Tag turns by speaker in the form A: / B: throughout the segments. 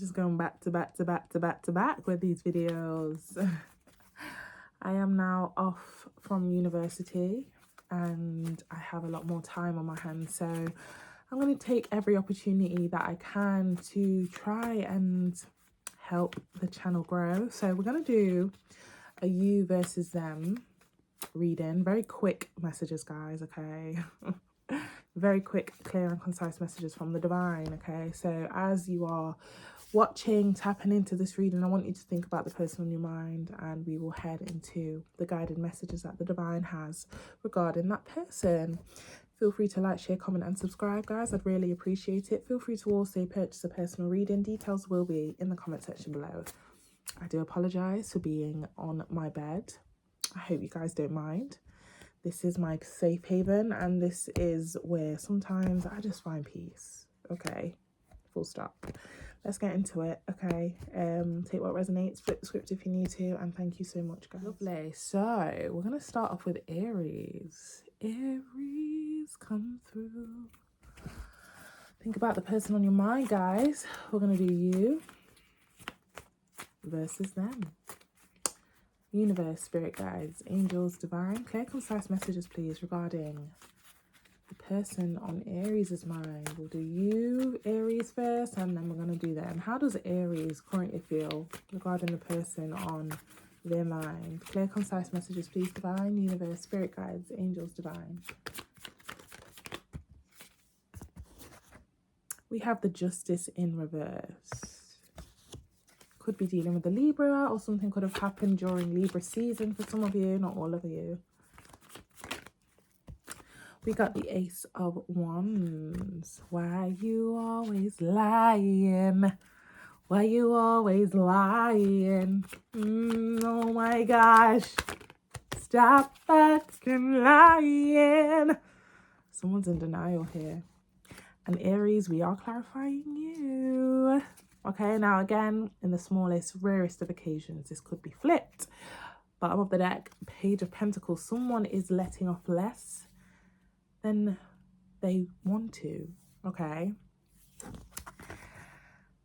A: just going back to back with these videos. I am now off from university and I have a lot more time on my hands, so I'm going to take every opportunity that I can to try and help the channel grow. So we're going to do a you versus them reading. Very quick messages, guys, okay? Very quick, clear and concise messages from the divine, okay? So as you are watching, tapping into this reading, I want you to think about the person on your mind, and we will head into the guided messages that the divine has regarding that person. Feel free to like, share, comment and subscribe, guys. I'd really appreciate it. Feel free to also purchase a personal reading. Details will be in the comment section below. I do apologize for being on my bed. I hope you guys don't mind. This is my safe haven, and this is where sometimes I just find peace. Okay, full stop. Let's get into it. Okay, take what resonates, flip the script if you need to, and thank you so much, guys. Lovely. So we're gonna start off with Aries. Aries, come through. Think about the person on your mind, guys. We're gonna do you versus them. Universe, spirit guides, angels, divine, clear, concise messages, please, regarding the person on Aries' mind. We'll do you, Aries, first, and then we're going to do them. How does Aries currently feel regarding the person on their mind? Clear, concise messages, please, divine, universe, spirit guides, angels, divine. We have the Justice in reverse. Could be dealing with a Libra, or something could have happened during Libra season for some of you, not all of you. We got the Ace of Wands. Why you always lying? Why you always lying? Oh my gosh. Stop fucking lying. Someone's in denial here. And Aries, we are clarifying you. Okay, now again, in the smallest, rarest of occasions, this could be flipped. Bottom of the deck, Page of Pentacles. Someone is letting off less than they want to, okay?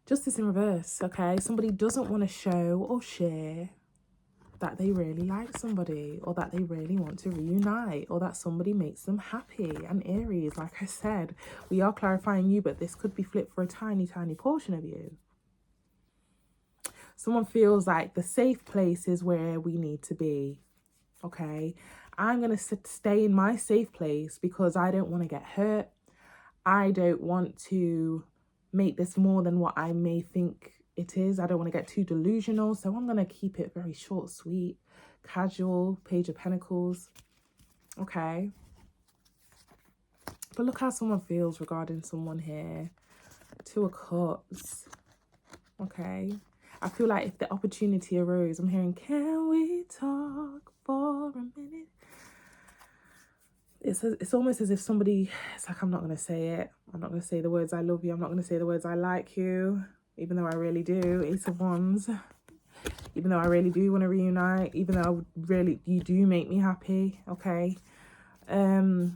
A: Justice in reverse, okay? Somebody doesn't want to show or share that they really like somebody, or that they really want to reunite, or that somebody makes them happy. And Aries, like I said, we are clarifying you, but this could be flipped for a tiny, tiny portion of you. Someone feels like the safe place is where we need to be, okay? I'm going to stay in my safe place because I don't want to get hurt. I don't want to make this more than what I may think it is. I don't want to get too delusional. So I'm going to keep it very short, sweet, casual, Page of Pentacles. Okay. But look how someone feels regarding someone here. Two of Cups. Okay. I feel like if the opportunity arose, I'm hearing, can we talk for a minute? It's almost as if somebody, it's like, I'm not going to say it. I'm not going to say the words I love you. I'm not going to say the words I like you, even though I really do. Ace of Wands. Even though I really do want to reunite, even though you do make me happy, okay? Could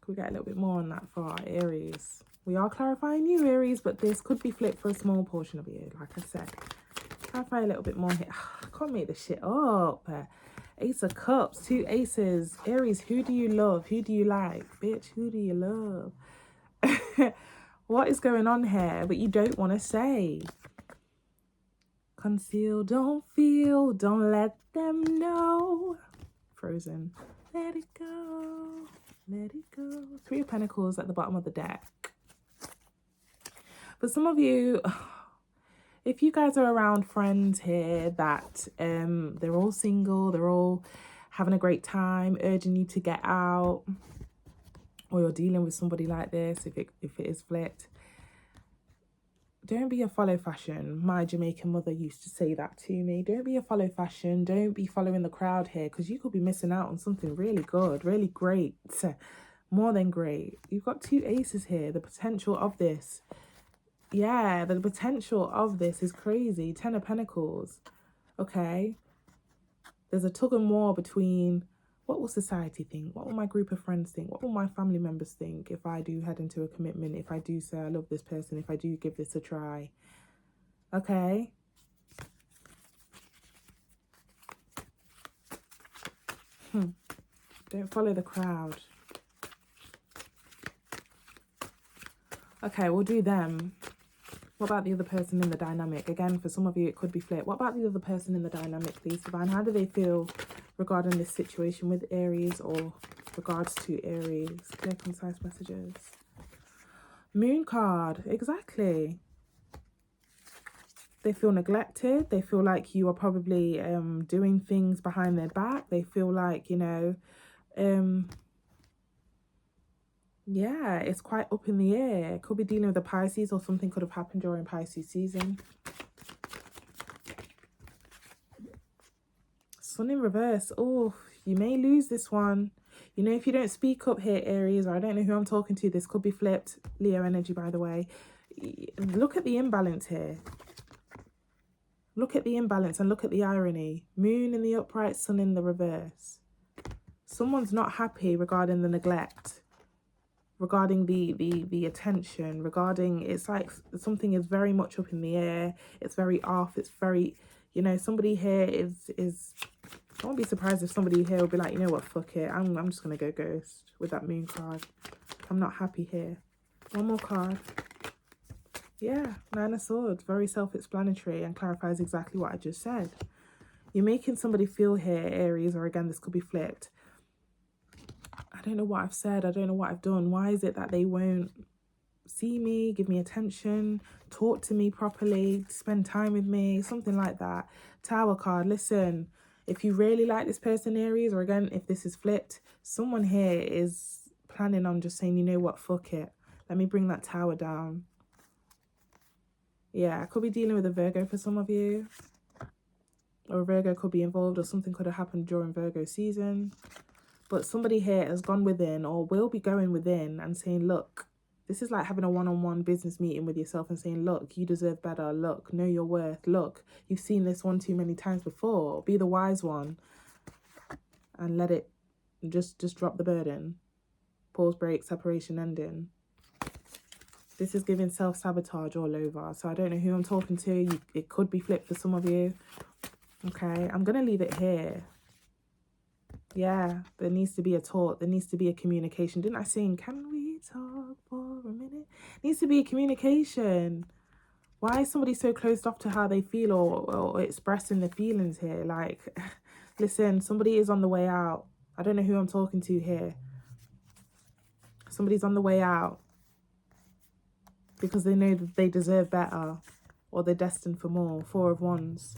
A: we get a little bit more on that for our Aries? We are clarifying you, Aries, but this could be flipped for a small portion of you, like I said. Clarify a little bit more here. I can't make this shit up. Ace of Cups, two aces. Aries, who do you love? Who do you like? Bitch, who do you love? What is going on here that you don't want to say? Conceal, don't feel, don't let them know. Frozen. Let it go. Let it go. Three of Pentacles at the bottom of the deck. For some of you, if you guys are around friends here that they're all single, they're all having a great time, urging you to get out, or you're dealing with somebody like this, if it is flipped, don't be a follow fashion. My Jamaican mother used to say that to me. Don't be a follow fashion. Don't be following the crowd here, because you could be missing out on something really good, really great, more than great. You've got two aces here. The potential of this, yeah, the potential of this is crazy. Ten of Pentacles, okay? There's a tug and war between What will society think? What will my group of friends think? What will my family members think if I do head into a commitment, if I do say I love this person, if I do give this a try? Okay. Don't follow the crowd. Okay, we'll do them. What about the other person in the dynamic? Again, for some of you, it could be flipped. What about the other person in the dynamic, please, Divine? How do they feel regarding this situation with Aries or regards to Aries? Clear, concise messages. Moon card. Exactly. They feel neglected. They feel like you are probably doing things behind their back. They feel like, you know, yeah, it's quite up in the air. It could be dealing with a Pisces, or something could have happened during Pisces season. Sun in reverse. Oh, you may lose this one. You know, if you don't speak up here, Aries, or I don't know who I'm talking to, this could be flipped. Leo energy, by the way. Look at the imbalance here. Look at the imbalance and look at the irony. Moon in the upright, sun in the reverse. Someone's not happy regarding the neglect, regarding the attention, regarding, it's like something is very much up in the air. It's very off. It's very, you know, somebody here is I won't be surprised if somebody here will be like, you know what, fuck it. I'm just going to go ghost with that moon card. I'm not happy here. One more card. Yeah, Nine of Swords. Very self-explanatory and clarifies exactly what I just said. You're making somebody feel here, Aries, or again, this could be flipped. I don't know what I've said. I don't know what I've done. Why is it that they won't see me, give me attention, talk to me properly, spend time with me, something like that? Tower card. Listen, if you really like this person, Aries, or again, if this is flipped, someone here is planning on just saying, you know what, fuck it. Let me bring that tower down. Yeah, I could be dealing with a Virgo for some of you. Or a Virgo could be involved, or something could have happened during Virgo season. But somebody here has gone within, or will be going within, and saying, look, this is like having a one-on-one business meeting with yourself and saying, look, you deserve better. Look, know your worth. Look, you've seen this one too many times before. Be the wise one. And let it, just drop the burden. Pause, break, separation, ending. This is giving self-sabotage all over. So I don't know who I'm talking to. It could be flipped for some of you. Okay, I'm going to leave it here. Yeah, there needs to be a talk. There needs to be a communication. Didn't I sing, can we talk for a minute? Needs to be a communication. Why is somebody so closed off to how they feel, or expressing their feelings here? Like, listen, somebody is on the way out. I don't know who I'm talking to here. Somebody's on the way out because they know that they deserve better, or they're destined for more. Four of Wands.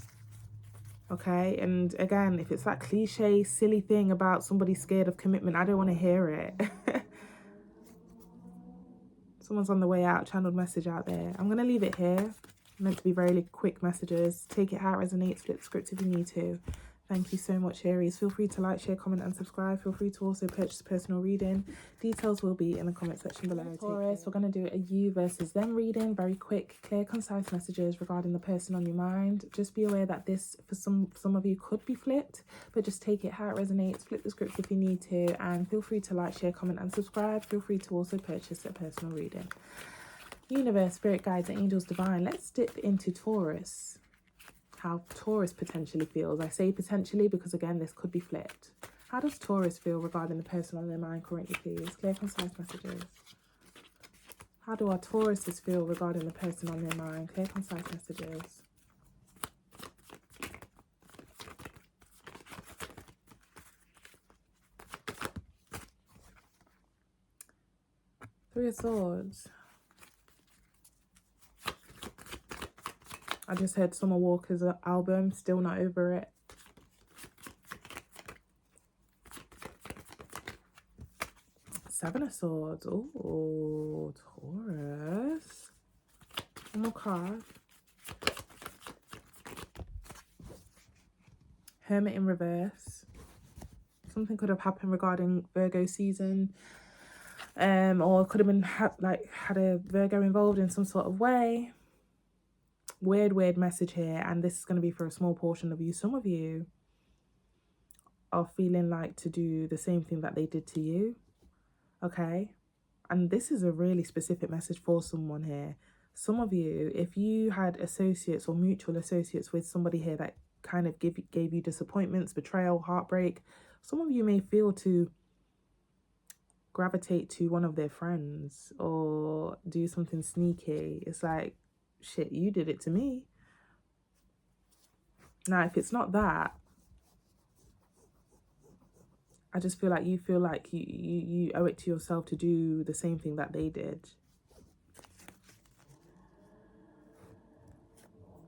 A: Okay, and again, if it's that cliche, silly thing about somebody scared of commitment, I don't want to hear it. Someone's on the way out, channeled message out there. I'm going to leave it here. Meant to be very quick messages. Take it how it resonates, flip the script if you need to. Thank you so much, Aries. Feel free to like, share, comment and subscribe. Feel free to also purchase a personal reading. Details will be in the comment section below. Taurus, we're going to do a you versus them reading. Very quick, clear, concise messages regarding the person on your mind. Just be aware that this, for some of you, could be flipped, but just take it how it resonates. Flip the script if you need to, and feel free to like, share, comment and subscribe. Feel free to also purchase a personal reading. Universe, spirit guides and angels divine. Let's dip into Taurus. How Taurus potentially feels. I say potentially because, again, this could be flipped. How does Taurus feel regarding the person on their mind currently, please? Clear, concise messages. How do our Tauruses feel regarding the person on their mind? Clear, concise messages. Three of Swords. I just heard Summer Walker's album, Still Not Over It. Seven of Swords. Oh, Taurus. One more card. Hermit in reverse. Something could have happened regarding Virgo season. Or could have been had a Virgo involved in some sort of way. Weird message here, and this is going to be for a small portion of you. Some of you are feeling like to do the same thing that they did to you, okay? And this is a really specific message for someone here. Some of you, if you had associates or mutual associates with somebody here that kind of gave you disappointments, betrayal, heartbreak, some of you may feel to gravitate to one of their friends or do something sneaky. It's like, shit, you did it to me. Now, if it's not that, I just feel like you owe it to yourself to do the same thing that they did.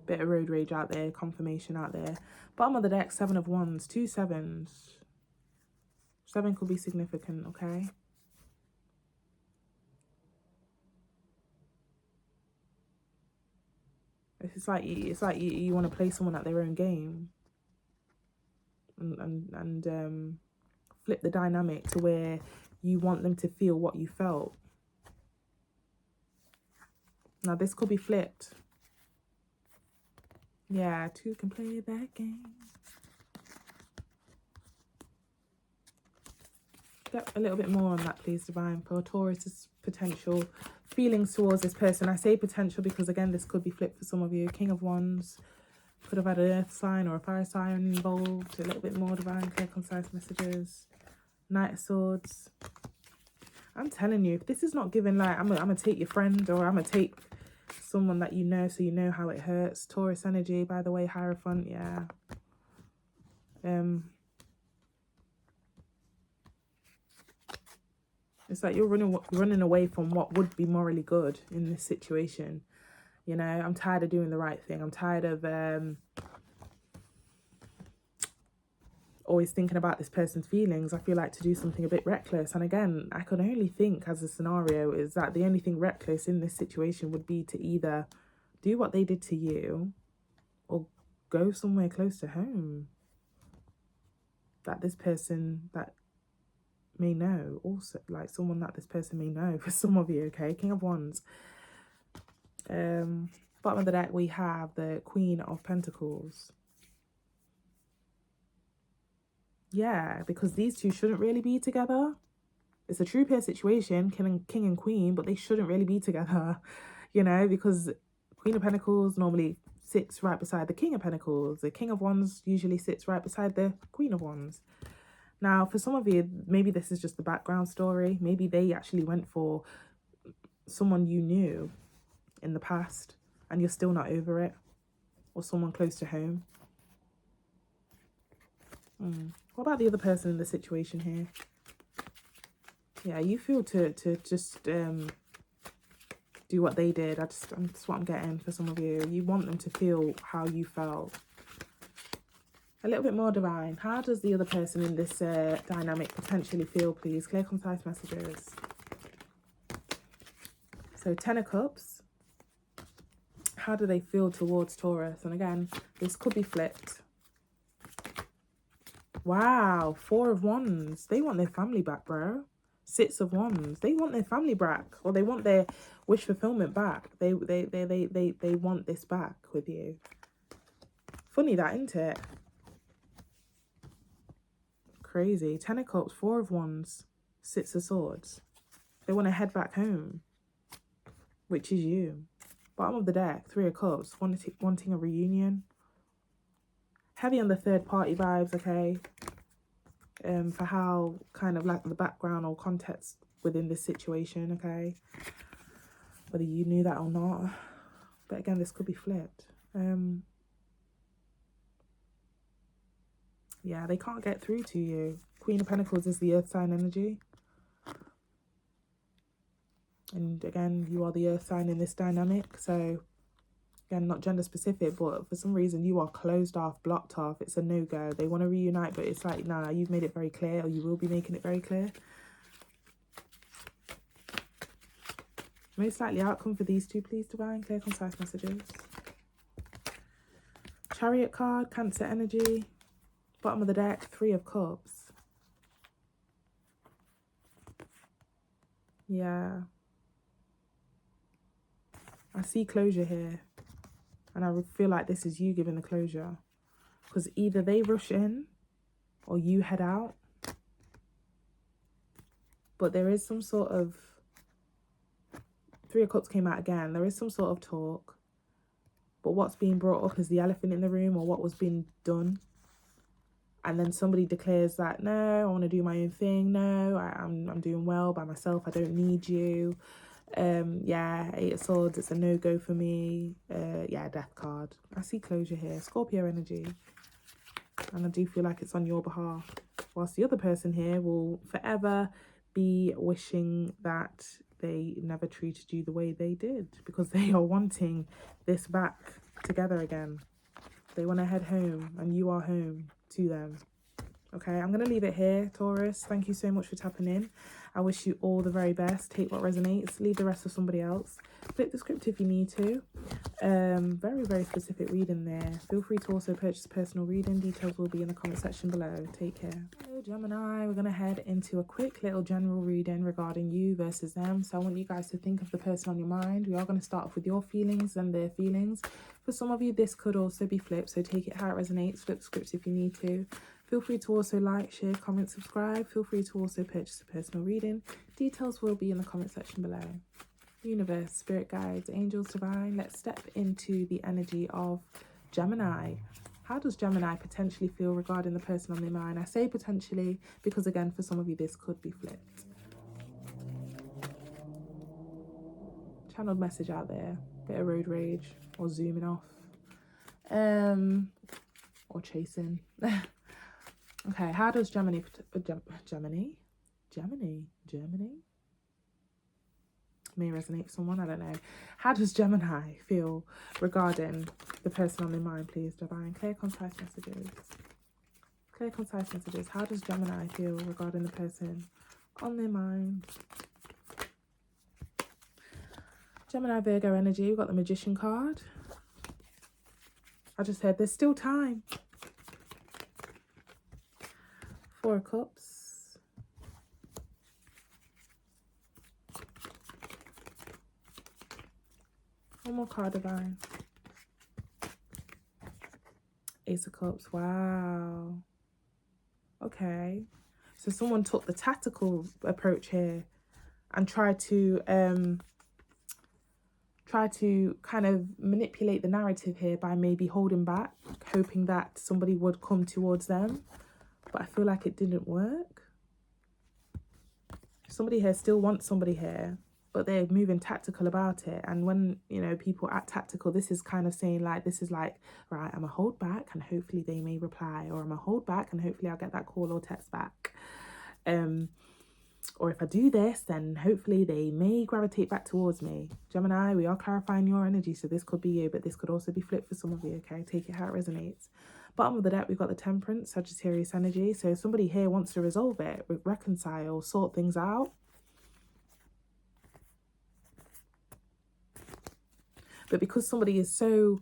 A: Bit of road rage out there, confirmation out there. Bottom of the deck, 7 of Wands, 2 sevens. 7 could be significant, okay? It's like you want to play someone at their own game, and flip the dynamic to where you want them to feel what you felt. Now this could be flipped. Yeah, 2 can play that game. Get a little bit more on that, please, Divine, for Taurus's potential feelings towards this person. I say potential because, again, this could be flipped for some of you. King of Wands. Could have had an earth sign or a fire sign involved. A little bit more Divine, clear, concise messages. Knight of Swords. I'm telling you, if this is not given, like, I'm going to take your friend, or I'm going to take someone that you know so you know how it hurts. Taurus energy, by the way, Hierophant, yeah. It's like you're running away from what would be morally good in this situation. You know, I'm tired of doing the right thing. I'm tired of always thinking about this person's feelings. I feel like to do something a bit reckless. And again, I can only think as a scenario is that the only thing reckless in this situation would be to either do what they did to you or go somewhere close to home that this person that may know, also like someone that this person may know for some of you, okay? King of Wands. Bottom of the deck we have the Queen of Pentacles. Yeah, because these two shouldn't really be together. It's a true pair situation, king and queen, but they shouldn't really be together, you know, because Queen of Pentacles normally sits right beside the King of Pentacles. The King of Wands usually sits right beside the Queen of Wands. Now, for some of you, maybe this is just the background story. Maybe they actually went for someone you knew in the past and you're still not over it, or someone close to home. What about the other person in the situation here? Yeah, you feel to just do what they did. That's what I'm getting for some of you. You want them to feel how you felt. A little bit more Divine. How does the other person in this dynamic potentially feel, please? Clear, concise messages. So 10 of Cups. How do they feel towards Taurus? And again, this could be flipped. Wow, 4 of Wands. They want their family back, bro. 6 of Wands. They want their family back, or they want their wish fulfillment back. They want this back with you. Funny that, isn't it? Crazy. 10 of Cups, 4 of Wands, 6 of Swords. They want to head back home, which is you. Bottom of the deck, 3 of Cups, wanting a reunion. Heavy on the third party vibes, okay? For how kind of like the background or context within this situation, okay? Whether you knew that or not. But again, this could be flipped. Yeah, they can't get through to you. Queen of Pentacles is the earth sign energy. And again, you are the earth sign in this dynamic. So again, not gender specific, but for some reason you are closed off, blocked off. It's a no-go. They want to reunite, but it's like, nah, you've made it very clear, or you will be making it very clear. Most likely outcome for these two, please, Divine. Clear, concise messages. Chariot card, Cancer energy. Bottom of the deck, 3 of Cups. Yeah. I see closure here. And I feel like this is you giving the closure. Because either they rush in or you head out. But there is some sort of, Three of Cups came out again. There is some sort of talk. But what's being brought up is the elephant in the room, or what was being done. And then somebody declares that, no, I want to do my own thing. No, I'm doing well by myself. I don't need you. Yeah, Eight of Swords, it's a no-go for me. Yeah, Death card. I see closure here. Scorpio energy. And I do feel like it's on your behalf. Whilst the other person here will forever be wishing that they never treated you the way they did, because they are wanting this back together again. They want to head home, and you are home to them. Okay, I'm going to leave it here, Taurus. Thank you so much for tapping in. I wish you all the very best. Take what resonates. Leave the rest for somebody else. Flip the script if you need to. Very, very specific reading there. Feel free to also purchase a personal reading. Details will be in the comment section below. Take care. Hello, Gemini. We're going to head into a quick little general reading regarding you versus them. So I want you guys to think of the person on your mind. We are going to start off with your feelings and their feelings. For some of you, this could also be flipped. So take it how it resonates. Flip the scripts if you need to. Feel free to also like, share, comment, subscribe. Feel free to also purchase a personal reading. Details will be in the comment section below. Universe, spirit guides, angels, divine. Let's step into the energy of Gemini. How does Gemini potentially feel regarding the person on their mind? I say potentially because, again, for some of you, this could be flipped. Channeled message out there. Bit of road rage or zooming off. Or chasing. Okay, how does Gemini may resonate for someone, I don't know. How does Gemini feel regarding the person on their mind, please, divine? Clear, concise messages. Clear, concise messages. How does Gemini feel regarding the person on their mind? Gemini, Virgo energy. We've got the Magician card. I just said there's still time. Four of Cups. One more card, divine. Ace of Cups. Wow. Okay. So someone took the tactical approach here and tried to kind of manipulate the narrative here by maybe holding back, hoping that somebody would come towards them. But I feel like it didn't work. Somebody here still wants somebody here, but they're moving tactical about it. And when, you know, people act tactical, this is kind of saying like, this is like, right, I'm gonna hold back and hopefully they may reply, or I'm gonna hold back and hopefully I'll get that call or text back. Or if I do this, then hopefully they may gravitate back towards me. Gemini, we are clarifying your energy, so this could be you, but this could also be flipped for some of you, okay? Take it how it resonates. Bottom of the deck, we've got the Temperance, Sagittarius energy. So somebody here wants to resolve it, reconcile, sort things out. But because somebody is so,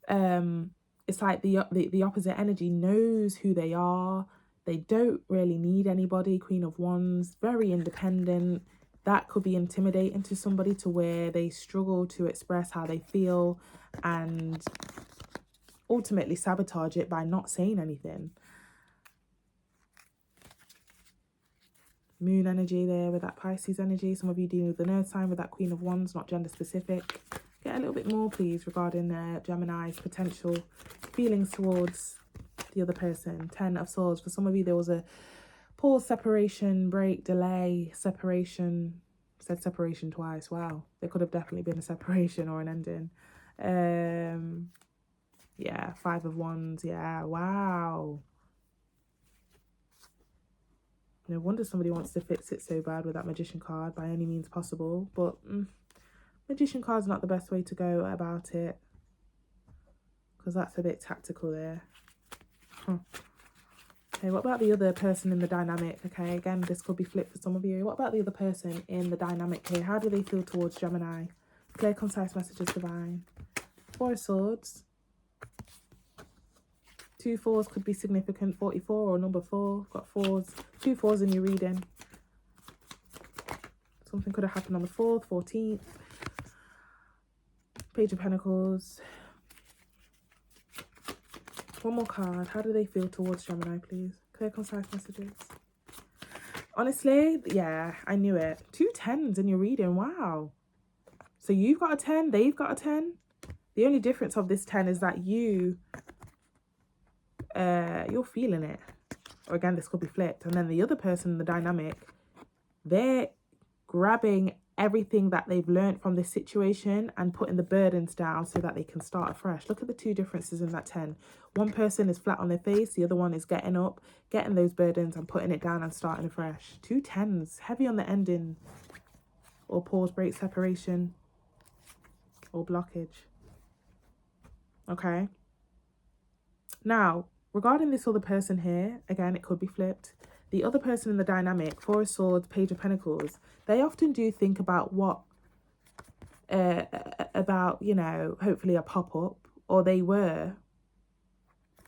A: it's like the opposite energy knows who they are. They don't really need anybody. Queen of Wands, very independent. That could be intimidating to somebody to where they struggle to express how they feel and ultimately sabotage it by not saying anything. Moon energy there with that Pisces energy. Some of you dealing with the Earth sign with that Queen of Wands, not gender specific. Get a little bit more, please, regarding Gemini's potential feelings towards the other person. 10 of Swords. For some of you, there was a pause, separation, break, delay, separation. Said separation twice. Wow. There could have definitely been a separation or an ending. Yeah, 5 of Wands. Yeah, wow. No wonder somebody wants to fix it so bad with that Magician card by any means possible. But Magician card's not the best way to go about it, because that's a bit tactical there. Okay, what about the other person in the dynamic? Okay, again, this could be flipped for some of you. What about the other person in the dynamic here? How do they feel towards Gemini? Clear, concise messages, divine. 4 of Swords. 2 4s could be significant. 44 or number 4. Got 4s. 2 4s in your reading. Something could have happened on the 4th, 14th. Page of Pentacles. One more card. How do they feel towards Gemini, please? Clear, concise messages. Honestly, yeah, I knew it. 2 10s in your reading. Wow. So you've got a 10, they've got a 10. The only difference of this 10 is that you're feeling it. Or again, this could be flipped. And then the other person in the dynamic, they're grabbing everything that they've learned from this situation and putting the burdens down so that they can start afresh. Look at the two differences in that 10. One person is flat on their face, the other one is getting up, getting those burdens and putting it down and starting afresh. 2 10s, heavy on the ending, or pause, break, separation, or blockage. Okay. Now, regarding this other person here, again, it could be flipped. The other person in the dynamic, 4 of Swords, Page of Pentacles, they often do think about what, you know, hopefully a pop-up, or they were,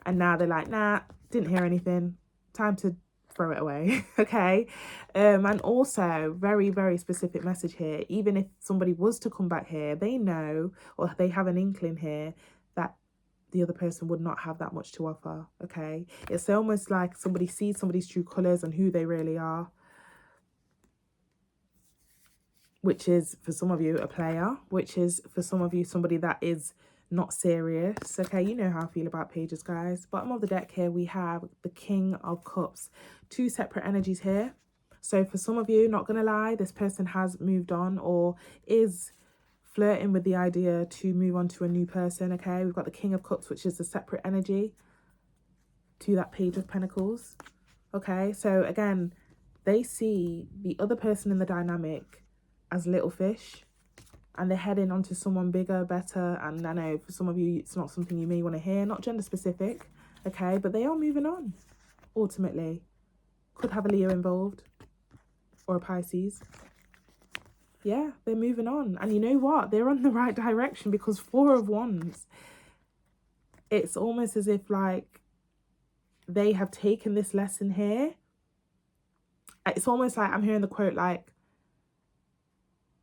A: and now they're like, nah, didn't hear anything, time to throw it away. Okay. And also, very, very specific message here. Even if somebody was to come back here, they know, or they have an inkling here, that the other person would not have that much to offer. Okay. It's almost like somebody sees somebody's true colors and who they really are, which is for some of you a player, which is for some of you somebody that is not serious. Okay, you know how I feel about pages, guys. Bottom of the deck here, we have the King of Cups. 2 separate energies here. So for some of you, not gonna lie, this person has moved on or is flirting with the idea to move on to a new person. Okay, we've got the King of Cups, which is a separate energy to that Page of Pentacles. Okay, so again, they see the other person in the dynamic as little fish, and they're heading on to someone bigger, better. And I know for some of you, it's not something you may want to hear, not gender specific, okay? But they are moving on, ultimately. Could have a Leo involved, or a Pisces. Yeah, they're moving on. And you know what? They're on the right direction, because 4 of Wands, it's almost as if like they have taken this lesson here. It's almost like I'm hearing the quote like,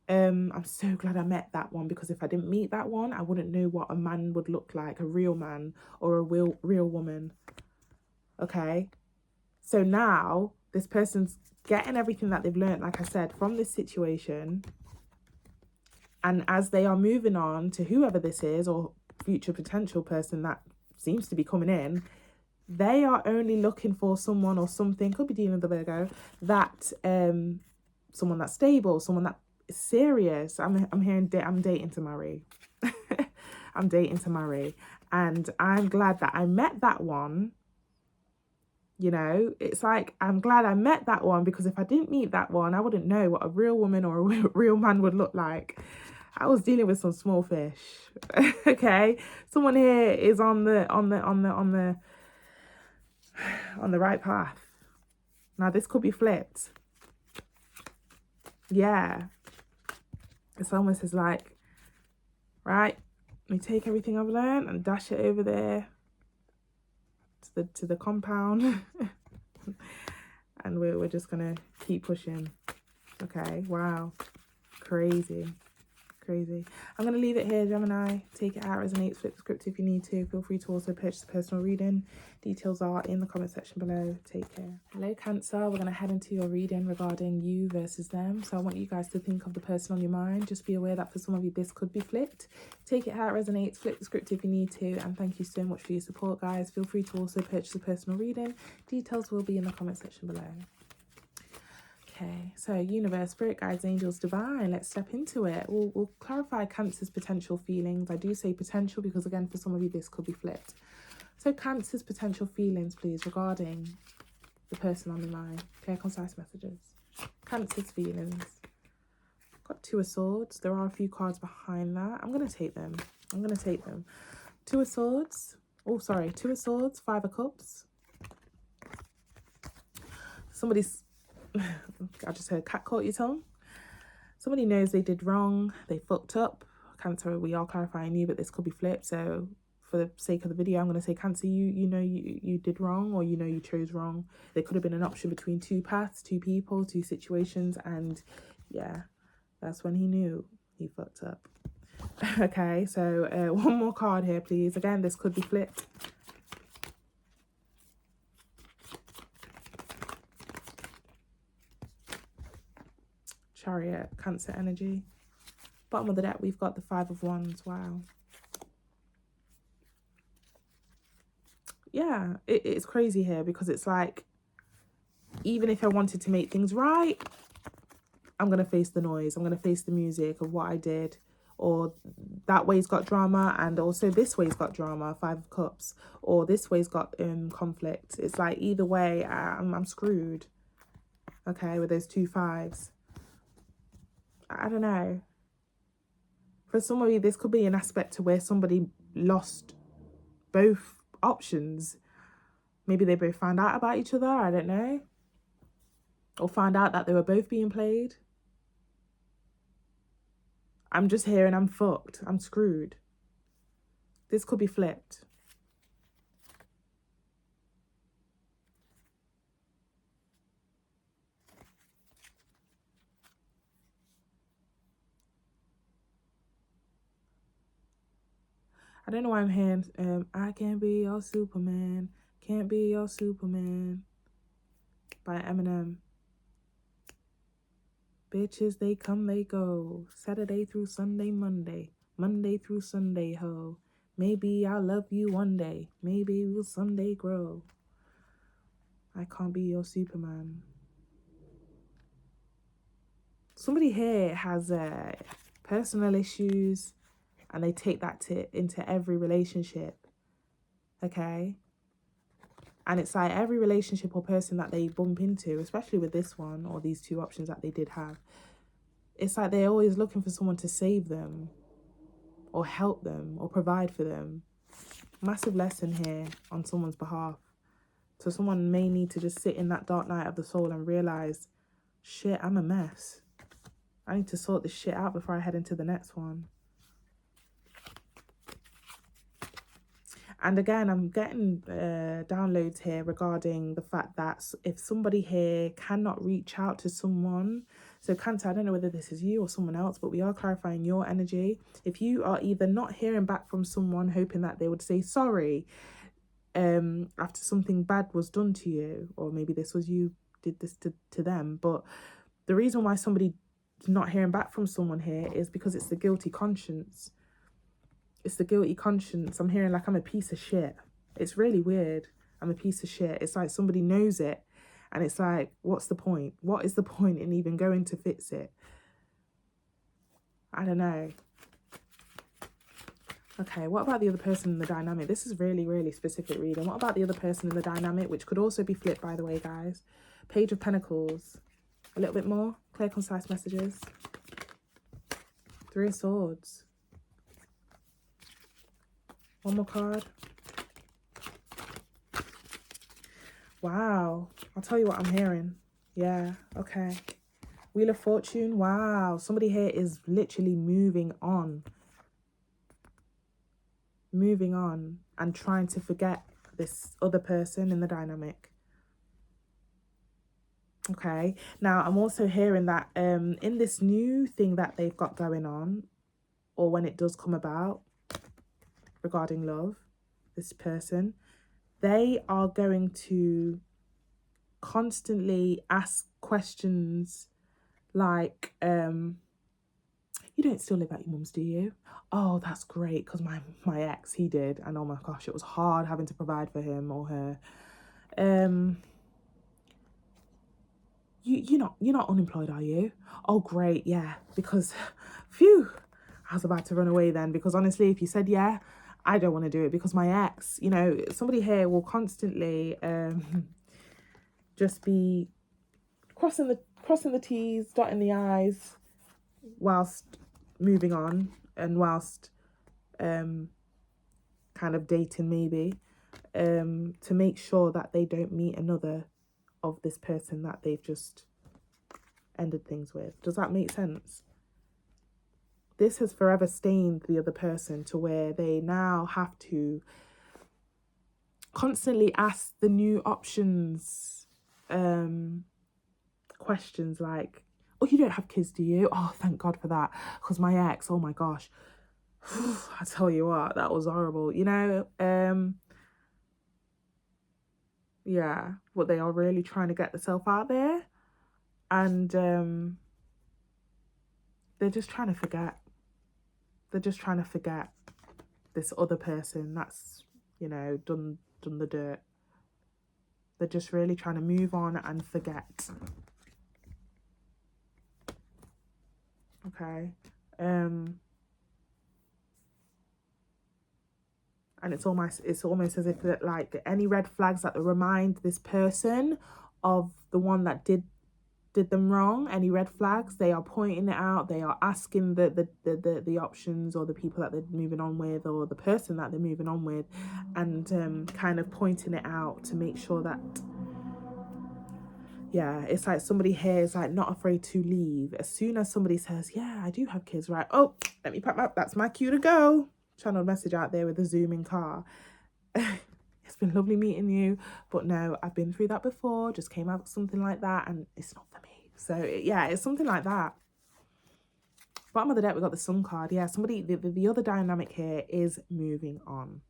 A: I'm so glad I met that one, because if I didn't meet that one, I wouldn't know what a man would look like, a real man or a real woman. Okay, so now this person's getting everything that they've learned, like I said, from this situation, and as they are moving on to whoever this is or future potential person that seems to be coming in, they are only looking for someone or something, could be dealing with the Virgo, that someone that's stable, someone that serious. I'm hearing I'm dating to marry. I'm dating to marry, and I'm glad that I met that one. You know, it's like I'm glad I met that one, because if I didn't meet that one, I wouldn't know what a real woman or a real man would look like. I was dealing with some small fish. Okay, someone here is on the right path. Now this could be flipped. Yeah. It's almost as like, right, let me take everything I've learned and dash it over there to the compound. And we're just gonna keep pushing. Okay, wow, crazy. I'm going to leave it here, Gemini. Take it out, resonates, flip the script if you need to. Feel free to also purchase a personal reading. Details are in the comment section below. Take care. Hello, Cancer. We're going to head into your reading regarding you versus them. So I want you guys to think of the person on your mind. Just be aware that for some of you, this could be flipped. Take it out, resonates, flip the script if you need to. And thank you so much for your support, guys. Feel free to also purchase a personal reading. Details will be in the comment section below. Okay, so universe, spirit guides, angels, divine, let's step into it. We'll clarify Cancer's potential feelings. I do say potential because, again, for some of you, this could be flipped. So Cancer's potential feelings, please, regarding the person on the line. Clear, concise messages. Cancer's feelings. Got 2 of Swords. There are a few cards behind that. I'm going to take them. 2 of Swords. Oh, sorry. 2 of Swords, 5 of Cups. Somebody's... I just heard cat caught your tongue. Somebody knows they did wrong, they fucked up. Cancer, we are clarifying you, but this could be flipped. So for the sake of the video, I'm going to say, Cancer, you know you did wrong, or you know you chose wrong. There could have been an option between 2 paths, 2 people, 2 situations, and yeah, that's when he knew he fucked up. Okay, so one more card here, please. Again, this could be flipped. Chariot, Cancer energy. Bottom of the deck, we've got the Five of Wands. Wow. Yeah, it's crazy here because it's like, even if I wanted to make things right, I'm going to face the noise. I'm going to face the music of what I did. Or that way's got drama, and also this way's got drama, Five of Cups. Or this way's got conflict. It's like either way, I'm screwed. Okay, with those two fives. I don't know. For somebody, this could be an aspect to where somebody lost both options. Maybe they both found out about each other, I don't know. Or found out that they were both being played. I'm just here and I'm fucked. I'm screwed. This could be flipped. I don't know why I'm hearing I Can't Be Your Superman, Can't Be Your Superman by Eminem. Bitches, they come, they go. Saturday through Sunday, Monday. Monday through Sunday, ho. Maybe I'll love you one day. Maybe we'll someday grow. I can't be your Superman. Somebody here has personal issues, and they take that into every relationship. Okay? And it's like every relationship or person that they bump into, especially with this one or these two options that they did have, it's like they're always looking for someone to save them or help them or provide for them. Massive lesson here on someone's behalf. So someone may need to just sit in that dark night of the soul and realize, shit, I'm a mess. I need to sort this shit out before I head into the next one. And again, I'm getting downloads here regarding the fact that if somebody here cannot reach out to someone, so Cancer, I don't know whether this is you or someone else, but we are clarifying your energy. If you are either not hearing back from someone, hoping that they would say sorry after something bad was done to you, or maybe this was you did this to them, but the reason why somebody is not hearing back from someone here is because it's the guilty conscience. It's the guilty conscience. I'm hearing like I'm a piece of shit. It's really weird. I'm a piece of shit. It's like somebody knows it. And it's like, what's the point? What is the point in even going to fix it? I don't know. Okay, what about the other person in the dynamic? This is really, really specific reading. What about the other person in the dynamic, which could also be flipped, by the way, guys? Page of Pentacles. A little bit more. Clear, concise messages. Three of Swords. One more card. Wow. I'll tell you what I'm hearing. Yeah, okay. Wheel of Fortune. Wow. Somebody here is literally moving on. Moving on and trying to forget this other person in the dynamic. Okay. Now, I'm also hearing that in this new thing that they've got going on, or when it does come about, regarding love, this person, they are going to constantly ask questions like, you don't still live at your mum's, do you? Oh, that's great, because my ex, he did, and oh my gosh, it was hard having to provide for him or her. You're not unemployed, are you? Oh, great, yeah, because phew, I was about to run away then, because honestly, if you said yeah, I don't want to do it because my ex, you know, somebody here will constantly just be crossing the T's, dotting the I's, whilst moving on and whilst kind of dating maybe, to make sure that they don't meet another of this person that they've just ended things with. Does that make sense? This has forever stained the other person to where they now have to constantly ask the new options questions like, oh, you don't have kids, do you? Oh, thank God for that, because my ex, oh my gosh, I tell you what, that was horrible, you know. Yeah, but they are really trying to get themselves out there, and they're just trying to forget. They're just trying to forget this other person that's, you know, done the dirt. They're just really trying to move on and forget. Okay. And it's almost as if that, like, any red flags that remind this person of the one that did them wrong, any red flags, they are pointing it out. They are asking the options, or the people that they're moving on with, or the person that they're moving on with, and kind of pointing it out to make sure that, yeah, it's like somebody here is like not afraid to leave. As soon as somebody says, yeah, I do have kids, right? Oh, let me pack my, that's my cue to go. Channel message out there with the zooming car. It's been lovely meeting you, but no, I've been through that before, just came out with something like that, and it's not for me. So yeah, it's something like that. Bottom of the deck, we got the Sun card. Yeah, somebody, the other dynamic here is moving on.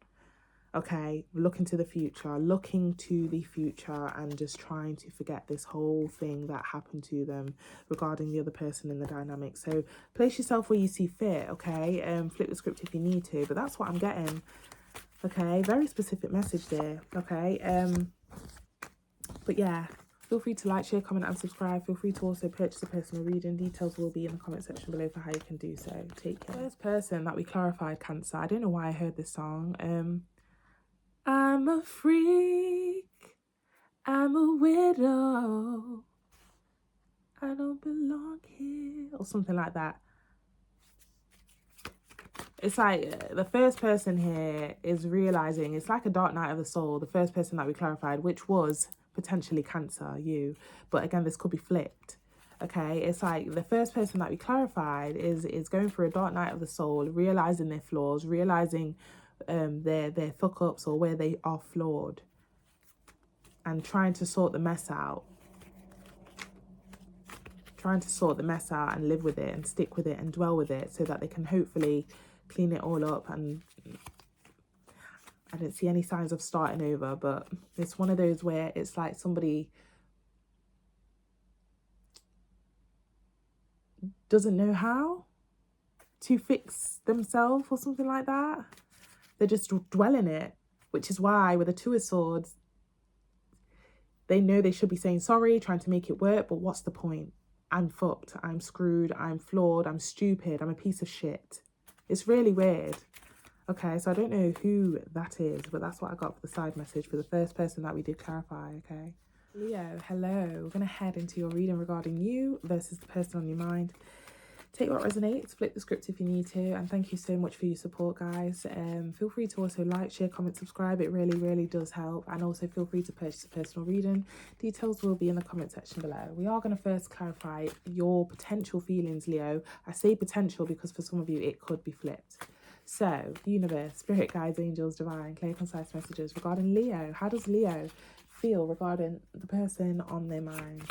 A: Okay, looking to the future, and just trying to forget this whole thing that happened to them regarding the other person in the dynamic. So place yourself where you see fit, okay? Flip the script if you need to, but that's what I'm getting. Okay, very specific message there. Okay, but yeah, feel free to like, share, comment and subscribe. Feel free to also purchase a personal reading. Details will be in the comment section below for how you can do so. Take care. First person that we clarified, Cancer. I don't know why I heard this song. I'm a freak, I'm a widow, I don't belong here, or something like that. It's like the first person here is realizing it's like a dark night of the soul. The first person that we clarified, which was potentially Cancer, you. But again, this could be flipped. Okay, it's like the first person that we clarified is going through a dark night of the soul, realizing their flaws, realizing their fuck ups or where they are flawed, and trying to sort the mess out. Trying to sort the mess out and live with it and stick with it and dwell with it so that they can hopefully clean it all up. And I don't see any signs of starting over, but it's one of those where it's like somebody doesn't know how to fix themselves or something like that. They just dwell in it, which is why with the Two of Swords, they know they should be saying sorry, trying to make it work, but what's the point? I'm fucked, I'm screwed, I'm flawed, I'm stupid, I'm a piece of shit. It's really weird. Okay, so I don't know who that is, but that's what I got for the side message for the first person that we did clarify, okay? Leo, hello. We're going to head into your reading regarding you versus the person on your mind. Take what resonates, flip the script if you need to, and thank you so much for your support, guys. Feel free to also like, share, comment, subscribe. It really, really does help. And also feel free to purchase a personal reading. Details will be in the comment section below. We are going to first clarify your potential feelings, Leo. I say potential because for some of you, it could be flipped. So, universe, spirit guides, angels, divine, clear, concise messages regarding Leo. How does Leo feel regarding the person on their mind?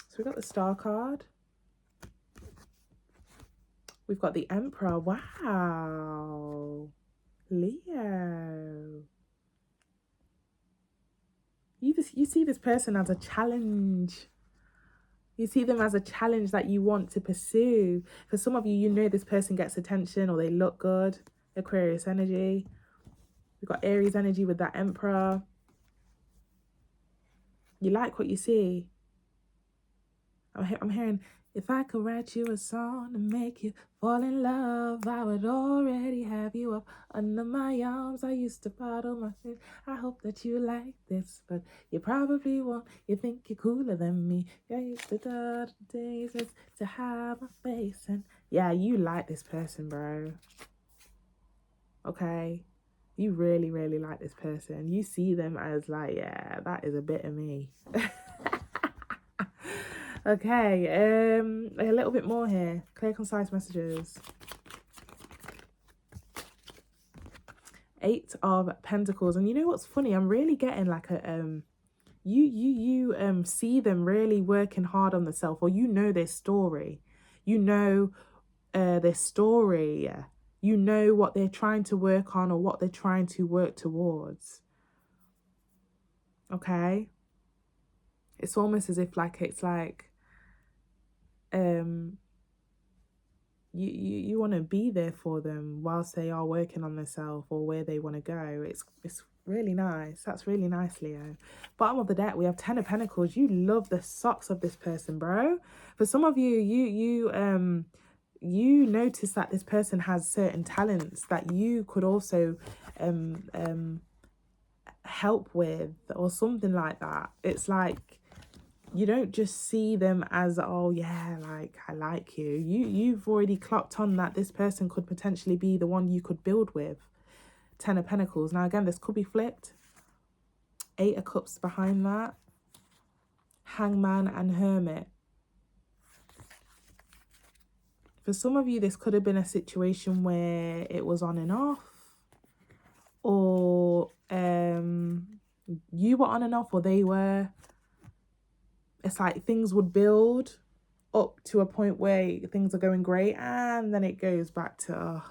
A: So we've got the Star card. We've got the Emperor. Wow. Leo. You see this person as a challenge. You see them as a challenge that you want to pursue. For some of you, you know this person gets attention or they look good. Aquarius energy. We've got Aries energy with that Emperor. You like what you see. I'm hearing, if I could write you a song to make you fall in love, I would already have you up under my arms. I used to bottle my face. I hope that you like this, but you probably won't. You think you're cooler than me. I used to the days to have my face. And yeah, you like this person, bro. Okay? You really, really like this person. You see them as like, yeah, that is a bit of me. Okay, a little bit more here. Clear, concise messages. 8 of Pentacles. And you know what's funny? I'm really getting like a you see them really working hard on themselves, or you know their story. You know their story. You know what they're trying to work on or what they're trying to work towards. Okay? It's almost as if like it's like you want to be there for them whilst they are working on themselves or where they want to go. It's really nice. That's really nice, Leo. Bottom of the deck, we have Ten of Pentacles. You love the socks of this person, bro. For some of you, you notice that this person has certain talents that you could also help with or something like that. It's like you don't just see them as, oh yeah, like I like you. You've already clocked on that this person could potentially be the one you could build with. Ten of Pentacles. Now again, this could be flipped. Eight of Cups behind that. Hangman and Hermit. For some of you, this could have been a situation where it was on and off, or you were on and off, or they were. It's like things would build up to a point where things are going great, and then it goes back to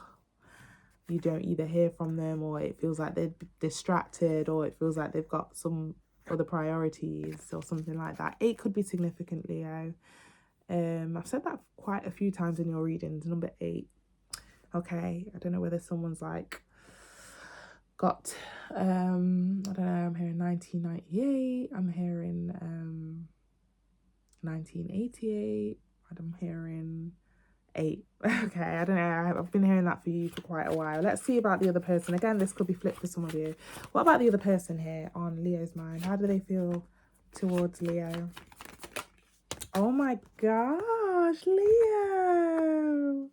A: you don't either hear from them, or it feels like they're distracted, or it feels like they've got some other priorities or something like that. It could be significant, Leo. I've said that quite a few times in your readings. Number 8. Okay, I don't know whether someone's like got I don't know, I'm hearing 1998, I'm hearing 1988, I'm hearing 8. Okay, I don't know, I've been hearing that for you for quite a while. Let's see about the other person. Again, this could be flipped for some of you. What about the other person here on Leo's mind? How do they feel towards Leo? Oh my gosh, Leo.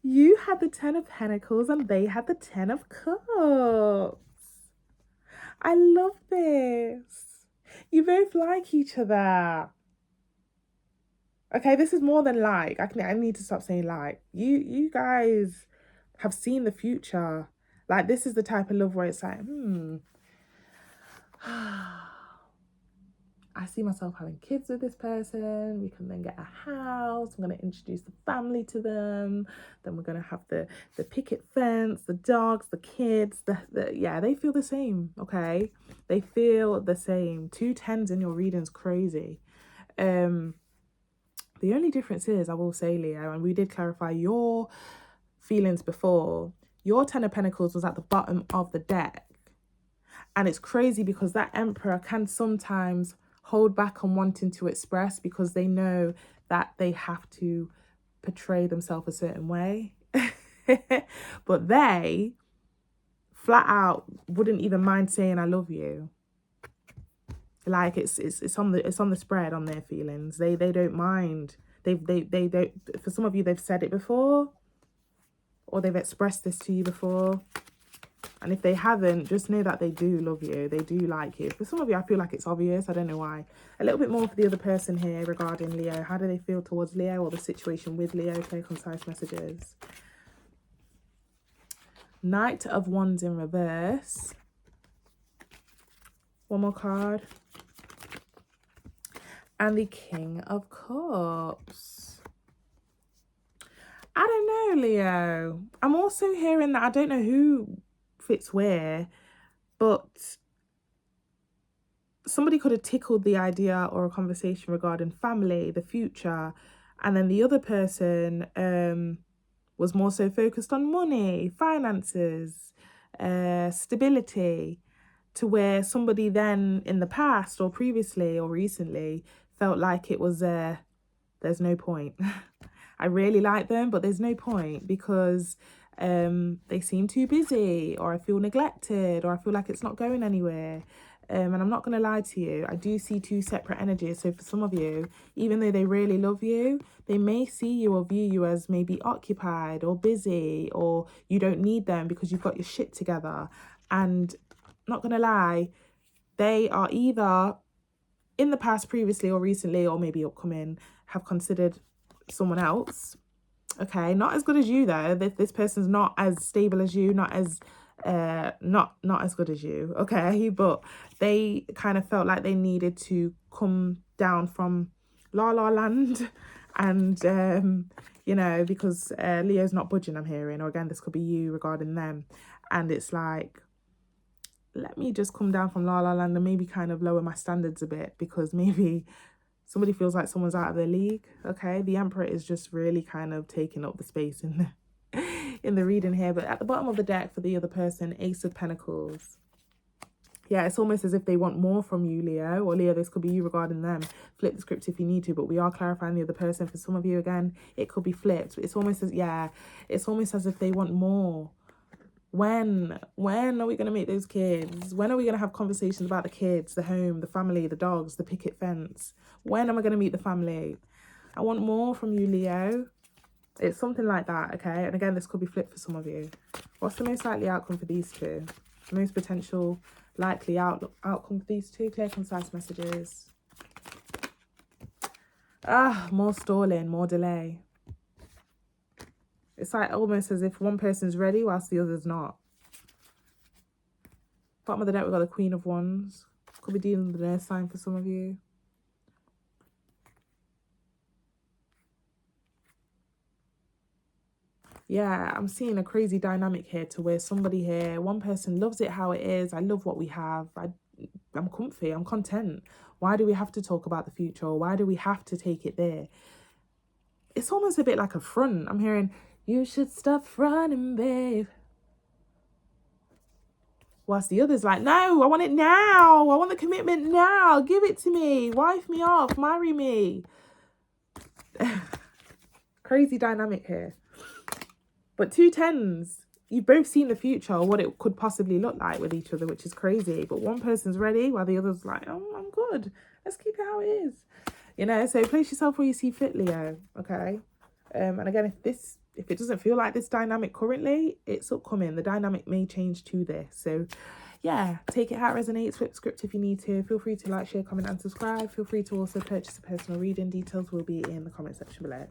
A: You had the Ten of Pentacles and they had the Ten of Cups. I love this. You both like each other. Okay, this is more than like. I need to stop saying like. You guys have seen the future. Like, this is the type of love where it's like, I see myself having kids with this person. We can then get a house. I'm going to introduce the family to them. Then we're going to have the picket fence, the dogs, the kids. Yeah, they feel the same, okay? They feel the same. 2 10s in your reading's crazy. The only difference is, I will say, Leo, and we did clarify your feelings before, your Ten of Pentacles was at the bottom of the deck. And it's crazy because that Emperor can sometimes hold back on wanting to express because they know that they have to portray themselves a certain way. But they flat out wouldn't even mind saying I love you. Like it's on the spread on their feelings. They don't mind. They don't. For some of you, they've said it before, or they've expressed this to you before. And if they haven't, just know that they do love you. They do like you. For some of you, I feel like it's obvious. I don't know why. A little bit more for the other person here regarding Leo. How do they feel towards Leo or the situation with Leo? Clear, concise messages. Knight of Wands in reverse. One more card. And the King of Cups. I don't know, Leo. I'm also hearing that I don't know who fits where, but somebody could have tickled the idea or a conversation regarding family, the future, and then the other person was more so focused on money, finances, stability, to where somebody then in the past or previously or recently felt like it was there's no point. I really like them, but there's no point because they seem too busy, or I feel neglected, or I feel like it's not going anywhere. And I'm not going to lie to you, I do see 2 separate energies. So for some of you, even though they really love you, they may see you or view you as maybe occupied or busy, or you don't need them because you've got your shit together. And not going to lie, they are either in the past, previously or recently, or maybe upcoming, have considered someone else. Okay, not as good as you though. This person's not as stable as you, not as not as good as you, okay? But they kind of felt like they needed to come down from La La Land and you know, because Leo's not budging, I'm hearing, or again, this could be you regarding them. And it's like let me just come down from La La Land and maybe kind of lower my standards a bit, because maybe somebody feels like someone's out of their league. Okay, the Emperor is just really kind of taking up the space in the in the reading here. But at the bottom of the deck for the other person, Ace of Pentacles. Yeah, it's almost as if they want more from you, Leo. Or Leo, this could be you regarding them. Flip the script if you need to, but we are clarifying the other person. For some of you, again, it could be flipped. It's almost as, yeah, it's almost as if they want more. When are we going to meet those kids? When are we going to have conversations about the kids, the home, the family, the dogs, the picket fence? When am I going to meet the family? I want more from you, Leo. It's something like that, okay? And again, this could be flipped for some of you. What's the most likely outcome for these two? The most potential likely outcome for these two? Clear, concise messages. More stalling, more delay. It's like almost as if one person's ready whilst the other's not. Bottom of the deck, we've got the Queen of Wands. Could be dealing with the nurse sign for some of you. Yeah, I'm seeing a crazy dynamic here to where somebody here, one person loves it how it is. I love what we have. I'm comfy. I'm content. Why do we have to talk about the future? Or why do we have to take it there? It's almost a bit like a front. I'm hearing, you should stop fronting, babe. Whilst the other's like, no, I want it now. I want the commitment now. Give it to me. Wife me off. Marry me. Crazy dynamic here. But 2 tens, you've both seen the future, or what it could possibly look like with each other, which is crazy. But one person's ready while the other's like, oh, I'm good. Let's keep it how it is. You know, so place yourself where you see fit, Leo, okay? And again, if it doesn't feel like this dynamic currently, it's upcoming. The dynamic may change to this. So yeah, take it how it resonates. Flip script if you need to. Feel free to like, share, comment and subscribe. Feel free to also purchase a personal reading. Details will be in the comment section below.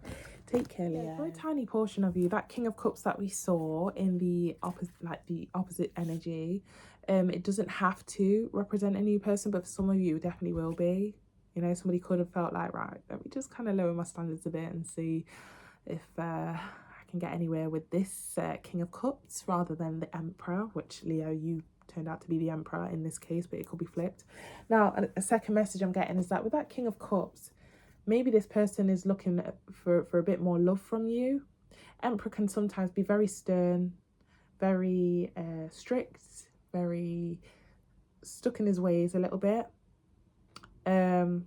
A: Take care, Leo. For a tiny portion of you, that King of Cups that we saw in the opposite energy, it doesn't have to represent a new person, but for some of you it definitely will be. You know, somebody could have felt like, right, let me just kind of lower my standards a bit and see if I can get anywhere with this King of Cups rather than the Emperor, which, Leo, you turned out to be the Emperor in this case, but it could be flipped. Now, a second message I'm getting is that with that King of Cups, maybe this person is looking for a bit more love from you. Emperor can sometimes be very stern, very strict, very stuck in his ways a little bit. And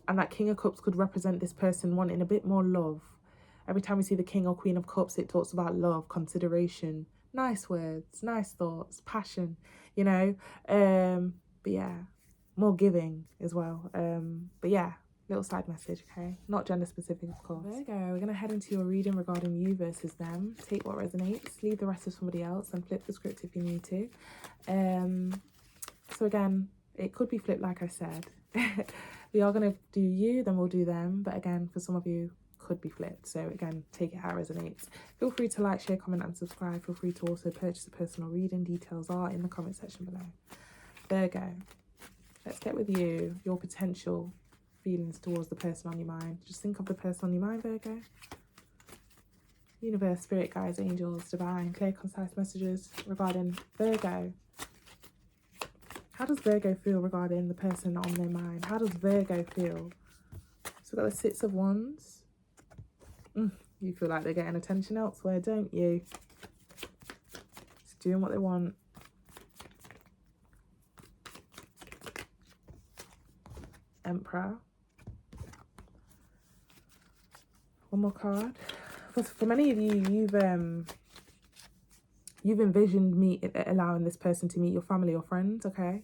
A: that King of Cups could represent this person wanting a bit more love. Every time we see the King or Queen of Cups, it talks about love, consideration, nice words, nice thoughts, passion, you know. But yeah, more giving as well. But yeah, little side message, okay? Not gender specific, of course. There you go. We're going to head into your reading regarding you versus them. Take what resonates, leave the rest to somebody else, and flip the script if you need to. So again, it could be flipped, like I said. We are going to do you, then we'll do them. But again, for some of you, could be flipped. So again, take it how it resonates. Feel free to like, share, comment and subscribe. Feel free to also purchase a personal reading. Details are in the comment section below. Virgo, let's get with you, your potential feelings towards the person on your mind. Just think of the person on your mind, Virgo. Universe, spirit guides, angels, divine, clear, concise messages regarding Virgo. How does Virgo feel regarding the person on their mind? How does Virgo feel? So we've got the Six of Wands. You feel like they're getting attention elsewhere, don't you? Just doing what they want. Emperor. One more card. For many of you, you've envisioned allowing this person to meet your family or friends, okay?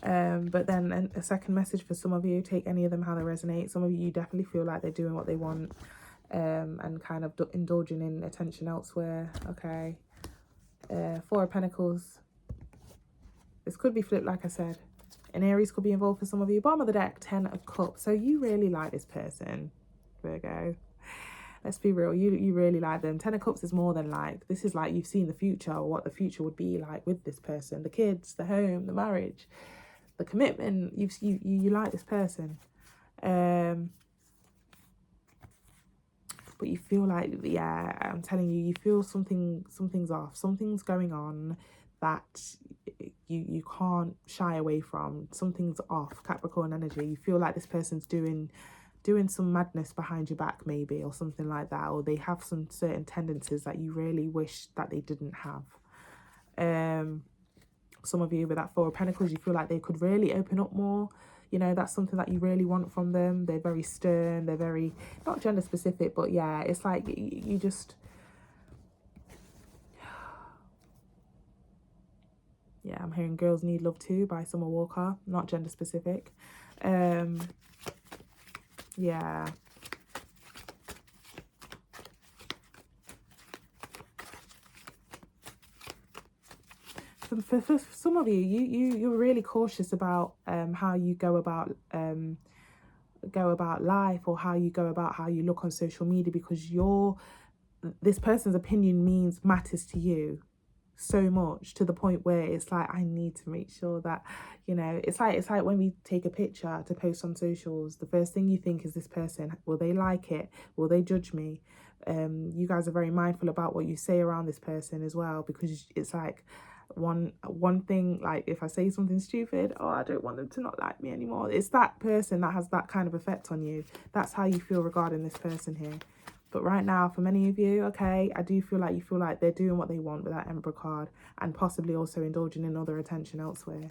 A: But then a second message for some of you, take any of them how they resonate. Some of you definitely feel like they're doing what they want, and kind of indulging in attention elsewhere, okay? Four of Pentacles. This could be flipped, like I said. An Aries could be involved for some of you. Bottom of the deck, 10 of Cups. So you really like this person, Virgo. Let's be real, you really like them. 10 of Cups is more than like. This is like you've seen the future, or what the future would be like with this person. The kids, the home, the marriage, the commitment. You like this person. But you feel like, yeah, I'm telling you, you feel something's off. Something's going on. that you can't shy away from. Something's off, Capricorn energy. You feel like this person's doing some madness behind your back maybe, or something like that, or they have some certain tendencies that you really wish that they didn't have. Some of you with that Four of Pentacles, you feel like they could really open up more. You know, that's something that you really want from them. They're very stern, they're very, not gender specific, but yeah, it's like you just, yeah, I'm hearing Girls Need Love Too by Summer Walker, not gender specific. Yeah. For some of you, you're really cautious about how you go about life, or how you look on social media, because this person's opinion matters to you so much, to the point where it's like, I need to make sure that, you know, it's like when we take a picture to post on socials, the first thing you think is, this person, will they like it, will they judge me? You guys are very mindful about what you say around this person as well, because it's like, one thing, like if I say something stupid, oh, I don't want them to not like me anymore. It's that person that has that kind of effect on you. That's how you feel regarding this person here. But right now, for many of you, okay, I do feel like you feel like they're doing what they want with that Emperor card, and possibly also indulging in other attention elsewhere.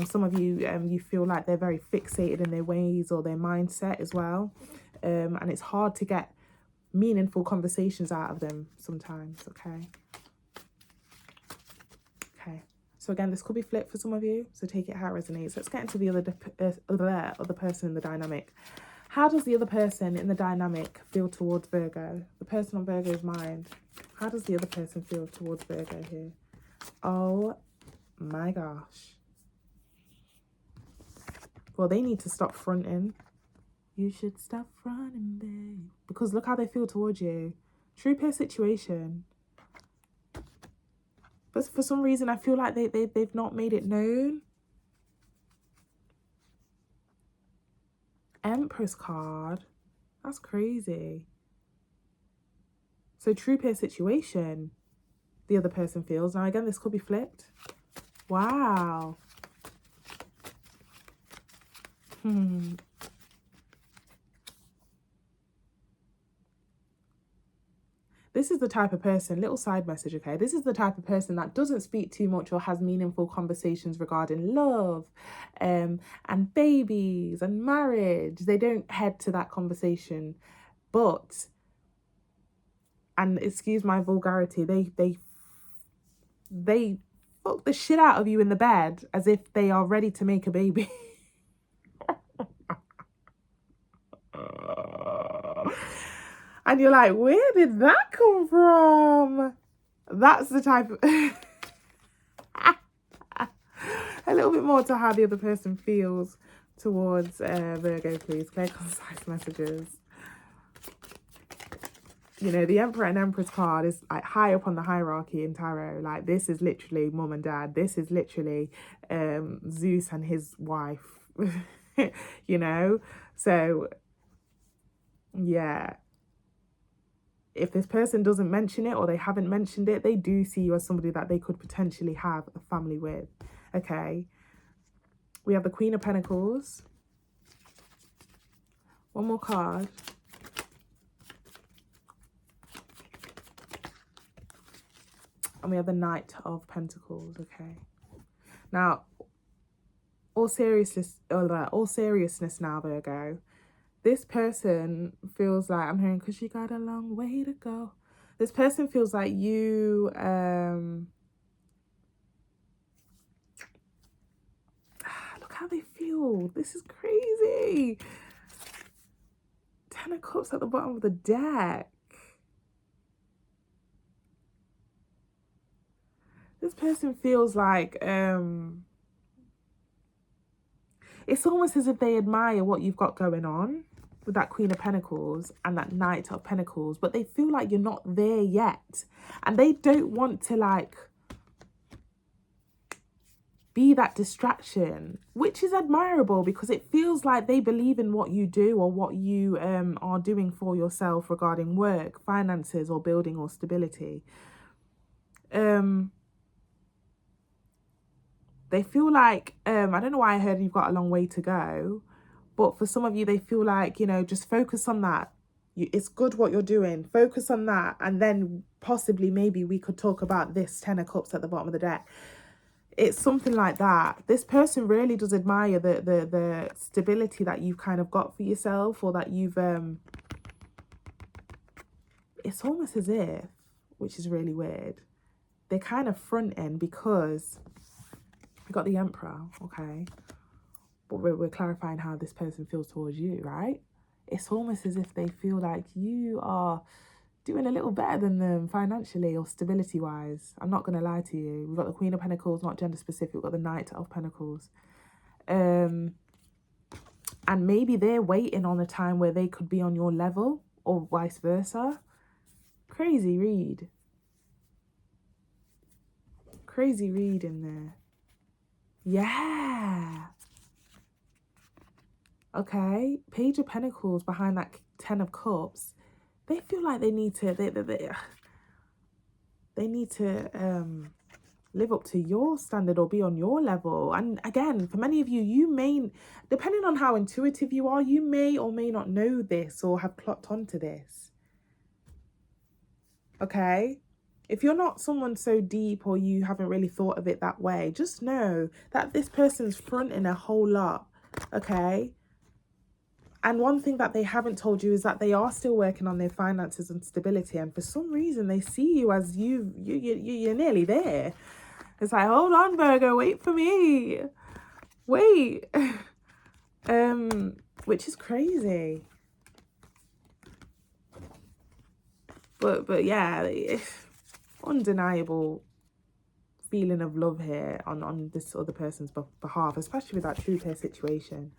A: Some of you, you feel like they're very fixated in their ways or their mindset as well. And it's hard to get meaningful conversations out of them sometimes, okay? Okay, so again, this could be flipped for some of you, so take it how it resonates. Let's get into the other person in the dynamic. How does the other person in the dynamic feel towards Virgo? The person on Virgo's mind. How does the other person feel towards Virgo here? Oh my gosh. Well, they need to stop fronting. You should stop fronting, babe. Because look how they feel towards you. True pair situation. But for some reason, I feel like they've not made it known. Empress card. That's crazy. So true pair situation, the other person feels. Now again, this could be flipped. Wow. This is the type of person, little side message, okay? This is the type of person that doesn't speak too much or has meaningful conversations regarding love and babies and marriage. They don't head to that conversation. But, and excuse my vulgarity, they fuck the shit out of you in the bed as if they are ready to make a baby. And you're like, where did that come from? That's the type of... A little bit more to how the other person feels towards Virgo, please. Clear, concise messages. You know, the Emperor and Empress card is like high up on the hierarchy in tarot. Like, this is literally mum and dad. This is literally Zeus and his wife, you know? So, yeah. If this person doesn't mention it, or they haven't mentioned it, they do see you as somebody that they could potentially have a family with. Okay. We have the Queen of Pentacles. One more card. And we have the Knight of Pentacles. Okay. Now, all seriousness now, Virgo. This person feels like, I'm hearing, because you got a long way to go. This person feels like you, look how they feel. This is crazy. 10 of Cups at the bottom of the deck. This person feels like, it's almost as if they admire what you've got going on with that Queen of Pentacles and that Knight of Pentacles, but they feel like you're not there yet. And they don't want to, like, be that distraction, which is admirable, because it feels like they believe in what you do, or what you are doing for yourself regarding work, finances, or building, or stability. They feel like, I don't know why I heard you've got a long way to go, but for some of you, they feel like, you know, just focus on that. It's good what you're doing. Focus on that. And then possibly, maybe we could talk about this 10 of cups at the bottom of the deck. It's something like that. This person really does admire the stability that you've kind of got for yourself, or that you've, it's almost as if, which is really weird, they're kind of fronting because we got the Emperor, okay? But we're clarifying how this person feels towards you, right? It's almost as if they feel like you are doing a little better than them financially or stability wise. I'm not going to lie to you. We've got the Queen of Pentacles, not gender specific. We've got the Knight of Pentacles. And maybe they're waiting on a time where they could be on your level, or vice versa. Crazy read. Crazy read in there. Yeah. Okay. Page of Pentacles behind that 10 of Cups. They feel like they need to, they need to live up to your standard or be on your level. And again, for many of you, you may, depending on how intuitive you are, you may or may not know this or have clocked onto this. Okay? If you're not someone so deep, or you haven't really thought of it that way, just know that this person's fronting a whole lot. Okay? And one thing that they haven't told you is that they are still working on their finances and stability. And for some reason, they see you as you're nearly there. It's like, hold on, Virgo, wait for me. Wait. Which is crazy. But yeah, undeniable feeling of love here on this other person's behalf, especially with that true care situation.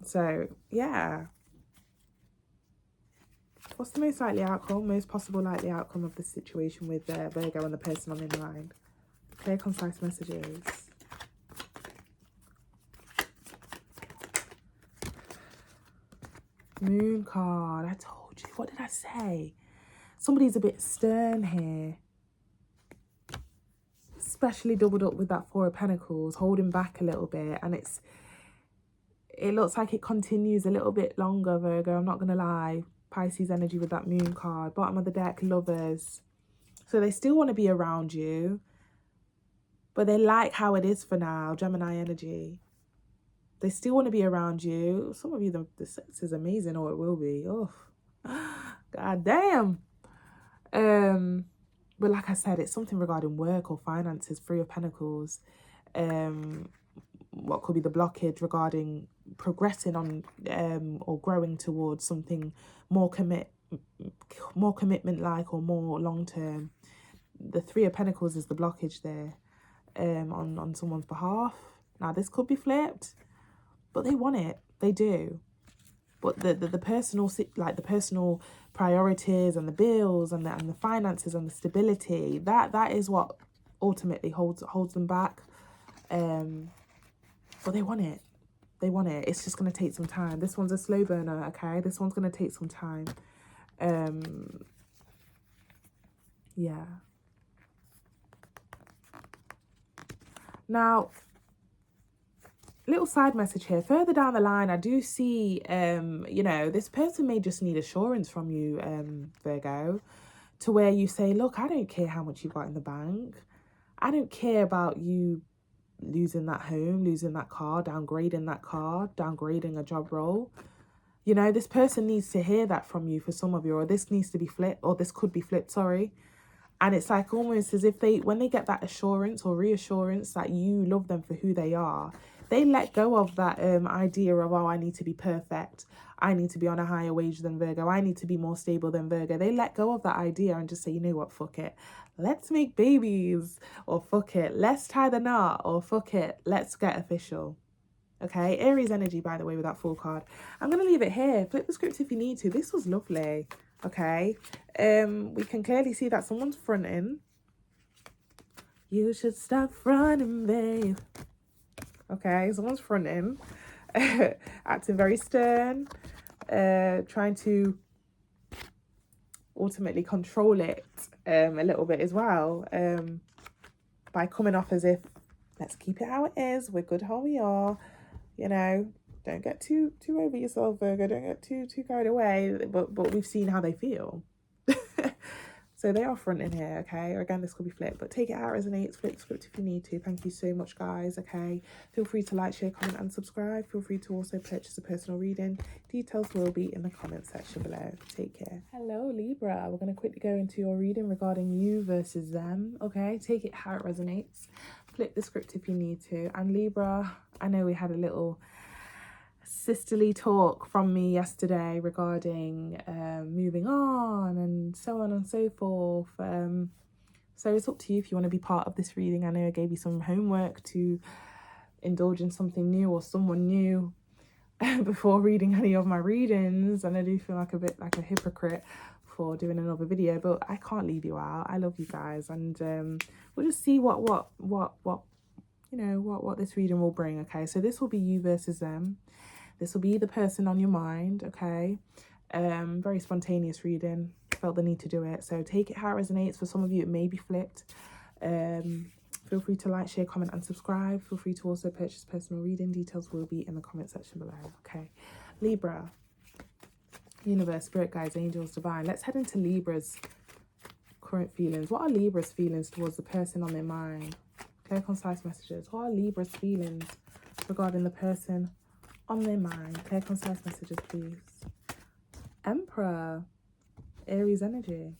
A: So yeah, what's the most likely outcome, most possible likely outcome of this situation with Virgo and the person on their mind? Clear, concise messages. Moon card. I told you. What did I say? Somebody's a bit stern here. Especially doubled up with that Four of Pentacles, holding back a little bit. And it looks like it continues a little bit longer, Virgo. I'm not going to lie. Pisces energy with that Moon card. Bottom of the deck, Lovers. So they still want to be around you, but they like how it is for now. Gemini energy. They still want to be around you. Some of you, the sex is amazing, or it will be. Oh, god damn. But like I said, it's something regarding work or finances. Three of Pentacles. What could be the blockage regarding progressing on or growing towards something more commitment like, or more long term. The Three of Pentacles is the blockage there on someone's behalf. Now this could be flipped, but they want it. They do. But the personal, like the personal priorities and the bills and the finances and the stability, that is what ultimately holds them back. But they want it. They want it. It's just going to take some time. This one's a slow burner, okay? This one's going to take some time. Yeah. Now, little side message here. Further down the line, I do see, you know, this person may just need assurance from you, Virgo, to where you say, look, I don't care how much you've got in the bank. I don't care about you losing that home, losing that car, downgrading that car, downgrading a job role. You know, this person needs to hear that from you for some of you, or this needs to be flipped, or this could be flipped, sorry. And it's like almost as if when they get that assurance or reassurance that you love them for who they are, they let go of that idea of, oh, I need to be perfect. I need to be on a higher wage than Virgo. I need to be more stable than Virgo. They let go of that idea and just say, you know what, fuck it. Let's make babies, or fuck it. Let's tie the knot, or fuck it. Let's get official. Okay, Aries energy, by the way, with that Fool card. I'm going to leave it here. Flip the script if you need to. This was lovely. Okay, we can clearly see that someone's fronting. You should stop fronting, babe. Okay, someone's fronting, acting very stern, trying to ultimately control it a little bit as well, by coming off as if, let's keep it how it is, we're good how we are, you know, don't get too over yourself, Virgo, don't get too carried away. But we've seen how they feel. So they are fronting here, okay? Or again, this could be flipped, but take it how it resonates, flip script if you need to. Thank you so much, guys, okay? Feel free to like, share, comment, and subscribe. Feel free to also purchase a personal reading. Details will be in the comment section below. Take care. Hello, Libra. We're going to quickly go into your reading regarding you versus them, okay? Take it how it resonates. Flip the script if you need to. And Libra, I know we had a little sisterly talk from me yesterday regarding moving on and so on and so forth, so it's up to you if you want to be part of this reading. I know I gave you some homework to indulge in something new or someone new before reading any of my readings, and I do feel like a bit like a hypocrite for doing another video, but I can't leave you out. I love you guys, and we'll just see what you know, what this reading will bring. Okay, so this will be you versus them. This will be the person on your mind, okay? Very spontaneous reading. Felt the need to do it. So take it how it resonates. For some of you, it may be flipped. Feel free to like, share, comment, and subscribe. Feel free to also purchase personal reading. Details will be in the comment section below, okay? Libra, universe, spirit guides, angels, divine. Let's head into Libra's current feelings. What are Libra's feelings towards the person on their mind? Clear, concise messages. What are Libra's feelings regarding the person on their mind? Clear, concise messages, please. Emperor, Aries energy.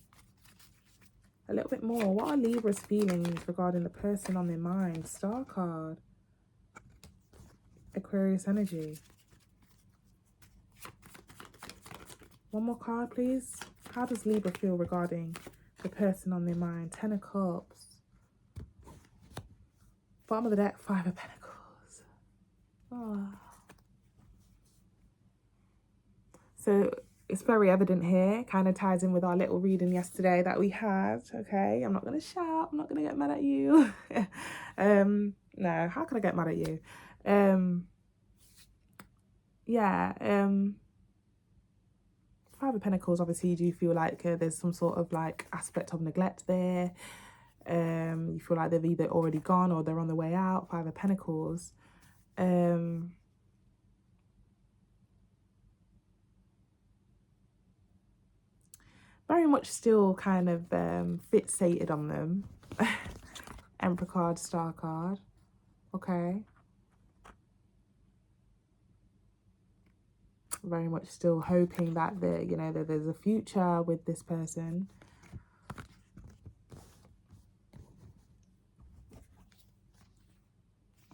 A: A little bit more. What are Libra's feelings regarding the person on their mind? Star card, Aquarius energy. One more card, please. How does Libra feel regarding the person on their mind? Ten of Cups. Bottom of the deck, Five of Pentacles. Oh. So it's very evident here, kind of ties in with our little reading yesterday that we had, okay? I'm not going to shout, I'm not going to get mad at you. No, how can I get mad at you? Five of Pentacles, obviously you do feel like there's some sort of like aspect of neglect there. You feel like they've either already gone or they're on the way out. Five of Pentacles. Very much still kind of fixated on them. Emperor card, Star card. Okay. Very much still hoping that that there's a future with this person.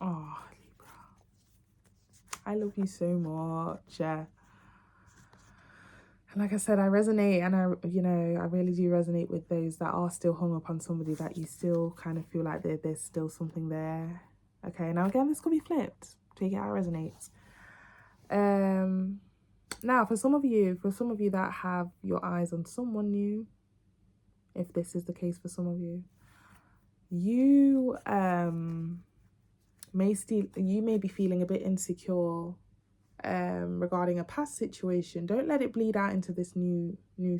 A: Oh, Libra. I love you so much. And like I said, I resonate, and I really do resonate with those that are still hung up on somebody, that you still kind of feel like there's still something there. Okay, now again, this could be flipped. Take it how it resonates. Now for some of you that have your eyes on someone new, if this is the case for some of you, you may be feeling a bit insecure regarding a past situation. Don't let it bleed out into this new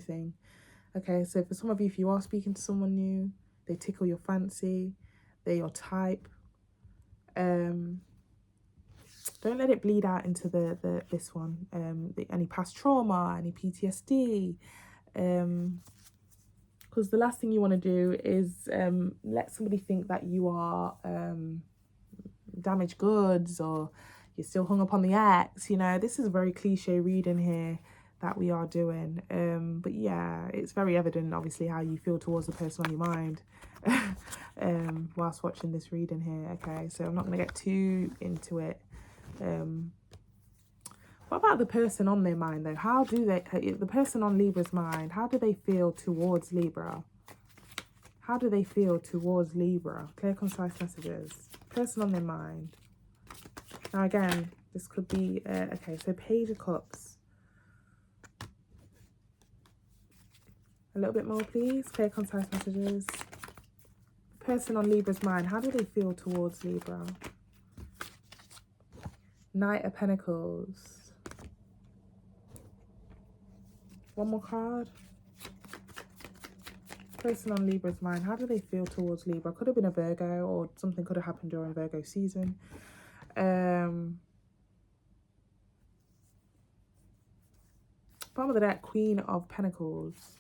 A: thing. Okay, so for some of you, if you are speaking to someone new, they tickle your fancy, they're your type, don't let it bleed out into this one. Any past trauma, any PTSD, because the last thing you want to do is let somebody think that you are damaged goods, or you're still hung up on the ex. This is a very cliche reading here that we are doing. But yeah, it's very evident, obviously, how you feel towards the person on your mind whilst watching this reading here. Okay, so I'm not going to get too into it. What about the person on their mind, though? How do the person on Libra's mind, how do they feel towards Libra? How do they feel towards Libra? Clear, concise messages. Person on their mind. Now again, this could be okay, so Page of Cups. A little bit more, please. Clear, concise messages. Person on Libra's mind, how do they feel towards Libra? Knight of Pentacles. One more card. Person on Libra's mind, how do they feel towards Libra? Could have been a Virgo, or something could have happened during Virgo season. Bottom of the deck, Queen of Pentacles.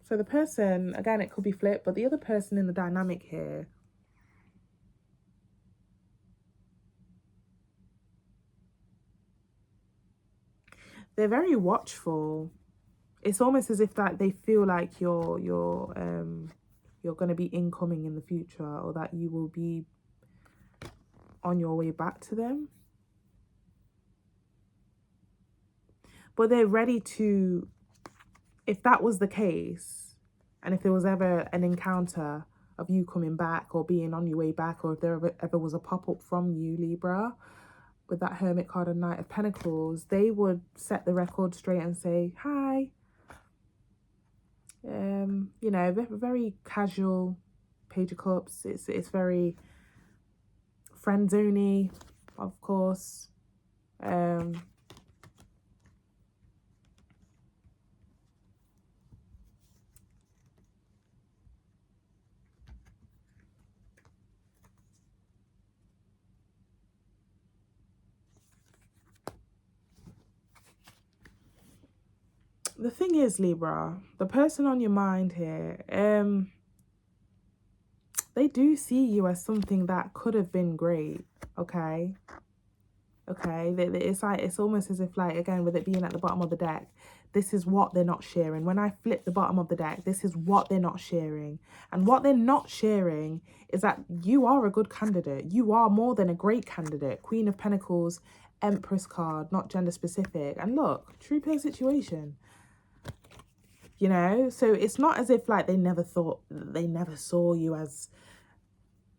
A: So the person, again, it could be flipped, but the other person in the dynamic here, they're very watchful. It's almost as if that they feel like you're going to be incoming in the future, or that you will be on your way back to them. But they're ready to, if that was the case, and if there was ever an encounter of you coming back or being on your way back, or if there ever was a pop-up from you, Libra, with that Hermit card and Knight of Pentacles, they would set the record straight and say, hi. You know, very casual. Page of Cups. It's very friend-zoney, of course. The thing is, Libra, the person on your mind here, they do see you as something that could have been great, okay? Okay, it's like, it's almost as if, like, again, with it being at the bottom of the deck, this is what they're not sharing. When I flip the bottom of the deck, this is what they're not sharing. And what they're not sharing is that you are a good candidate. You are more than a great candidate. Queen of Pentacles, Empress card, not gender specific. And look, true pair situation. You know, so it's not as if, like, they never saw you as,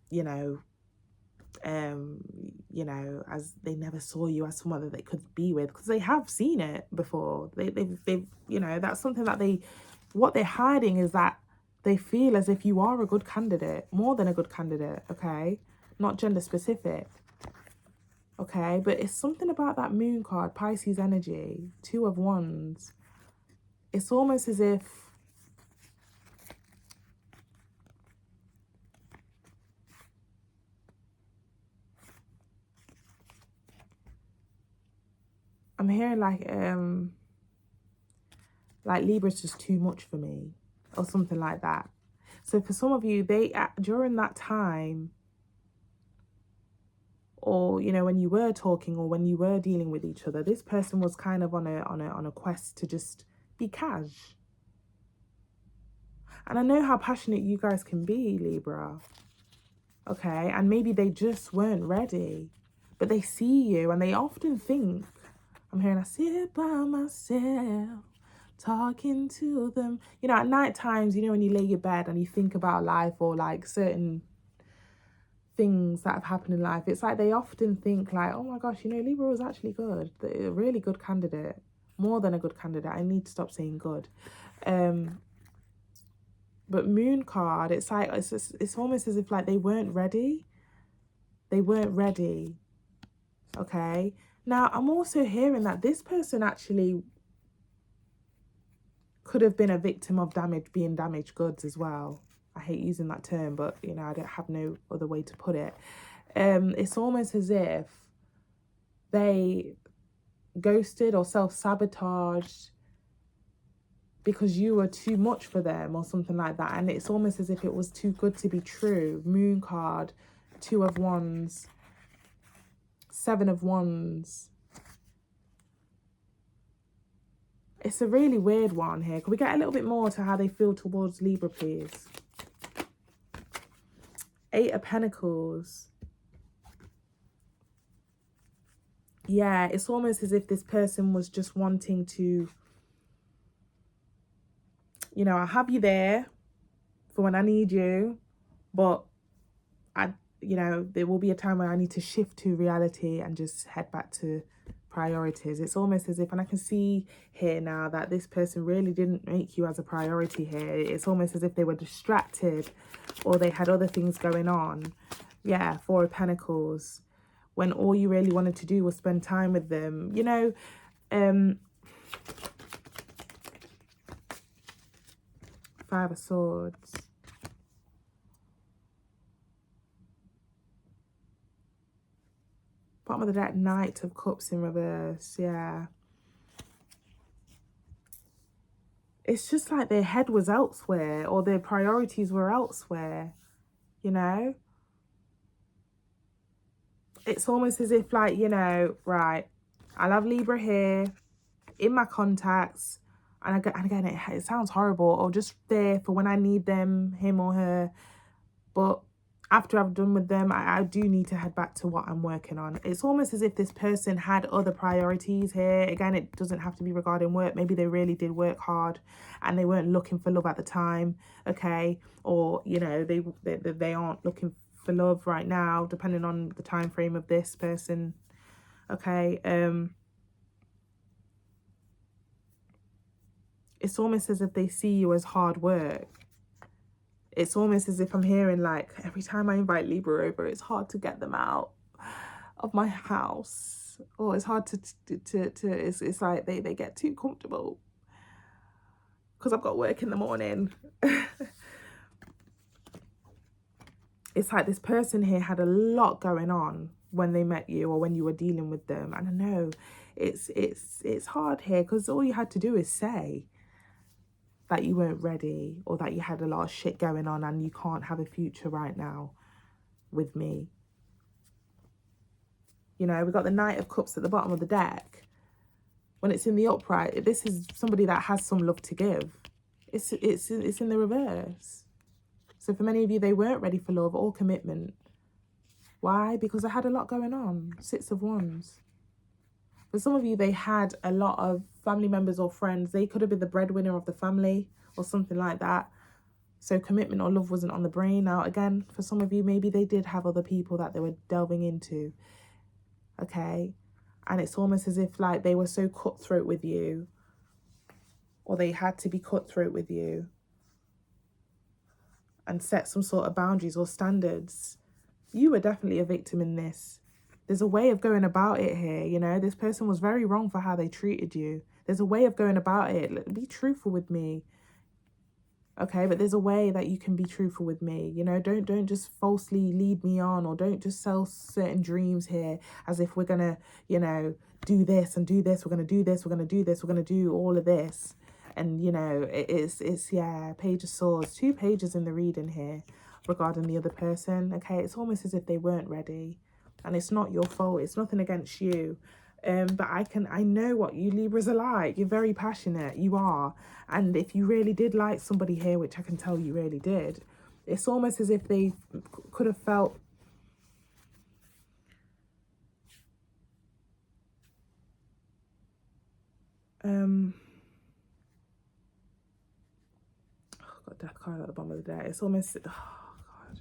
A: you know, as they never saw you as someone that they could be with, because they have seen it before. They've you know, that's something that what they're hiding is that they feel as if you are a good candidate, more than a good candidate, okay? Not gender specific, okay? But it's something about that Moon card, Pisces energy, Two of Wands. It's almost as if I'm hearing like Libra's just too much for me, or something like that. So for some of you, during that time, or, you know, when you were talking or when you were dealing with each other, this person was kind of on a quest to just be cash. And I know how passionate you guys can be, Libra. Okay, and maybe they just weren't ready, but they see you and they often think, I'm hearing, I sit by myself, talking to them. You know, at night times, you know, when you lay your bed and you think about life, or like certain things that have happened in life, it's like they often think like, oh my gosh, you know, Libra was actually good. They're a really good candidate, more than a good candidate. I need to stop saying good. But Moon card, it's like, it's almost as if, like, they weren't ready. They weren't ready. Okay. Now, I'm also hearing that this person actually could have been a victim of being damaged goods as well. I hate using that term, but, you know, I don't have no other way to put it. It's almost as if they ghosted or self-sabotaged because you were too much for them, or something like that. And it's almost as if it was too good to be true. Moon card, Two of Wands, Seven of Wands. It's a really weird one here. Can we get a little bit more to how they feel towards Libra, please? Eight of Pentacles. Yeah, it's almost as if this person was just wanting to, you know, I'll have you there for when I need you, but you know, there will be a time when I need to shift to reality and just head back to priorities. It's almost as if, and I can see here now that this person really didn't make you as a priority here. It's almost as if they were distracted, or they had other things going on. Yeah, Four of Pentacles, when all you really wanted to do was spend time with them. You know, Five of Swords. Bottom of the deck, Knight of Cups in reverse. Yeah. It's just like their head was elsewhere, or their priorities were elsewhere, you know? It's almost as if, like, you know, right, I'll have Libra here in my contacts, and again, it sounds horrible, or just there for when I need them, him or her, but after I've done with them, I do need to head back to what I'm working on. It's almost as if this person had other priorities here. Again, it doesn't have to be regarding work. Maybe they really did work hard and they weren't looking for love at the time, okay? Or, you know, they aren't looking for love right now, depending on the time frame of this person, okay? It's almost as if they see you as hard work. It's almost as if I'm hearing, like, every time I invite Libra over, it's hard to get them out of my house. Or it's hard it's like they get too comfortable because I've got work in the morning. It's like this person here had a lot going on when they met you or when you were dealing with them. And I know it's hard here because all you had to do is say that you weren't ready, or that you had a lot of shit going on and you can't have a future right now with me. You know, we got the Knight of Cups at the bottom of the deck. When it's in the upright, this is somebody that has some love to give. It's in the reverse. So for many of you, they weren't ready for love or commitment. Why? Because they had a lot going on. Six of Wands. For some of you, they had a lot of family members or friends. They could have been the breadwinner of the family or something like that. So commitment or love wasn't on the brain. Now, again, for some of you, maybe they did have other people that they were delving into. Okay? And it's almost as if, like, they were so cutthroat with you, or they had to be cutthroat with you and set some sort of boundaries or standards. You were definitely a victim in this. There's a way of going about it here, you know. This person was very wrong for how they treated you. There's a way of going about it. Be truthful with me. Okay, but there's a way that you can be truthful with me. You know, don't just falsely lead me on, or don't just sell certain dreams here as if we're going to, you know, do this and do this. We're going to do this. We're going to do this. We're going to do all of this. And, you know, it's yeah, Page of Swords. 2 pages in the reading here regarding the other person. Okay, it's almost as if they weren't ready. And it's not your fault. It's nothing against you. But I know what you Libras are like. You're very passionate. You are. And if you really did like somebody here, which I can tell you really did, it's almost as if they could have felt got Death card at the bottom of the deck. It's almost, oh God.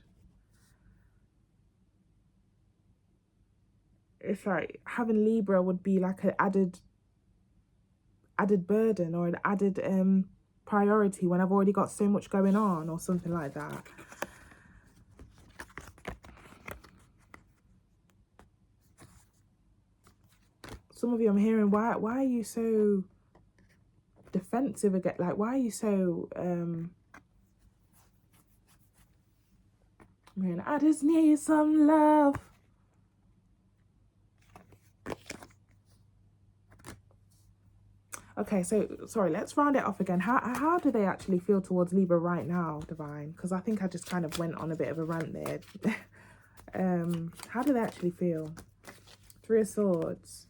A: It's like having Libra would be like an added burden, or an added priority when I've already got so much going on, or something like that. Some of you, I'm hearing, why are you so defensive again? Like, why are you so man, I just need some love. Okay, so sorry, let's round it off again. How do they actually feel towards Libra right now, Divine? Because I think I just kind of went on a bit of a rant there. How do they actually feel? 3 of Swords.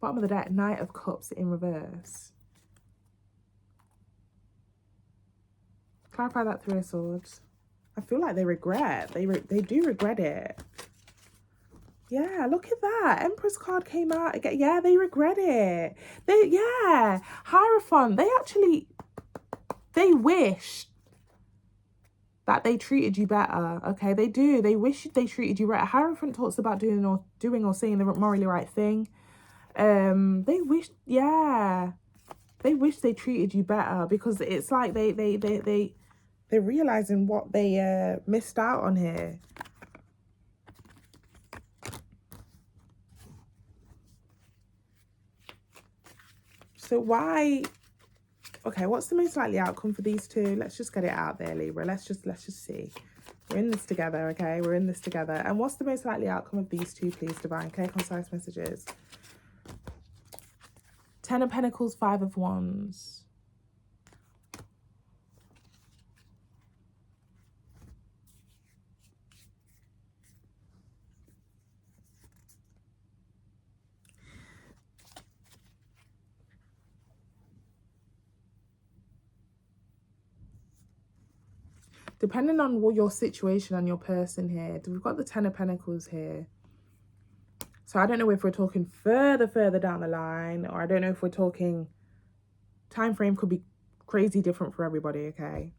A: Bottom of the deck, Knight of Cups in reverse. Clarify that 3 of Swords. I feel like they regret. They do regret it. Yeah, look at that. Empress card came out again. Yeah, they regret it. Yeah. Hierophant, they wish that they treated you better. Okay, they do. They wish they treated you right. Hierophant talks about doing or saying the morally right thing. They wish, yeah. They wish they treated you better, because it's like they're realizing what they missed out on here. So why Okay, what's the most likely outcome for these two? Let's just get it out there, Libra. Let's just see. We're in this together, okay? We're in this together. And what's the most likely outcome of these two, please, Divine? Clear, concise messages. 10 of Pentacles, 5 of Wands. Depending on what your situation and your person here, we've got the 10 of Pentacles here. So I don't know if we're talking further down the line, or I don't know if we're talking, time frame could be crazy different for everybody, okay?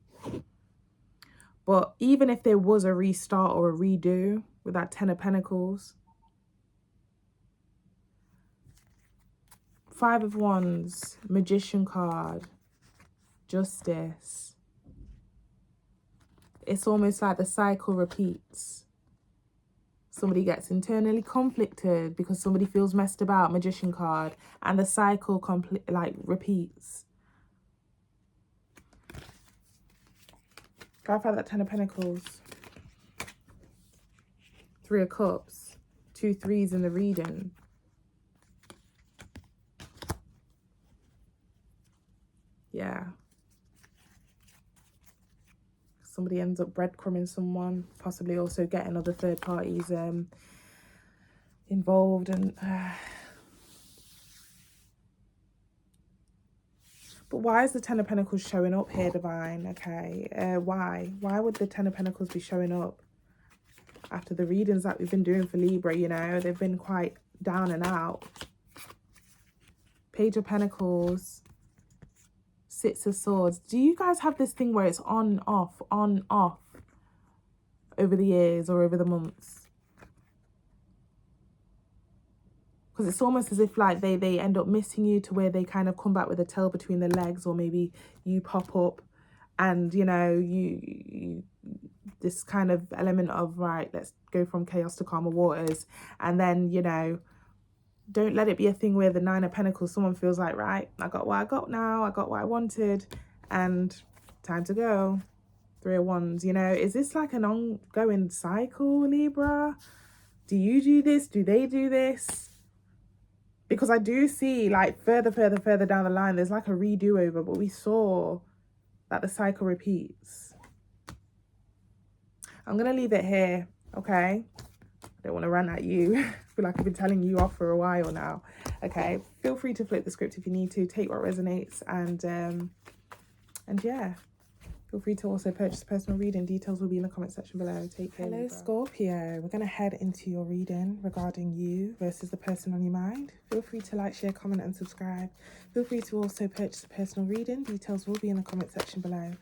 A: But even if there was a restart or a redo with that 10 of Pentacles, 5 of Wands, Magician card, Justice. It's almost like the cycle repeats. Somebody gets internally conflicted because somebody feels messed about, Magician card, and the cycle repeats. Clarify that 10 of Pentacles. 3 of Cups. 2 3s in the reading. Yeah. Somebody ends up breadcrumbing someone, possibly also getting other third parties involved. And but why is the 10 of Pentacles showing up here, Divine? Okay, why would the 10 of Pentacles be showing up after the readings that we've been doing for Libra? You know, they've been quite down and out. Page of Pentacles, 6 of Swords. Do you guys have this thing where it's on off over the years or over the months? Because it's almost as if like they end up missing you, to where they kind of come back with a tail between their legs, or maybe you pop up and, you know, you this kind of element of, right, let's go from chaos to calmer waters. And then, you know, don't let it be a thing where the 9 of Pentacles, someone feels like, right, I got what I got now, I got what I wanted, and time to go. 3 of Wands, you know, is this like an ongoing cycle, Libra? Do you do this? Do they do this? Because I do see, like, further down the line, there's like a redo over, but we saw that the cycle repeats. I'm going to leave it here, okay? I don't want to rant at you. I feel like I've been telling you off for a while now, okay? Feel free to flip the script if you need to. Take what resonates, and yeah. Feel free to also purchase a personal reading. Details will be in the comment section below. Take care. Hello, Scorpio. We're going to head into your reading regarding you versus the person on your mind. Feel free to like, share, comment, and subscribe. Feel free to also purchase a personal reading. Details will be in the comment section below.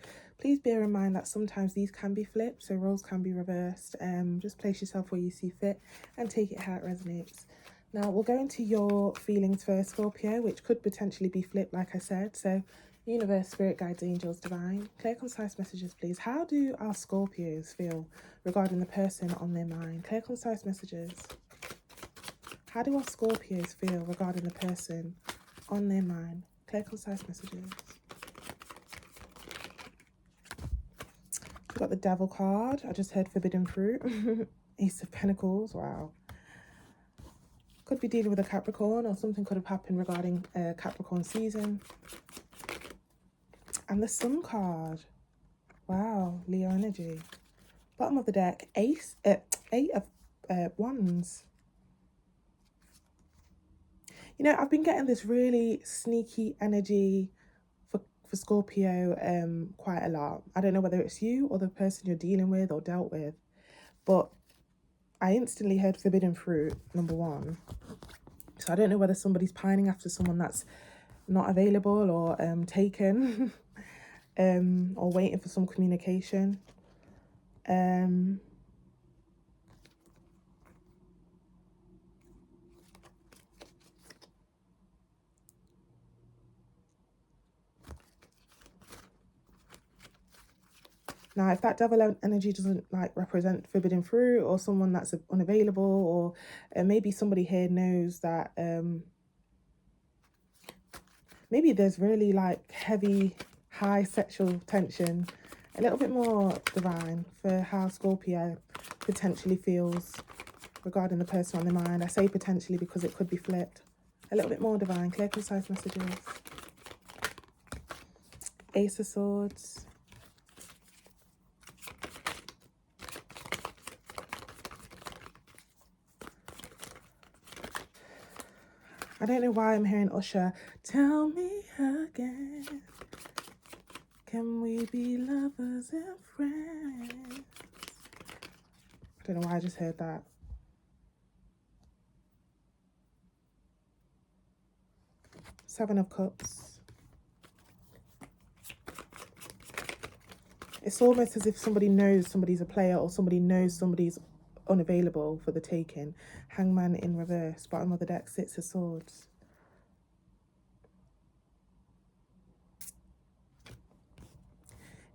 A: Please bear in mind that sometimes these can be flipped, so roles can be reversed. Just place yourself where you see fit and take it how it resonates. Now, we'll go into your feelings first, Scorpio, which could potentially be flipped, like I said. So, universe, spirit guides, angels, divine, clear, concise messages, please. How do our Scorpios feel regarding the person on their mind? Clear, concise messages. How do our Scorpios feel regarding the person on their mind? Clear, concise messages. We've got the Devil card. I just heard forbidden fruit. Ace of Pentacles. Wow. Could be dealing with a Capricorn, or something could have happened regarding Capricorn season. And the Sun card. Wow, Leo energy. Bottom of the deck, 8 of Wands. You know, I've been getting this really sneaky energy for Scorpio quite a lot. I don't know whether it's you or the person you're dealing with or dealt with, but I instantly heard forbidden fruit, number 1. So I don't know whether somebody's pining after someone that's not available or taken. Or waiting for some communication. Now, if that devil energy doesn't like represent forbidden fruit or someone that's unavailable, or maybe somebody here knows that maybe there's really like heavy, high sexual tension. A little bit more divine for how Scorpio potentially feels regarding the person on their mind. I say potentially because it could be flipped. A little bit more divine, clear, concise messages. Ace of Swords. I don't know why I'm hearing Usher. Tell me again. Can we be lovers and friends? I don't know why I just heard that. Seven of Cups. It's almost as if somebody knows somebody's a player, or somebody knows somebody's unavailable for the taking. Hangman in reverse. Bottom of the deck, Six of Swords.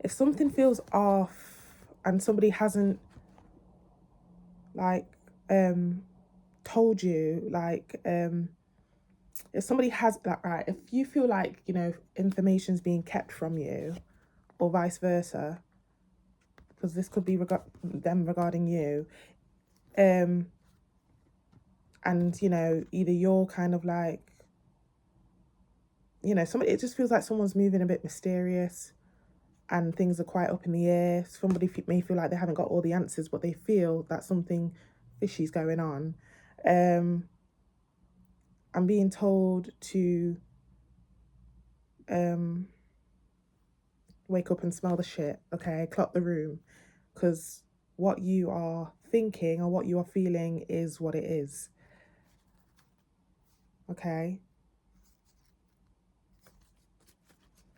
A: If something feels off and somebody hasn't like told you, like if somebody has that, right, if you feel like, you know, information's being kept from you, or vice versa, because this could be them regarding you, and you know, either you're kind of like, you know, somebody, it just feels like someone's moving a bit mysterious and things are quite up in the air. Somebody may feel like they haven't got all the answers, but they feel that something fishy's going on. I'm being told to wake up and smell the shit, okay? Clock the room, because what you are thinking or what you are feeling is what it is, okay?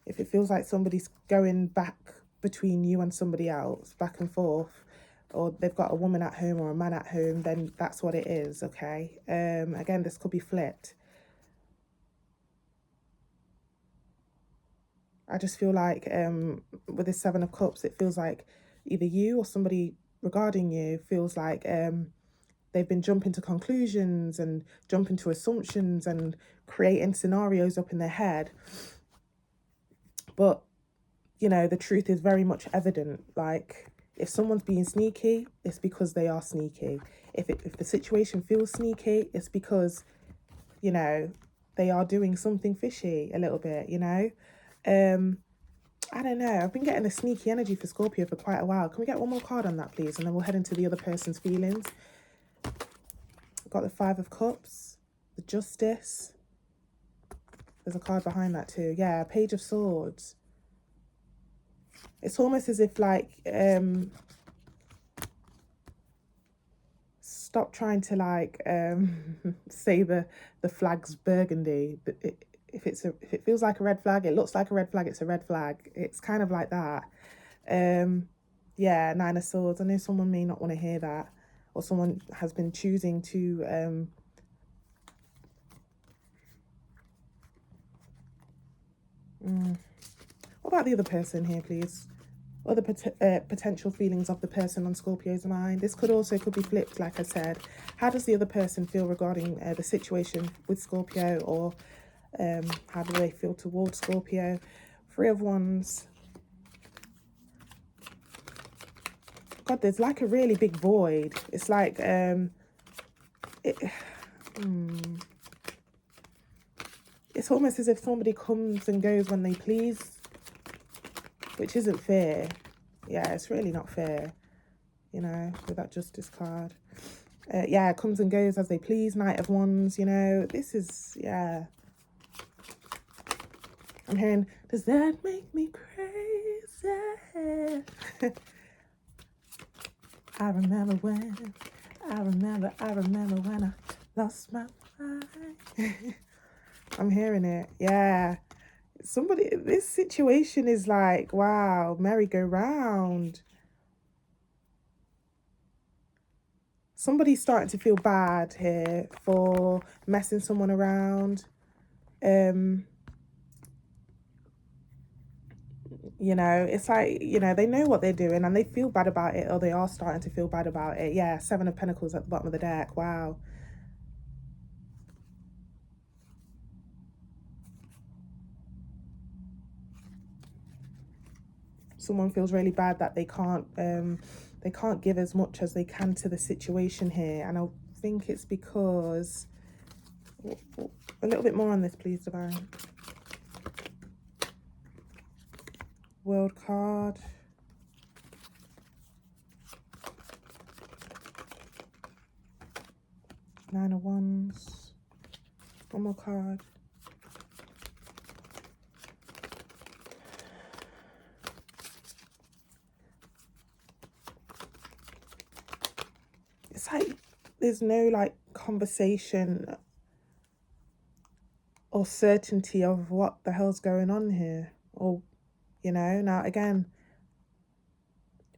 A: If it feels like somebody's going back between you and somebody else, back and forth, or they've got a woman at home or a man at home, then that's what it is, okay? Again, this could be flipped. I just feel like with this Seven of Cups, it feels like either you or somebody regarding you feels like they've been jumping to conclusions and jumping to assumptions and creating scenarios up in their head. But, you know, the truth is very much evident. Like, if someone's being sneaky, it's because they are sneaky. If the situation feels sneaky, it's because, you know, they are doing something fishy a little bit, you know? I don't know. I've been getting a sneaky energy for Scorpio for quite a while. Can we get one more card on that, please? And then we'll head into the other person's feelings. I've got the Five of Cups, the Justice. There's a card behind that too. Yeah, Page of Swords. It's almost as if like, stop trying to like say the flag's burgundy. If it feels like a red flag, it looks like a red flag, it's a red flag. It's kind of like that. Yeah, Nine of Swords. I know someone may not want to hear that, or someone has been choosing to What about the other person here, please? Other potential feelings of the person on Scorpio's mind. This could be flipped, like I said. How does the other person feel regarding the situation with Scorpio, or how do they feel towards Scorpio? Three of Wands. God, there's like a really big void. It's like it's almost as if somebody comes and goes when they please, which isn't fair. Yeah, it's really not fair, you know, with that Justice card. Yeah, it comes and goes as they please. Knight of Wands, you know, this is, yeah. I'm hearing, does that make me crazy? I remember when I lost my mind. I'm hearing it, yeah. This situation is like, wow, merry-go-round. Somebody's starting to feel bad here for messing someone around. You know, it's like, you know, they know what they're doing and they feel bad about it, or they are starting to feel bad about it. Yeah, Seven of Pentacles at the bottom of the deck. Wow. someone feels really bad that they can't give as much as they can to the situation here. And I think it's because, a little bit more on this, please, Divine. World card. Nine of Wands. One more card. It's like there's no like conversation or certainty of what the hell's going on here. Or, you know, now again,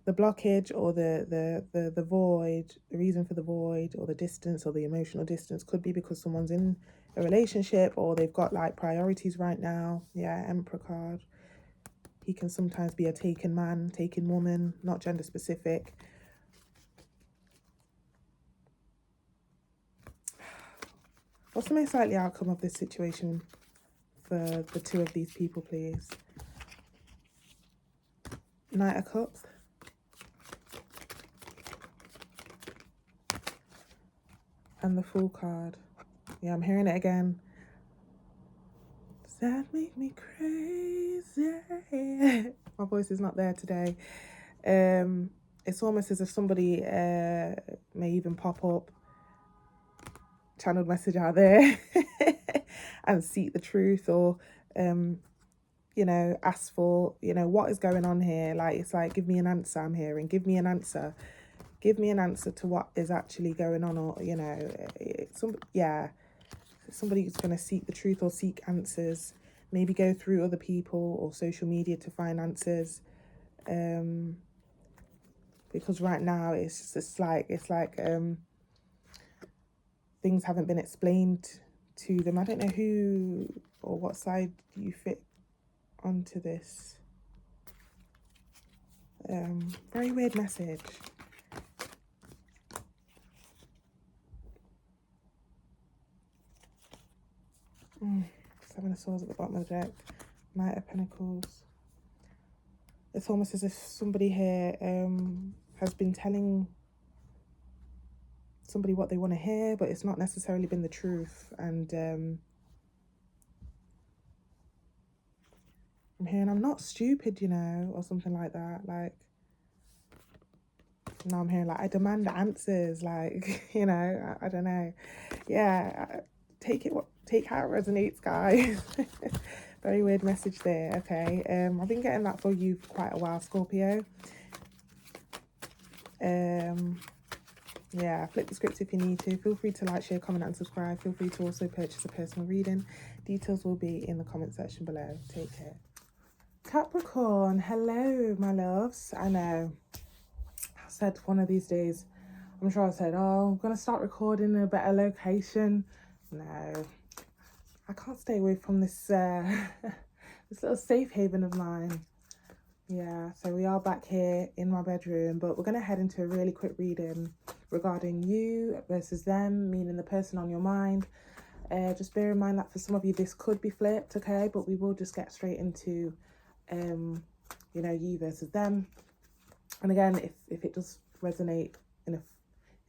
A: the blockage or the void, the reason for the void or the distance or the emotional distance could be because someone's in a relationship or they've got like priorities right now. Yeah, Emperor card. He can sometimes be a taken man, taken woman, not gender specific. What's the most likely outcome of this situation for the two of these people, please? Knight of Cups. And the Fool card. Yeah, I'm hearing it again. Does that make me crazy? My voice is not there today. It's almost as if somebody may even pop up, channeled message out there and seek the truth, or you know, ask for, you know, what is going on here. Like, it's like, give me an answer. I'm hearing, give me an answer. Give me an answer to what is actually going on, or, you know, somebody who's going to seek the truth or seek answers, maybe go through other people or social media to find answers. Because right now it's like things haven't been explained to them. I don't know who or what side you fit onto this. Very weird message. Seven of Swords at the bottom of the deck. Knight of Pentacles. It's almost as if somebody here has been telling somebody what they want to hear, but it's not necessarily been the truth. And I'm hearing, I'm not stupid, you know, or something like that. Like, now I'm hearing, like, I demand answers. Like, you know, I don't know. Yeah, take how it resonates, guys. Very weird message there. Okay, I've been getting that for you for quite a while, Scorpio. Yeah, flip the script if you need to. Feel free to like, share, comment and subscribe. Feel free to also purchase a personal reading. Details will be in the comment section below. Take care. Capricorn, hello my loves. I know I said one of these days, I'm sure I said, oh, I'm gonna start recording in a better location. No, I can't stay away from this this little safe haven of mine. Yeah, so we are back here in my bedroom, but we're going to head into a really quick reading regarding you versus them, meaning the person on your mind. Just bear in mind that for some of you this could be flipped, okay, but we will just get straight into you know, you versus them. And again, if it does resonate in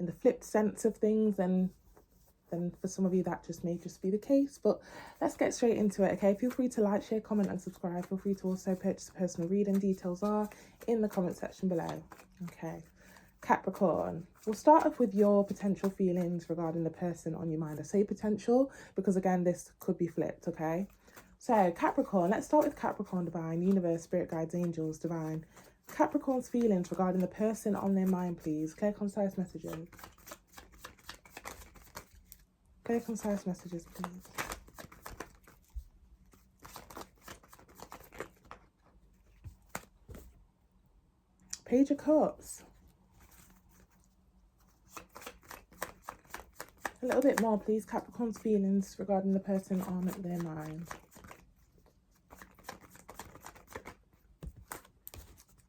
A: the flipped sense of things, then for some of you that may just be the case. But let's get straight into it, okay? Feel free to like, share, comment and subscribe. Feel free to also purchase a personal reading. Details are in the comment section below. Okay, Capricorn, we'll start off with your potential feelings regarding the person on your mind. I say potential because again this could be flipped, okay? So Capricorn, let's start with Capricorn, Divine, Universe, Spirit Guides, Angels, Divine. Capricorn's feelings regarding the person on their mind, please. Clear, concise messages. Clear, concise messages, please. Page of Cups. A little bit more, please. Capricorn's feelings regarding the person on their mind.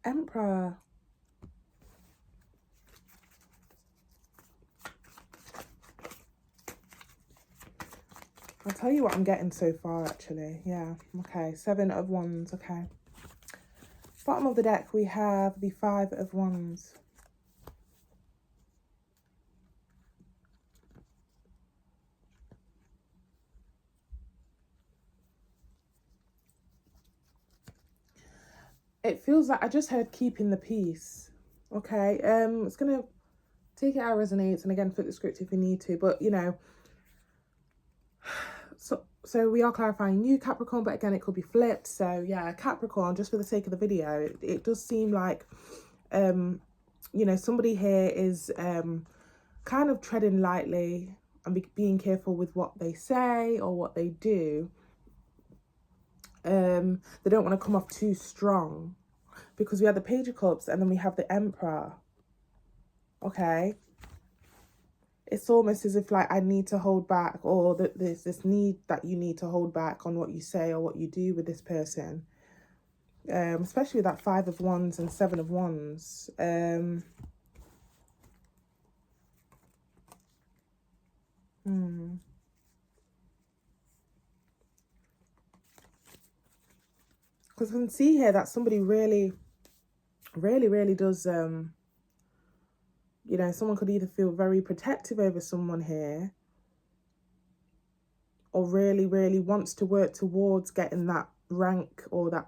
A: Emperor. I'll tell you what I'm getting so far, actually. Yeah, okay. 7 of Wands, okay. Bottom of the deck, we have the Five of Wands. It feels like I just heard keeping the peace. Okay, it's gonna take it how it resonates, and again, flip the script if you need to. But you know, so we are clarifying new Capricorn, but again, it could be flipped. So yeah, Capricorn, just for the sake of the video, it does seem like, you know, somebody here is kind of treading lightly and being careful with what they say or what they do. They don't want to come off too strong, because we have the Page of Cups and then we have the Emperor. Okay, it's almost as if like I need to hold back, or that there's this need that you need to hold back on what you say or what you do with this person. Especially with that Five of Wands and Seven of Wands. Because I can see here that somebody really does, you know, someone could either feel very protective over someone here, or really wants to work towards getting that rank or that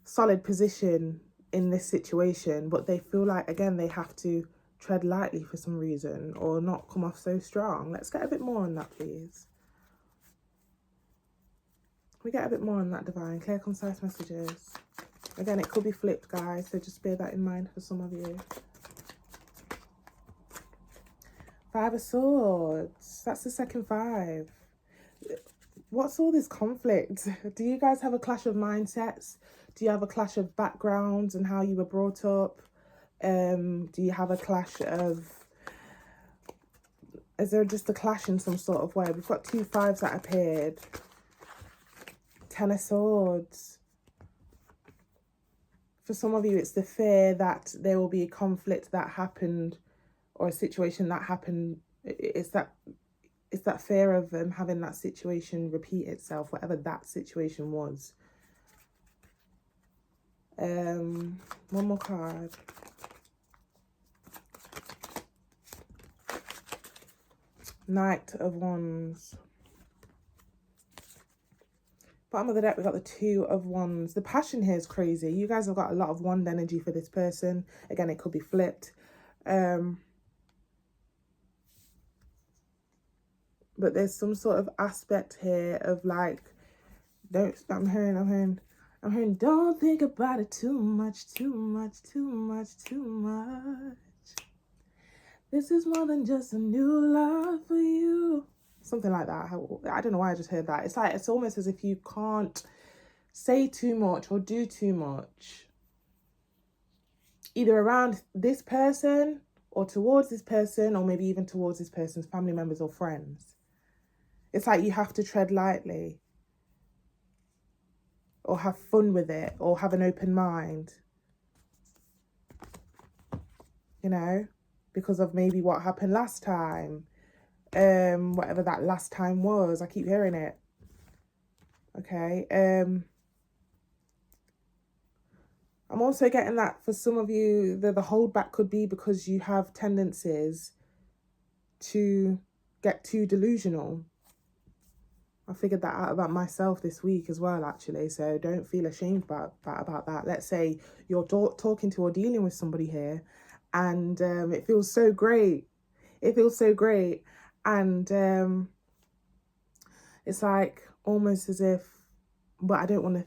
A: solid position in this situation, but they feel like, again, they have to tread lightly for some reason or not come off so strong. Let's get a bit more on that, please. We get a bit more on that, Divine. Clear, concise messages. Again, it could be flipped, guys, so just bear that in mind for some of you. Five of Swords. That's the second five. What's all this conflict? Do you guys have a clash of mindsets? Do you have a clash of backgrounds and how you were brought up? Do you have a clash of... Is there just a clash in some sort of way? We've got two fives that appeared. Ten of Swords. For some of you, it's the fear that there will be a conflict that happened, or a situation that happened. It's that fear of having that situation repeat itself, whatever that situation was. One more card. Knight of Wands. Bottom of the deck, we got the Two of Wands. The passion here is crazy. You guys have got a lot of wand energy for this person. Again, it could be flipped. But there's some sort of aspect here of like, I'm hearing, don't think about it too much. This is more than just a new love for you. Something like that. I don't know why I just heard that. It's like, it's almost as if you can't say too much or do too much, either around this person or towards this person, or maybe even towards this person's family members or friends. It's like you have to tread lightly, or have fun with it, or have an open mind, you know, because of maybe what happened last time. Whatever that last time was. I keep hearing it. Okay. I'm also getting that for some of you, the holdback could be because you have tendencies to get too delusional. I figured that out about myself this week as well, actually. So don't feel ashamed about that. Let's say you're talking to or dealing with somebody here, and it feels so great. It feels so great. And it's like almost as if, but I don't want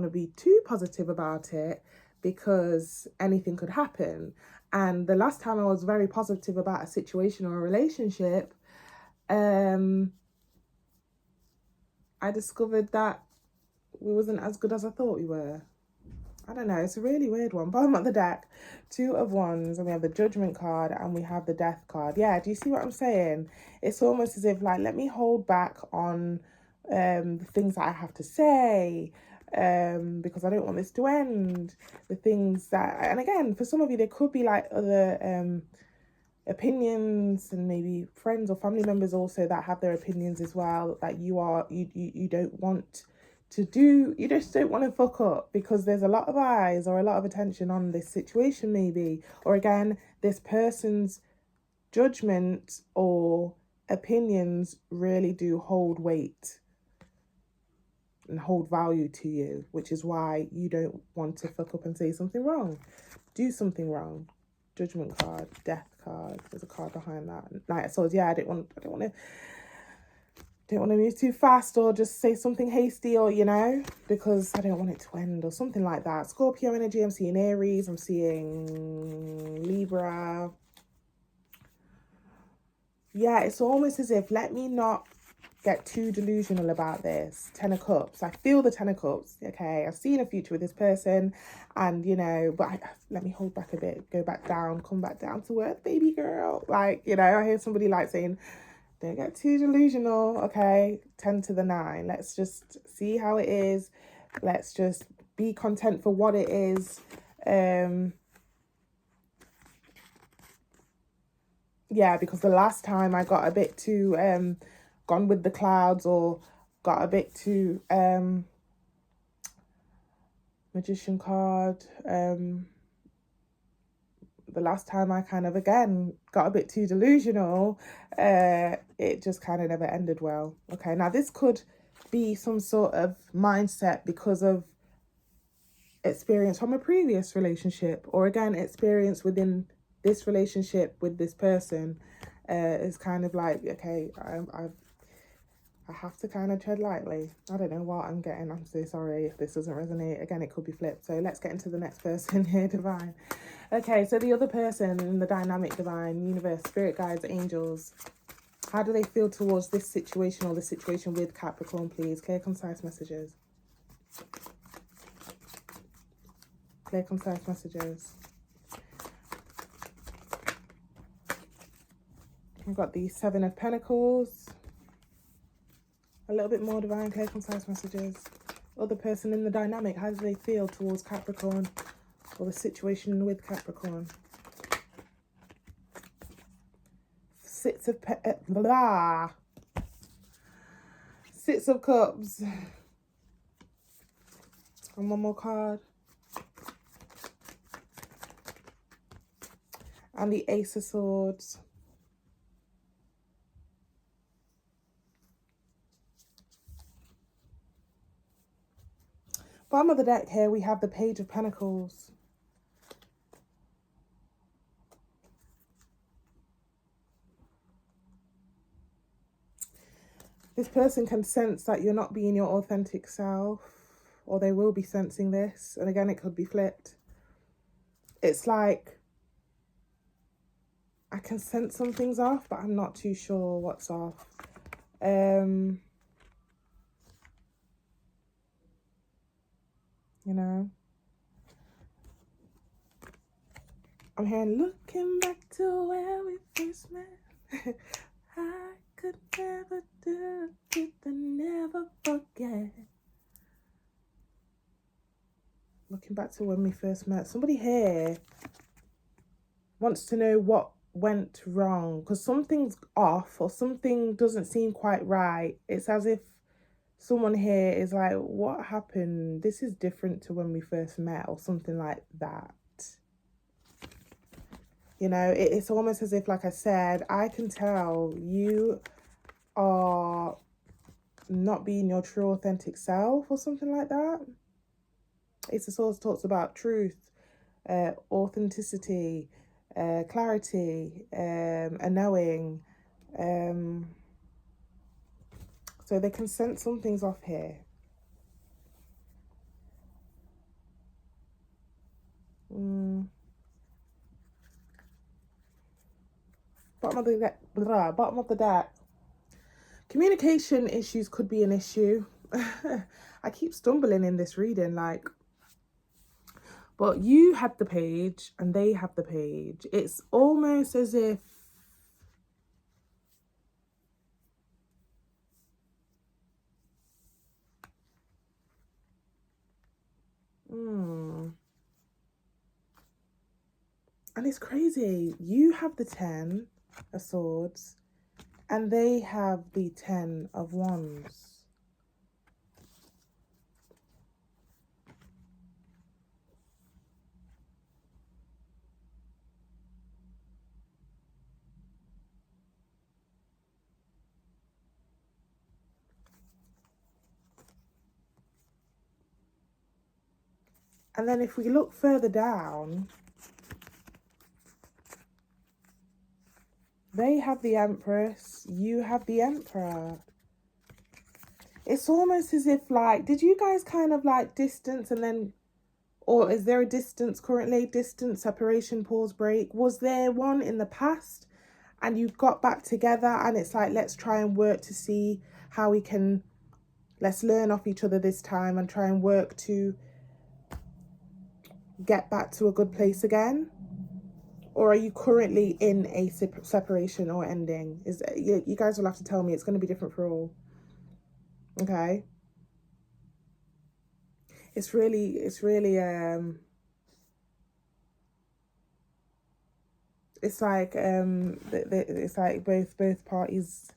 A: to be too positive about it, because anything could happen. And the last time I was very positive about a situation or a relationship, I discovered that we wasn't as good as I thought we were. I don't know, it's a really weird one. Bottom of the deck, Two of Wands, and we have the Judgment card and we have the Death card. Yeah, do you see what I'm saying? It's almost as if like, let me hold back on the things that I have to say, because I don't want this to end. The things that, and again, for some of you, there could be like other opinions, and maybe friends or family members also that have their opinions as well, that you don't want to do, you just don't want to fuck up because there's a lot of eyes or a lot of attention on this situation maybe, or again, this person's judgment or opinions really do hold weight and hold value to you, which is why you don't want to fuck up and say something wrong, do something wrong. Judgment card, death card, there's a card behind that. Knight of Swords, yeah, I don't want to move too fast or just say something hasty, or because I don't want it to end or something like that. Scorpio energy, I'm seeing Aries, I'm seeing Libra. Yeah, it's almost as if, let me not get too delusional about this. Ten of Cups, I feel the Ten of Cups, okay? I've seen a future with this person and, but let me hold back a bit, go back down, come back down to earth, baby girl. Like, I hear somebody like saying, don't get too delusional, okay? 10 to the 9. Let's just see how it is. Let's just be content for what it is. Yeah, because the last time I got a bit too gone with the clouds, or got a bit too Magician card. The last time I kind of, again, got a bit too delusional, it just kind of never ended well. Okay, now this could be some sort of mindset because of experience from a previous relationship, or again, experience within this relationship with this person. Is kind of like, okay, I have to kind of tread lightly. I don't know what I'm getting. I'm so sorry if this doesn't resonate. Again, it could be flipped. So let's get into the next person here, Divine. Okay, so the other person in the dynamic, Divine, universe, spirit guides, angels. How do they feel towards this situation or the situation with Capricorn, please? Clear, concise messages. Clear, concise messages. I've got the Seven of Pentacles. A little bit more, Divine, clear, concise messages. Other person in the dynamic, how do they feel towards Capricorn or the situation with Capricorn? Six of Cups. And one more card. And the Ace of Swords. Bottom of the deck here, we have the Page of Pentacles. This person can sense that you're not being your authentic self, or they will be sensing this. And again, it could be flipped. It's like, I can sense some things off, but I'm not too sure what's off. I'm hearing, looking back to where we first met. I could never do it, and never forget. Looking back to when we first met. Somebody here wants to know what went wrong, because something's off or something doesn't seem quite right. It's as if someone here is like, what happened? This is different to when we first met, or something like that. It's almost as if, like I said, I can tell you are not being your true authentic self, or something like that. It's the source talks about truth, authenticity, clarity, a knowing. So they can sense something's off here. Bottom of the deck. Communication issues could be an issue. I keep stumbling in this reading, but you have the Page and they have the Page. It's almost as if and it's crazy. You have the 10 of Swords and they have the 10 of Wands. And then if we look further down, they have the Empress, you have the Emperor. It's almost as if, like, did you guys kind of like distance and then, or is there a distance currently? Distance, separation, pause, break. Was there one in the past and you got back together and it's like, let's try and work to see how we can, let's learn off each other this time and try and work to get back to a good place again? Or are you currently in a separation or ending? You guys will have to tell me. It's going to be different for all. Okay. It's really it's like both parties.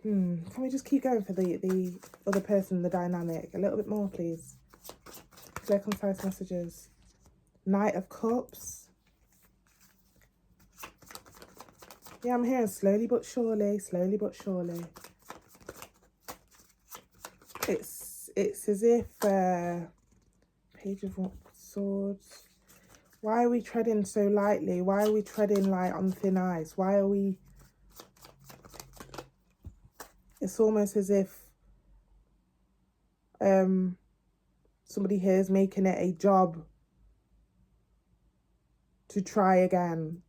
A: Can we just keep going for the other person, the dynamic? A little bit more, please. Clear, concise messages. Knight of Cups. Yeah, I'm hearing slowly but surely, slowly but surely. It's as if Page of Swords. Why are we treading so lightly? Why are we treading like on thin ice? Why are we? It's almost as if somebody here is making it a job to try again.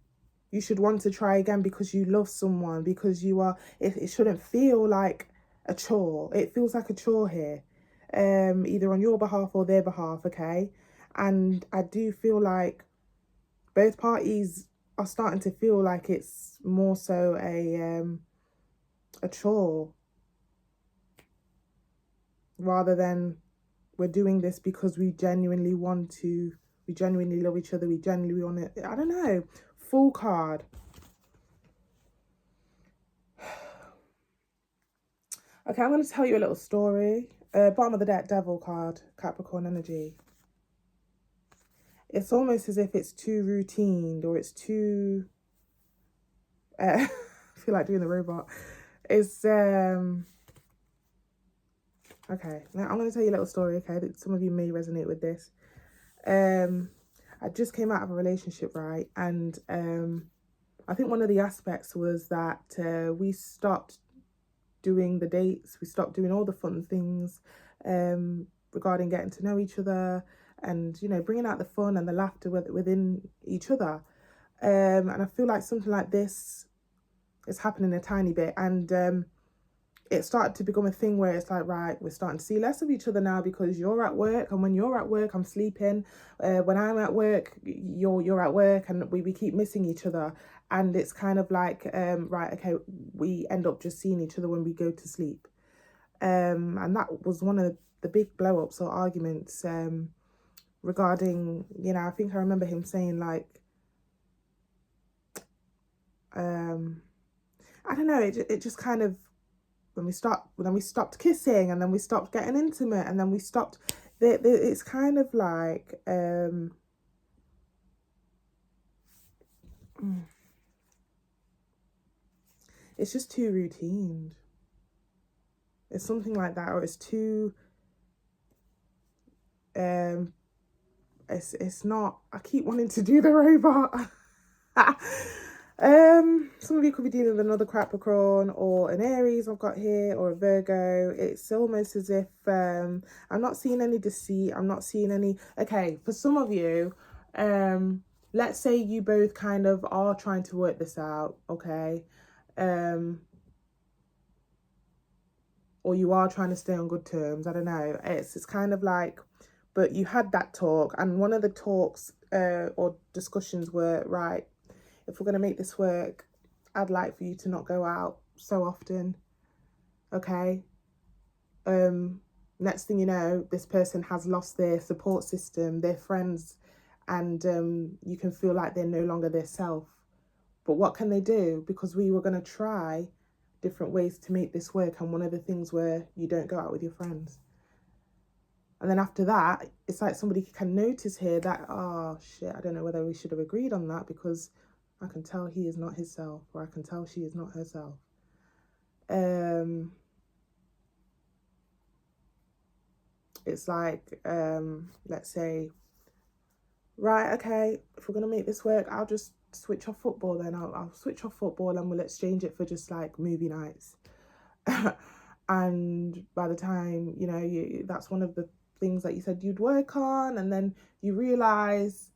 A: You should want to try again because you love someone, because you are, it shouldn't feel like a chore. It feels like a chore here, either on your behalf or their behalf, okay? And I do feel like both parties are starting to feel like it's more so a chore, rather than we're doing this because we genuinely want to, we genuinely love each other, we genuinely want it. I don't know. Fool card. Okay, I'm going to tell you a little story. Bottom of the deck, Devil card, Capricorn energy. It's almost as if it's too routine, or it's too... I feel like doing the robot. It's... Okay, now I'm going to tell you a little story, okay? That some of you may resonate with this. I just came out of a relationship, right? And I think one of the aspects was that we stopped doing the dates, we stopped doing all the fun things regarding getting to know each other and, you know, bringing out the fun and the laughter within each other. And I feel like something like this is happening a tiny bit. And it started to become a thing where it's like, right, we're starting to see less of each other now because you're at work, and when you're at work, I'm sleeping. When I'm at work, you're at work, and we keep missing each other. And it's kind of like, right, okay, we end up just seeing each other when we go to sleep. And that was one of the big blow-ups or arguments regarding, you know, I think I remember him saying like, I don't know, it just kind of, when we stopped kissing, and then we stopped getting intimate, and then we stopped, it's kind of like it's just too routine. It's something like that, or it's too it's not, I keep wanting to do the robot. Some of you could be dealing with another Capricorn or an Aries I've got here, or a Virgo. It's almost as if I'm not seeing any deceit. I'm not seeing any. Okay, for some of you, let's say you both kind of are trying to work this out, okay, or you are trying to stay on good terms. I don't know. It's kind of like, but you had that talk, and one of the talks or discussions were, right, if we're going to make this work, I'd like for you to not go out so often, okay? Next thing you know, this person has lost their support system, their friends, and you can feel like they're no longer their self. But what can they do? Because we were going to try different ways to make this work, and one of the things were you don't go out with your friends. And then after that, it's like somebody can notice here that, oh shit, I don't know whether we should have agreed on that, because I can tell he is not himself, or I can tell she is not herself. It's like, let's say, right, okay, if we're going to make this work, I'll just switch off football then. I'll switch off football and we'll exchange it for just like movie nights. And by the time, you know, that's one of the things that you said you'd work on, and then you realize,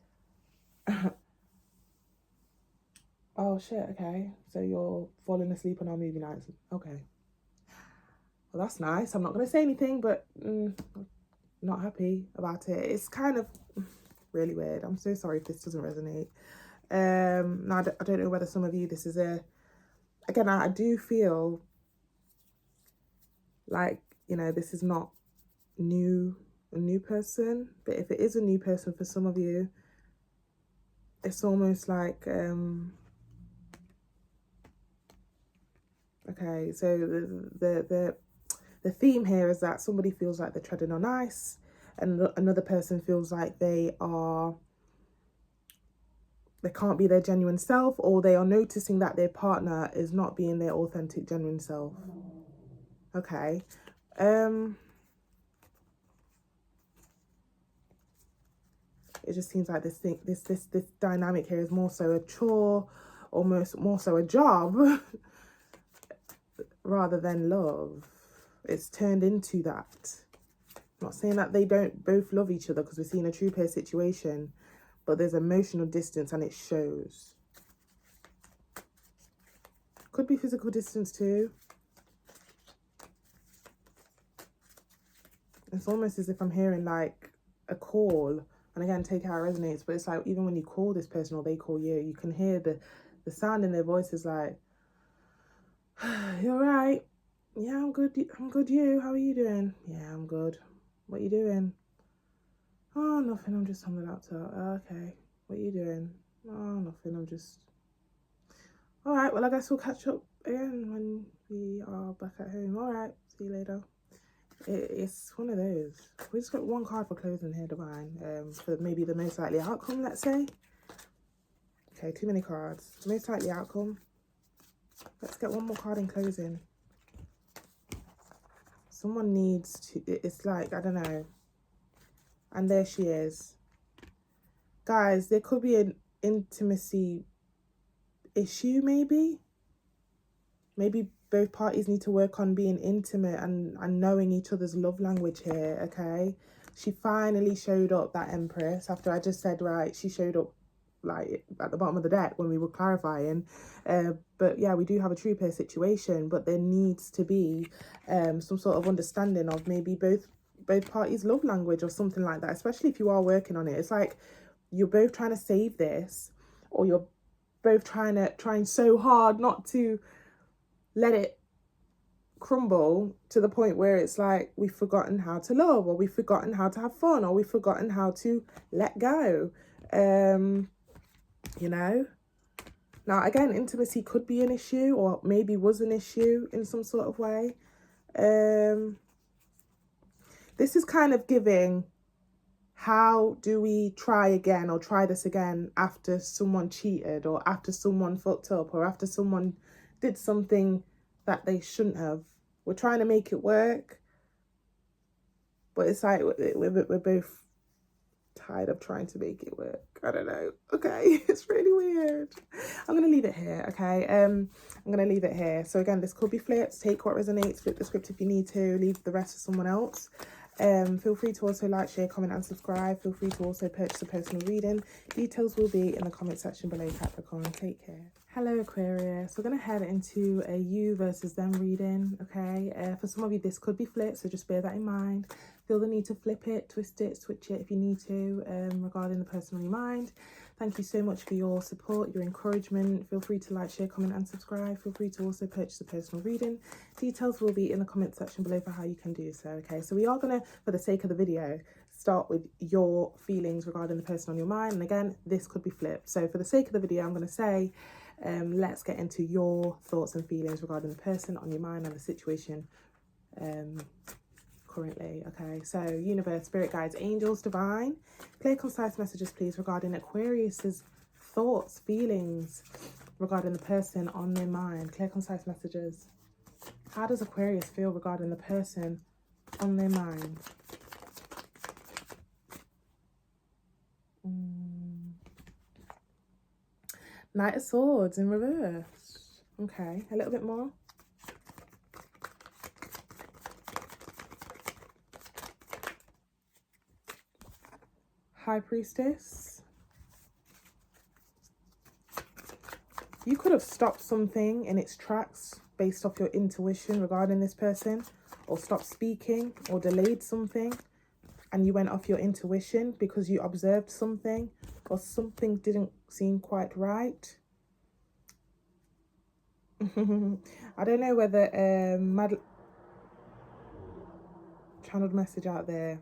A: oh shit, okay, so you're falling asleep on our movie nights. Okay. Well, that's nice. I'm not going to say anything, but not happy about it. It's kind of really weird. I'm so sorry if this doesn't resonate. Now, I don't know whether some of you, this is again, I do feel like, you know, this is not a new person, but if it is a new person for some of you, it's almost like, okay, so the theme here is that somebody feels like they're treading on ice, and another person feels like they can't be their genuine self, or they are noticing that their partner is not being their authentic, genuine self. Okay. It just seems like this dynamic here is more so a chore, almost more so a job, rather than love. It's turned into that. I'm not saying that they don't both love each other, because we're seeing a true pair situation, but there's emotional distance and it shows. Could be physical distance too. It's almost as if I'm hearing like a call, and again, take it how it resonates, but it's like even when you call this person or they call you, you can hear the sound in their voice is like, you're right. Yeah, I'm good. I'm good. You, how are you doing? Yeah, I'm good. What are you doing? Oh, nothing. I'm just on the laptop. Okay. What are you doing? Oh, nothing. I'm just... All right. Well, I guess we'll catch up again when we are back at home. All right. See you later. It's one of those. We just got one card for closing here, Divine. For maybe the most likely outcome, let's say. Okay, too many cards. Most likely outcome. Let's get one more card in closing. Someone needs to... It's like, I don't know. And there she is. Guys, there could be an intimacy issue, maybe. Maybe both parties need to work on being intimate and knowing each other's love language here, okay? She finally showed up, that Empress, after I just said, right, she showed up like at the bottom of the deck when we were clarifying. But yeah, we do have a true pair situation, but there needs to be some sort of understanding of maybe both parties' love language or something like that, especially if you are working on it. It's like you're both trying to save this, or you're both trying so hard not to let it crumble to the point where it's like we've forgotten how to love, or we've forgotten how to have fun, or we've forgotten how to let go. You know, now again, intimacy could be an issue, or maybe was an issue in some sort of way. This is kind of giving, how do we try again or try this again after someone cheated, or after someone fucked up, or after someone did something that they shouldn't have. We're trying to make it work, but it's like we're both tired of trying to make it work. I don't know. Okay, it's really weird. I'm gonna leave it here. Okay, I'm gonna leave it here. So again, this could be flips. Take what resonates, flip the script if you need to, leave the rest to someone else. Feel free to also like, share, comment and subscribe. Feel free to also purchase a personal reading. Details will be in the comment section below, Capricorn. Take care. Hello Aquarius, we're going to head into a you versus them reading, okay? For some of you this could be flipped, so just bear that in mind. Feel the need to flip it, twist it, switch it if you need to, regarding the person on your mind. Thank you so much for your support, your encouragement. Feel free to like, share, comment and subscribe. Feel free to also purchase a personal reading. Details will be in the comment section below for how you can do so, okay? So we are going to, for the sake of the video, start with your feelings regarding the person on your mind. And again, this could be flipped. So for the sake of the video, I'm going to say, let's get into your thoughts and feelings regarding the person on your mind and the situation currently. Okay, so universe, spirit guides, angels, divine, clear concise messages please regarding Aquarius's thoughts, feelings regarding the person on their mind. Clear concise messages. How does Aquarius feel regarding the person on their mind? Knight of Swords in reverse. Okay, a little bit more. High Priestess. You could have stopped something in its tracks based off your intuition regarding this person, or stopped speaking, or delayed something, and you went off your intuition because you observed something, or something didn't seem quite right. I don't know whether channeled message out there.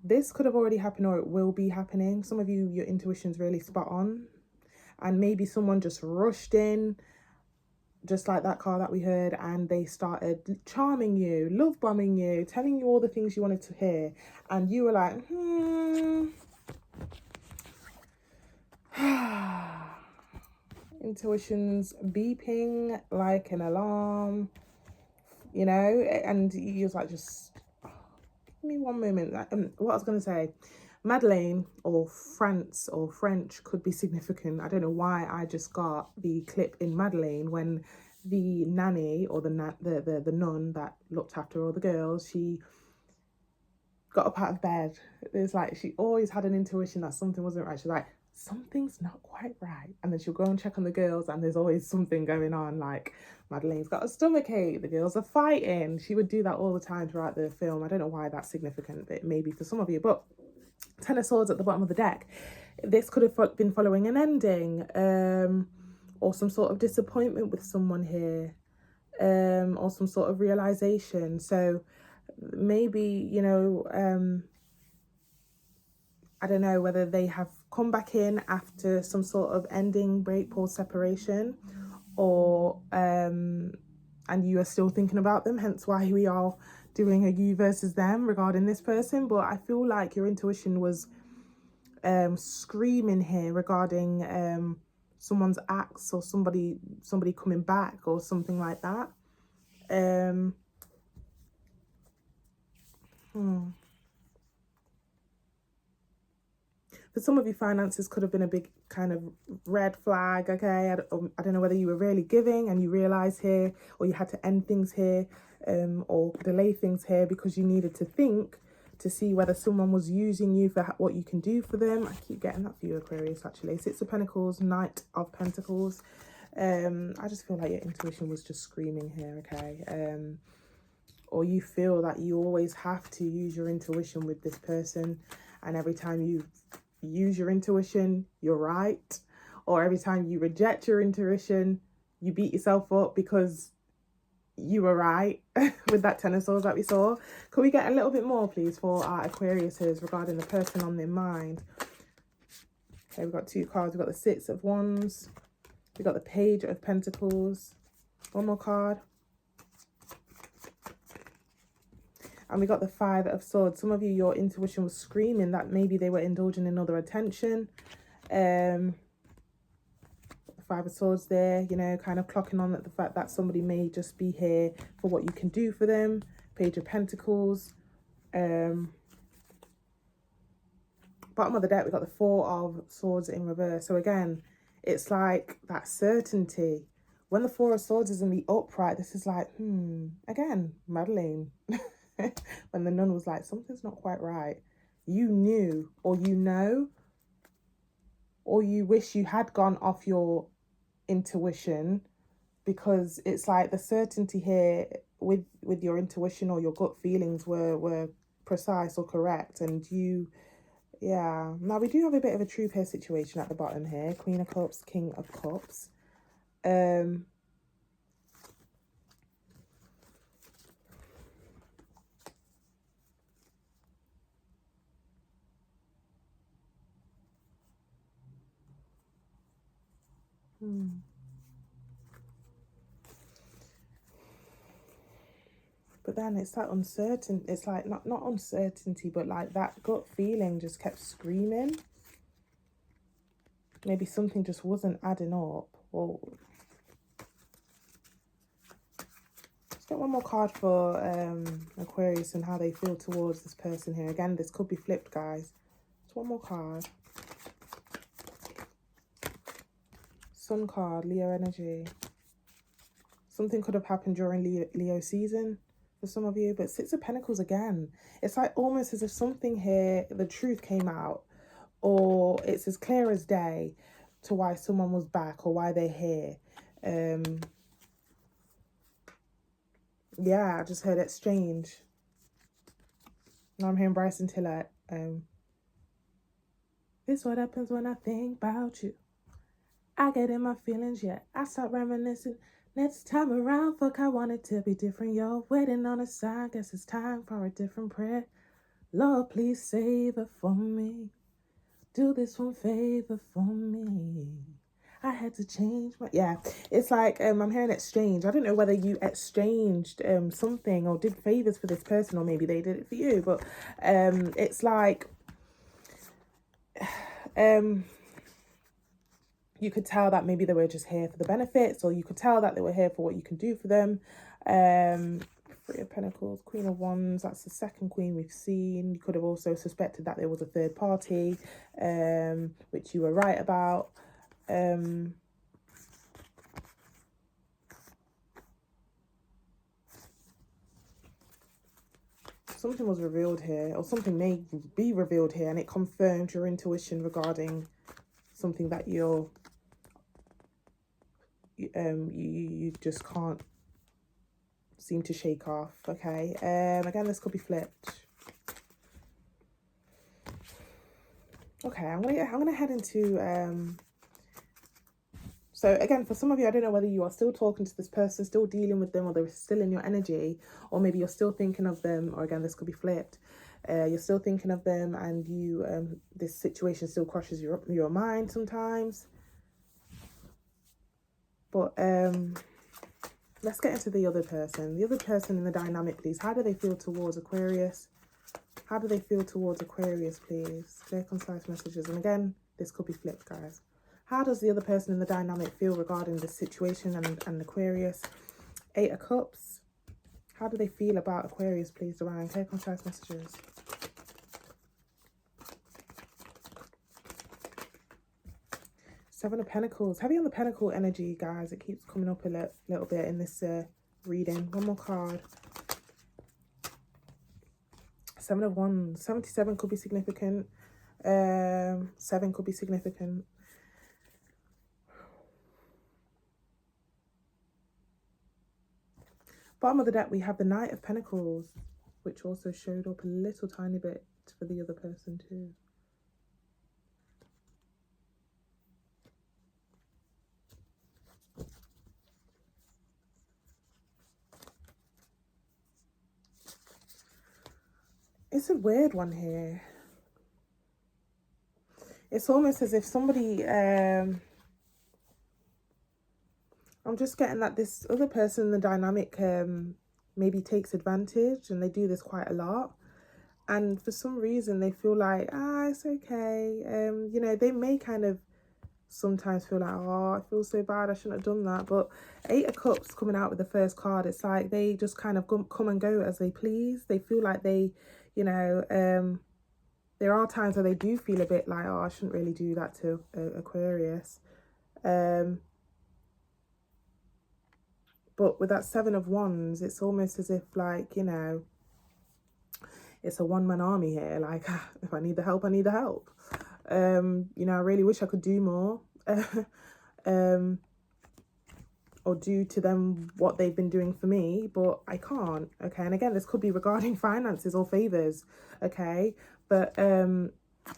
A: This could have already happened, or it will be happening. Some of you, your intuition's really spot on, and maybe someone just rushed in, just like that card that we heard, and they started charming you, love bombing you, telling you all the things you wanted to hear, and you were like, Intuition's beeping like an alarm, you know, and you was like, just give me one moment. What I was going to say, Madeleine or France or French could be significant. I don't know why I just got the clip in Madeleine when the nanny, or the nun that looked after all the girls, she got up out of bed. It's like she always had an intuition that something wasn't right. She's like, something's not quite right, and then she'll go and check on the girls, and there's always something going on, like Madeleine's got a stomach ache, the girls are fighting. She would do that all the time throughout the film. I don't know why that's significant, but maybe for some of you. But Ten of Swords at the bottom of the deck, this could have been following an ending, or some sort of disappointment with someone here, or some sort of realization. So maybe, you know, I don't know whether they have come back in after some sort of ending, break, pause, separation, or and you are still thinking about them, hence why we are doing a you versus them regarding this person. But I feel like your intuition was screaming here regarding someone's acts, or somebody coming back, or something like that. For some of you, finances could have been a big kind of red flag, okay? I don't know whether you were really giving and you realised here, or you had to end things here, or delay things here because you needed to think to see whether someone was using you for what you can do for them. I keep getting that for you, Aquarius, actually. Six of Pentacles, Knight of Pentacles. I just feel like your intuition was just screaming here, okay? Or you feel that you always have to use your intuition with this person, and every time you use your intuition, you're right, or every time you reject your intuition, you beat yourself up because you were right with that Ten of Swords that we saw. Could we get a little bit more, please, for our Aquariuses regarding the person on their mind? Okay, we've got two cards. We've got the Six of Wands, we've got the Page of Pentacles, one more card, and we got the Five of Swords. Some of you, your intuition was screaming that maybe they were indulging in other attention. The Five of Swords there, you know, kind of clocking on at the fact that somebody may just be here for what you can do for them. Page of Pentacles. Bottom of the deck, we've got the Four of Swords in reverse. So again, it's like that certainty. When the Four of Swords is in the upright, this is like, again, Madeleine. When the nun was like, something's not quite right. You knew, or you know, or you wish you had gone off your intuition, because it's like the certainty here with your intuition or your gut feelings were precise or correct, and you, yeah. Now we do have a bit of a true pair situation at the bottom here. Queen of Cups, King of Cups. But then it's that uncertain, it's like not uncertainty, but like that gut feeling just kept screaming. Maybe something just wasn't adding up. Or let's get one more card for Aquarius and how they feel towards this person here. Again, this could be flipped, guys. Just one more card. Sun card, Leo energy. Something could have happened during Leo season for some of you, but Six of Pentacles again. It's like almost as if something here, the truth came out, or it's as clear as day to why someone was back or why they're here. Yeah, I just heard exchange. Now I'm hearing Bryson Tiller. This what happens when I think about you. I get in my feelings, yeah. I start reminiscing. Next time around, fuck, I want it to be different. You're waiting on a sign. Guess it's time for a different prayer. Lord, please save it for me. Do this one favor for me. I had to change my... Yeah, it's like I'm hearing exchange. I don't know whether you exchanged something or did favors for this person, or maybe they did it for you. But it's like... you could tell that maybe they were just here for the benefits, or you could tell that they were here for what you can do for them. Three of Pentacles, Queen of Wands, that's the second queen we've seen. You could have also suspected that there was a third party, which you were right about. Something was revealed here, or something may be revealed here, and it confirmed your intuition regarding something that you just can't seem to shake off. Okay, again, this could be flipped. Okay, I'm gonna head into so again, for some of you, I don't know whether you are still talking to this person, still dealing with them, or they're still in your energy, or maybe you're still thinking of them, or again, this could be flipped. You're still thinking of them, and you this situation still crosses your mind sometimes. But let's get into the other person. The other person in the dynamic, please. How do they feel towards Aquarius? How do they feel towards Aquarius, please? Clear, concise messages. And again, this could be flipped, guys. How does the other person in the dynamic feel regarding this situation and Aquarius? Eight of Cups. How do they feel about Aquarius, please, Divine? Clear, concise messages. Seven of Pentacles. Heavy on the Pentacle energy, guys. It keeps coming up a little bit in this reading. One more card. Seven of Wands. 77 could be significant. 7 could be significant. Bottom of the deck, we have the Knight of Pentacles, which also showed up a little tiny bit for the other person too. It's a weird one here. It's almost as if somebody, I'm just getting that this other person in the dynamic maybe takes advantage, and they do this quite a lot. And for some reason, they feel like, it's okay. You know, they may kind of sometimes feel like, oh, I feel so bad, I shouldn't have done that. But Eight of Cups coming out with the first card, it's like they just kind of come and go as they please. They feel like they, you know, there are times where they do feel a bit like, oh, I shouldn't really do that to Aquarius. But with that Seven of Wands, it's almost as if, like, you know, it's a one-man army here. Like, if I need the help, I need the help. You know, I really wish I could do more. Or do to them what they've been doing for me, but I can't. Okay, and again, this could be regarding finances or favors. Okay, but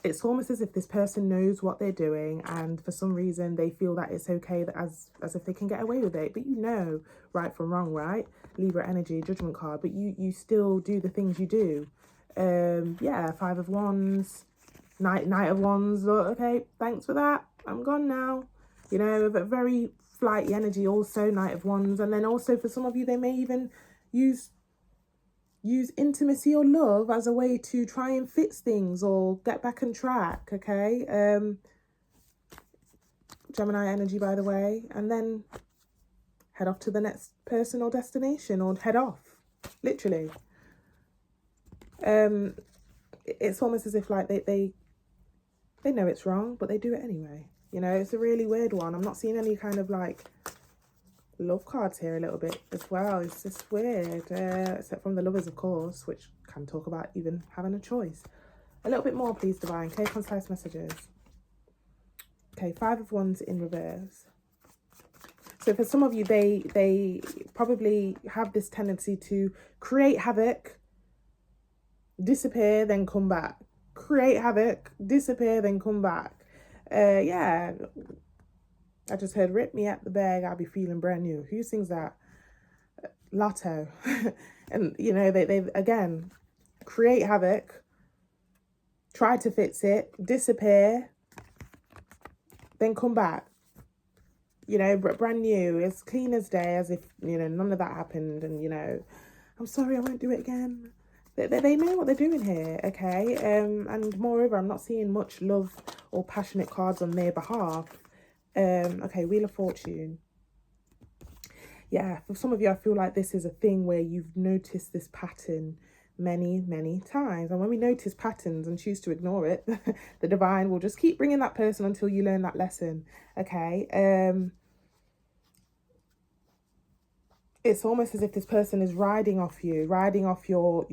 A: it's almost as if this person knows what they're doing, and for some reason they feel that it's okay, that as if they can get away with it. But you know right from wrong, right? Libra energy, Judgment card, but you still do the things you do. Yeah, Five of Wands, Knight of Wands. Okay, thanks for that, I'm gone now. You know, a very flighty energy also, Knight of Wands. And then also for some of you, they may even use intimacy or love as a way to try and fix things or get back on track. Okay, Gemini energy, by the way. And then head off to the next person or destination, or head off, literally. It's almost as if like they know it's wrong, but they do it anyway. You know, it's a really weird one. I'm not seeing any kind of like love cards here a little bit as well. It's just weird, except from the lovers, of course, which can talk about even having a choice. A little bit more, please, Divine. Clear, concise messages. Okay, 5 of Wands in reverse. So for some of you, they probably have this tendency to create havoc, disappear, then come back. Create havoc, disappear, then come back. Yeah, I just heard rip me at the bag, I'll be feeling brand new. Who sings that? Lotto. And, you know, they again, create havoc, try to fix it, disappear, then come back. You know, brand new, as clean as day, as if, you know, none of that happened. And, you know, I'm sorry, I won't do it again. They know what they're doing here, okay? And moreover, I'm not seeing much love or passionate cards on their behalf. Okay, Wheel of Fortune. Yeah, for some of you, I feel like this is a thing where you've noticed this pattern many, many times. And when we notice patterns and choose to ignore it, the divine will just keep bringing that person until you learn that lesson, okay? It's almost as if this person is riding off you, riding off your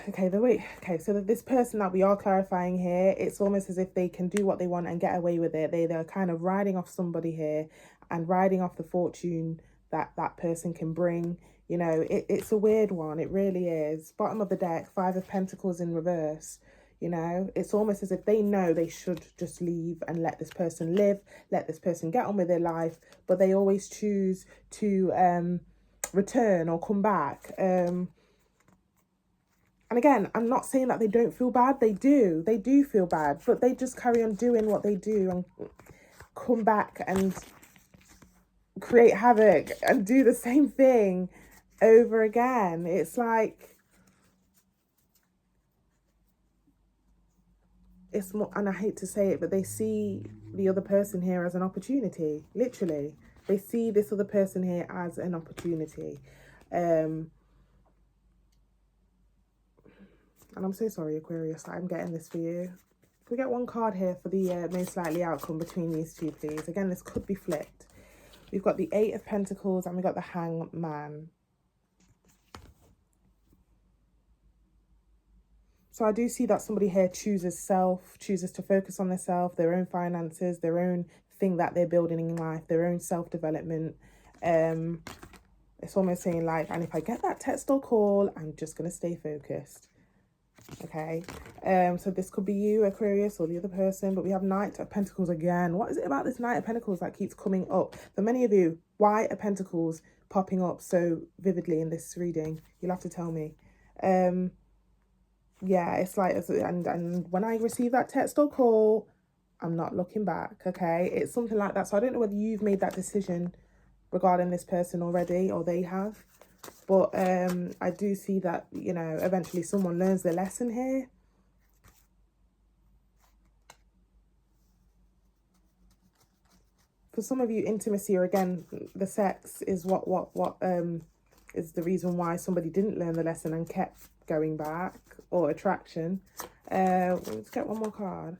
A: okay, so that this person that we are clarifying here, it's almost as if they can do what they want and get away with it. They're kind of riding off somebody here and riding off the fortune that person can bring. You know, it's a weird one. It really is. Bottom of the deck, 5 of Pentacles in reverse. You know, it's almost as if they know they should just leave and let this person live, let this person get on with their life, but they always choose to return or come back. And again, I'm not saying that they don't feel bad. They do feel bad, but they just carry on doing what they do and come back and create havoc and do the same thing over again. It's like, it's more, and I hate to say it, but they see the other person here as an opportunity. Literally, they see this other person here as an opportunity. And I'm so sorry, Aquarius, that I'm getting this for you. Can we get one card here for the most likely outcome between these two, please? Again, this could be flipped. We've got the 8 of Pentacles and we've got the Hangman. So I do see that somebody here chooses to focus on themselves, their own finances, their own thing that they're building in life, their own self-development. It's almost saying like, and if I get that text or call, I'm just going to stay focused. Okay, so this could be you, Aquarius, or the other person, but we have Knight of Pentacles again. What is it about this Knight of Pentacles that keeps coming up? For many of you, why are Pentacles popping up so vividly in this reading? You'll have to tell me. Yeah, it's like, and when I receive that text or call, I'm not looking back, okay? It's something like that. So I don't know whether you've made that decision regarding this person already, or they have. But I do see that, you know, eventually someone learns their lesson here. For some of you, intimacy, or again, the sex is what is the reason why somebody didn't learn the lesson and kept going back, or attraction. Let's get one more card.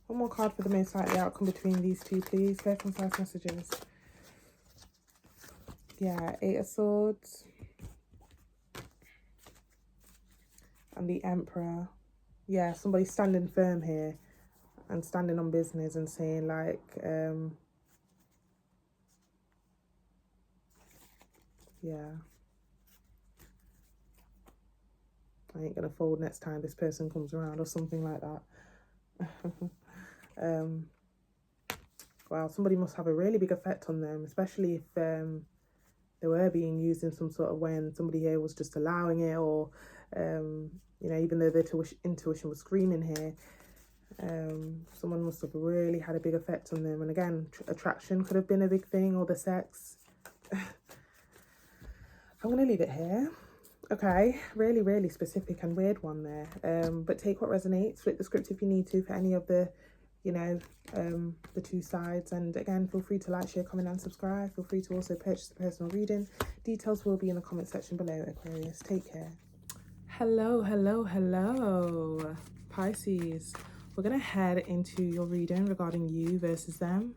A: One more card for the most likely outcome between these two, please. Clear, concise messages. Yeah, 8 of Swords. And the Emperor. Yeah, somebody standing firm here and standing on business and saying like, yeah, I ain't gonna fold next time this person comes around, or something like that. Wow, somebody must have a really big effect on them, especially if they were being used in some sort of way and somebody here was just allowing it, or you know, even though their intuition was screaming here, someone must have really had a big effect on them. And again, attraction could have been a big thing, or the sex. I'm gonna leave it here. Okay, really specific and weird one there, but take what resonates. Flip the script if you need to for any of the you know, the two sides. And again, feel free to like, share, comment and subscribe. Feel free to also purchase a personal reading. Details will be in the comment section below, Aquarius. Take care. Hello, hello, hello, Pisces. We're going to head into your reading regarding you versus them,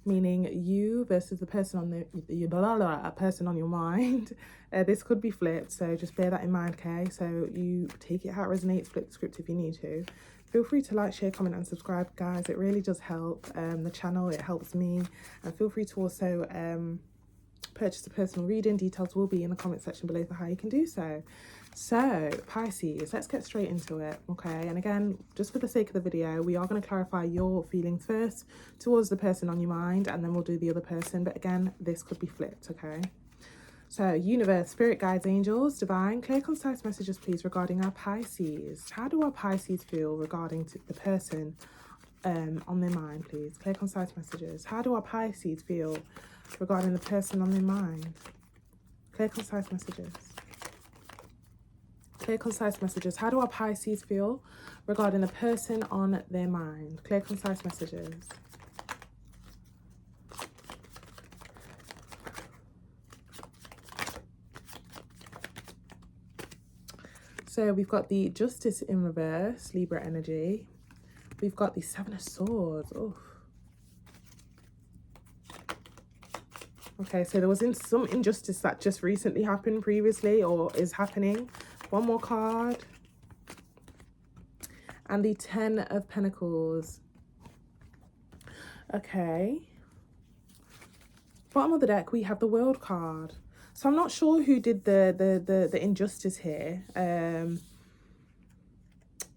A: meaning you versus the person on a person on your mind. This could be flipped, so just bear that in mind, okay? So you take it how it resonates, flip the script if you need to. Feel free to like, share, comment and subscribe, guys. It really does help the channel. It helps me. And feel free to also purchase a personal reading. Details will be in the comment section below for how you can do so. So Pisces, let's get straight into it, okay? And again, just for the sake of the video, we are going to clarify your feelings first towards the person on your mind, and then we'll do the other person. But again, this could be flipped, okay? So universe, spirit guides, angels, divine, clear, concise messages please regarding our Pisces. How do our Pisces feel regarding the person on their mind, please? Clear, concise messages. How do our Pisces feel regarding the person on their mind? Clear, concise messages. Clear, concise messages. How do our Pisces feel regarding the person on their mind? Clear, concise messages. So we've got the Justice in reverse, Libra energy. We've got the Seven of Swords. Oh. Okay, so there was some injustice that just recently happened previously or is happening. One more card. And the Ten of Pentacles. Okay. Bottom of the deck, we have the World card. So I'm not sure who did the injustice here.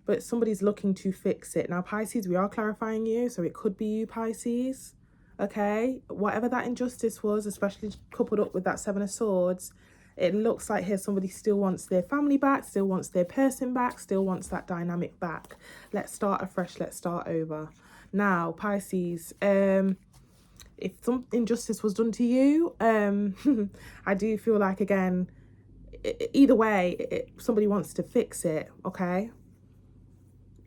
A: But somebody's looking to fix it. Now, Pisces, we are clarifying you. So it could be you, Pisces. Okay. Whatever that injustice was, especially coupled up with that Seven of Swords, it looks like here somebody still wants their family back, still wants their person back, still wants that dynamic back. Let's start afresh. Let's start over. Now, Pisces, if some injustice was done to you, I do feel like, again, either way, somebody wants to fix it, okay?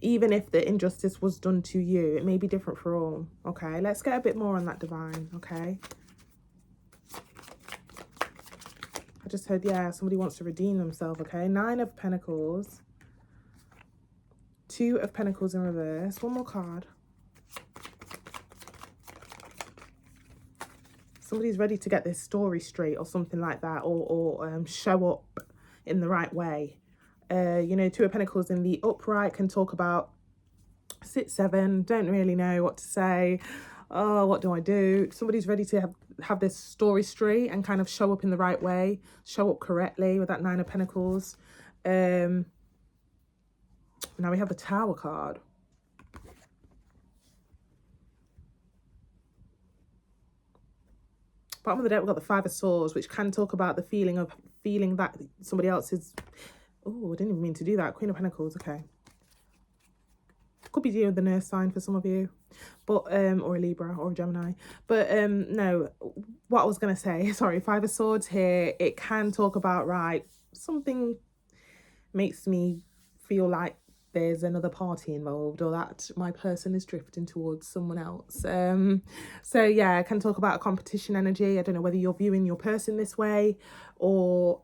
A: Even if the injustice was done to you, it may be different for all, okay? Let's get a bit more on that, divine, okay? I just heard, yeah, somebody wants to redeem themselves, okay? Nine of Pentacles. Two of Pentacles in reverse. One more card. Somebody's ready to get this story straight or something like that, or show up in the right way. You know, Two of Pentacles in the upright can talk about 6, 7, don't really know what to say. Oh, what do I do? Somebody's ready to have this story straight and kind of show up in the right way, show up correctly with that Nine of Pentacles. Now we have the Tower card. Bottom of the deck, we've got the Five of Swords, which can talk about the feeling that somebody else is... Oh, I didn't even mean to do that. Queen of Pentacles, okay. Could be dealing with the nurse sign for some of you, but or a Libra or a Gemini. But no, what I was going to say, sorry, Five of Swords here, it can talk about, right, something makes me feel like there's another party involved, or that my person is drifting towards someone else. So yeah, I can talk about a competition energy. I don't know whether you're viewing your person this way, or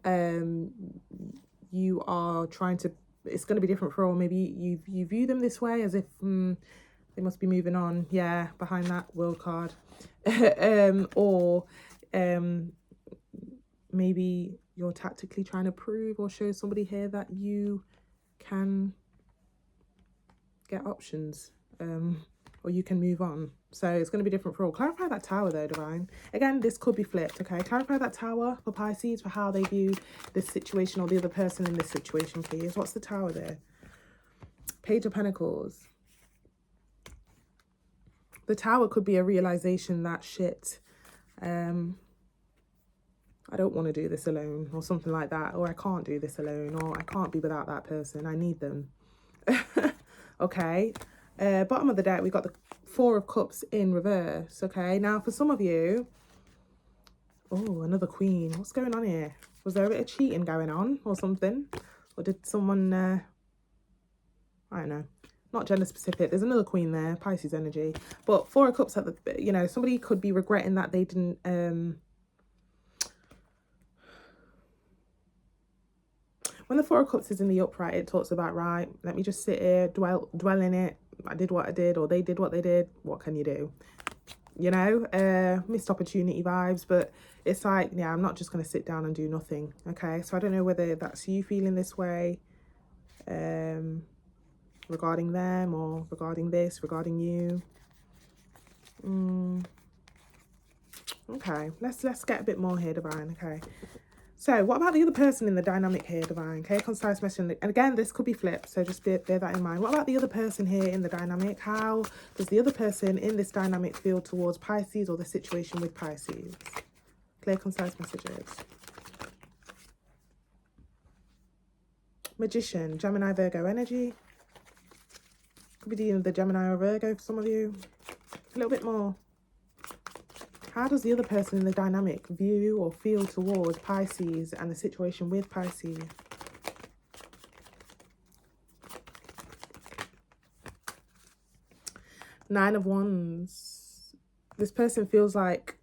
A: you are trying to, it's going to be different for all. Maybe you view them this way as if they must be moving on, yeah, behind that World card. Or maybe you're tactically trying to prove or show somebody here that you can get options, or you can move on. So it's going to be different for all. Clarify that Tower though, divine. Again, this could be flipped, okay? Clarify that Tower for Pisces, for how they view this situation or the other person in this situation, please. What's the Tower there? Page of Pentacles. The Tower could be a realization that shit, I don't want to do this alone, or something like that, or I can't do this alone, or I can't be without that person, I need them. Okay, bottom of the deck, we got the Four of Cups in reverse. Okay, now for some of you, oh, another Queen. What's going on here? Was there a bit of cheating going on or something? Or did someone, I don't know. not gender specific. There's another queen there, Pisces energy. But Four of Cups at the, you know, somebody could be regretting that they didn't when the Four of Cups is in the upright, it talks about, right, let me just sit here, dwell in it. I did what I did, or they did what they did. What can you do? You know, missed opportunity vibes. But it's like, yeah, I'm not just going to sit down and do nothing. Okay, so I don't know whether that's you feeling this way regarding them, or regarding this, regarding you. Okay, let's get a bit more here, Divine. Okay. So what about the other person in the dynamic here, Divine? Okay, concise message. And again, this could be flipped, so just bear that in mind. What about the other person here in the dynamic? How does the other person in this dynamic feel towards Pisces or the situation with Pisces? Clear, concise messages. Magician, Gemini, Virgo energy. Could be dealing with the Gemini or Virgo for some of you. A little bit more. How does the other person in the dynamic view or feel towards Pisces and the situation with Pisces? Nine of Wands. This person feels like,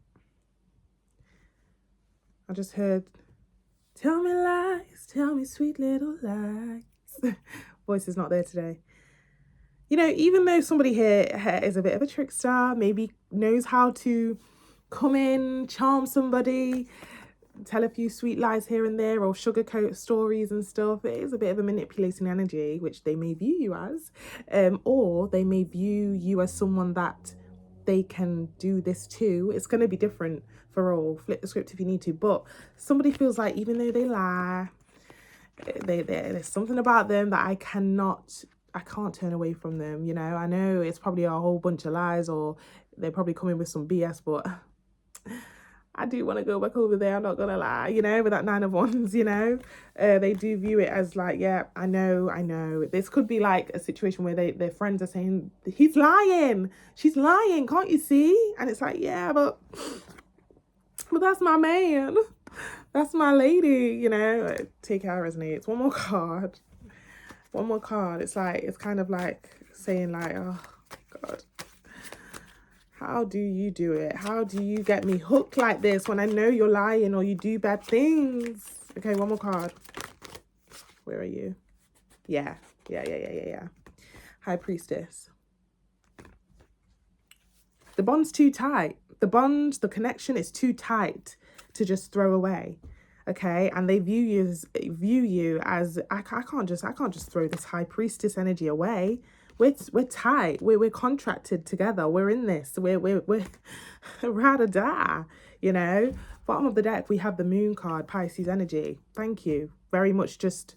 A: I just heard, tell me lies, tell me sweet little lies. Voice is not there today. You know, even though somebody here is a bit of a trickster, maybe knows how to come in, charm somebody, tell a few sweet lies here and there, or sugarcoat stories and stuff. It is a bit of a manipulating energy, which they may view you as, or they may view you as someone that they can do this too. It's going to be different for all. Flip the script if you need to. But somebody feels like even though they lie, there's something about them that I can't turn away from them. You know, I know it's probably a whole bunch of lies, or they're probably coming with some BS, but I do want to go back over there, I'm not gonna lie, you know, with that Nine of Wands, you know. They do view it as like, yeah, I know. This could be like a situation where their friends are saying, he's lying, she's lying, can't you see? And it's like, yeah, but that's my man. That's my lady, you know. Take how it resonates. One more card. It's like, it's kind of like saying like, oh, God. How do you do it? How do you get me hooked like this when I know you're lying or you do bad things? Okay, one more card. Where are you? Yeah. High Priestess. The bond's too tight. The connection is too tight to just throw away. Okay, and they view you as I can't just throw this High Priestess energy away. We're tight. We're contracted together. We're in this. We're ride or die. You know. Bottom of the deck, we have the Moon card, Pisces energy. Thank you very much. Just